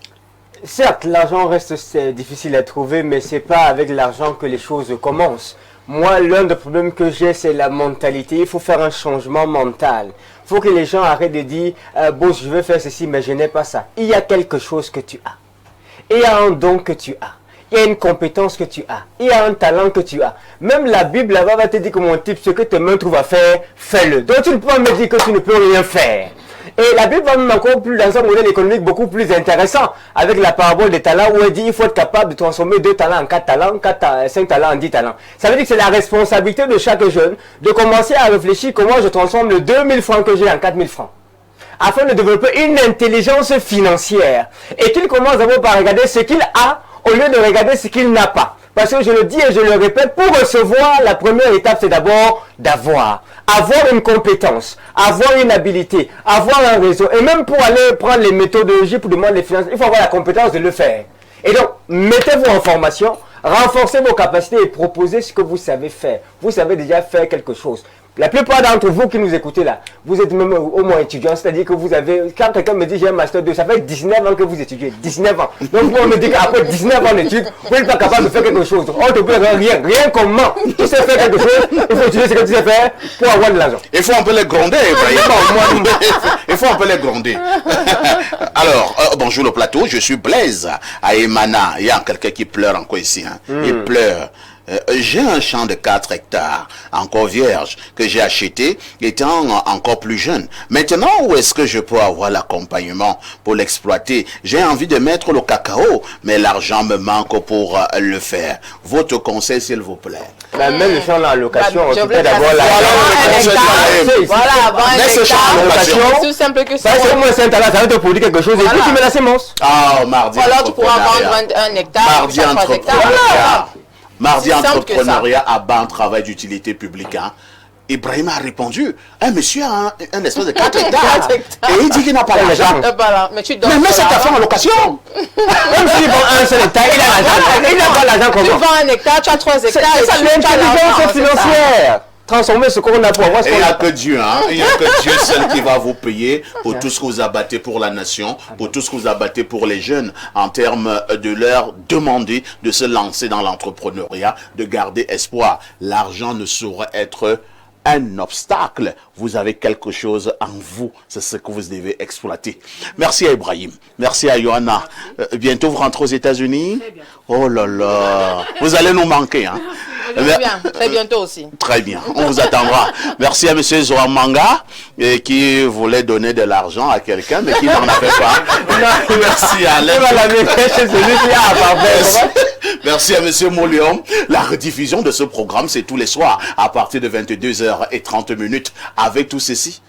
Certes, l'argent reste difficile à trouver, mais c'est pas avec l'argent que les choses commencent. Moi, l'un des problèmes que j'ai, c'est la mentalité. Il faut faire un changement mental. Il faut que les gens arrêtent de dire bon, je veux faire ceci, mais je n'ai pas ça. Il y a quelque chose que tu as. Il y a un don que tu as. Il y a une compétence que tu as. Il y a un talent que tu as. Même la Bible là-bas va te dire que mon type, ce que tes mains trouvent à faire, fais-le. Donc tu ne peux pas me dire que tu ne peux rien faire. Et la Bible va même encore plus dans un modèle économique beaucoup plus intéressant avec la parabole des talents où elle dit il faut être capable de transformer 2 talents en 4 talents, 5 talents en 10 talents. Ça veut dire que c'est la responsabilité de chaque jeune de commencer à réfléchir comment je transforme les 2000 francs que j'ai en 4000 francs. Afin de développer une intelligence financière. Et qu'il commence d'abord par regarder ce qu'il a au lieu de regarder ce qu'il n'a pas. Parce que je le dis et je le répète, pour recevoir, la première étape, c'est d'abord d'avoir. Avoir une compétence, avoir une habilité, avoir un réseau. Et même pour aller prendre les méthodologies pour demander les finances, il faut avoir la compétence de le faire. Et donc, mettez-vous en formation, renforcez vos capacités et proposez ce que vous savez faire. Vous savez déjà faire quelque chose. La plupart d'entre vous qui nous écoutez là, vous êtes même au moins étudiant, c'est-à-dire que vous avez, quand quelqu'un me dit j'ai un master 2, ça fait 19 ans que vous étudiez, 19 ans. Donc vous on me dit qu'après 19 ans d'études, vous n'êtes pas capable de faire quelque chose. On ne peut rien comment. Tu sais faire quelque chose, il faut utiliser ce que tu sais faire pour avoir de l'argent. Il faut un peu les gronder, Ibrahim. Il faut un peu les gronder. Alors, bonjour le plateau, je suis Blaise à Emana. Il y a quelqu'un qui pleure encore ici. Hein. Il pleure. J'ai un champ de 4 hectares, encore vierge, que j'ai acheté étant encore plus jeune. Maintenant, où est-ce que je peux avoir l'accompagnement pour l'exploiter? J'ai envie de mettre le cacao, mais l'argent me manque pour le faire. Votre conseil, s'il vous plaît. Même le champ en location, Bah, tu je peux voulais d'abord la... Voilà, avoir un Mets ce champ en hectare. location. C'est aussi simple que ça. Ça, c'est au moins 5 talents, ça va te produire quelque chose et puis Voilà. tu mets la sémence. Ah, mardi Ou alors tu pourras entrepreneuriat. vendre un hectare, Mardi chaque 3 hectares. entrepreneuriat. Mardi C'est simple que ça. entrepreneuriat à ban travail d'utilité publique. Hein. Ibrahim a répondu, un monsieur a un espèce de 4 hectares. 4 hectares. Et il dit qu'il n'a pas l'argent. Voilà, mais tu donnes. Mais mets cette affaire en location. Même s'il vend un seul hectare, il a l'argent. Il n'a pas l'argent Tu comment? vends un hectare, tu as 3 C'est hectares. ça et tu as l'intelligence l'argent, c'est ça. financière. Transformer ce qu'on a pour avoir ce Et il qu'on n'y a a. que Dieu, hein. Il n'y a que Dieu seul qui va vous payer pour tout ce que vous abattez pour la nation, pour tout ce que vous abattez pour les jeunes, en termes de leur demander de se lancer dans l'entrepreneuriat, de garder espoir. L'argent ne saurait être un obstacle. Vous avez quelque chose en vous. C'est ce que vous devez exploiter. Merci à Ibrahim. Merci à Johanna. Bientôt vous rentrez aux États-Unis. Oh là là. Vous allez nous manquer, hein. Très bien, très bientôt aussi. Très bien, on vous attendra. Merci à M. Zoa Manga qui voulait donner de l'argent à quelqu'un mais qui n'en avait pas. Merci à Alain. Merci à M. Molion. La rediffusion de ce programme, c'est tous les soirs à partir de 22h30 avec tout ceci.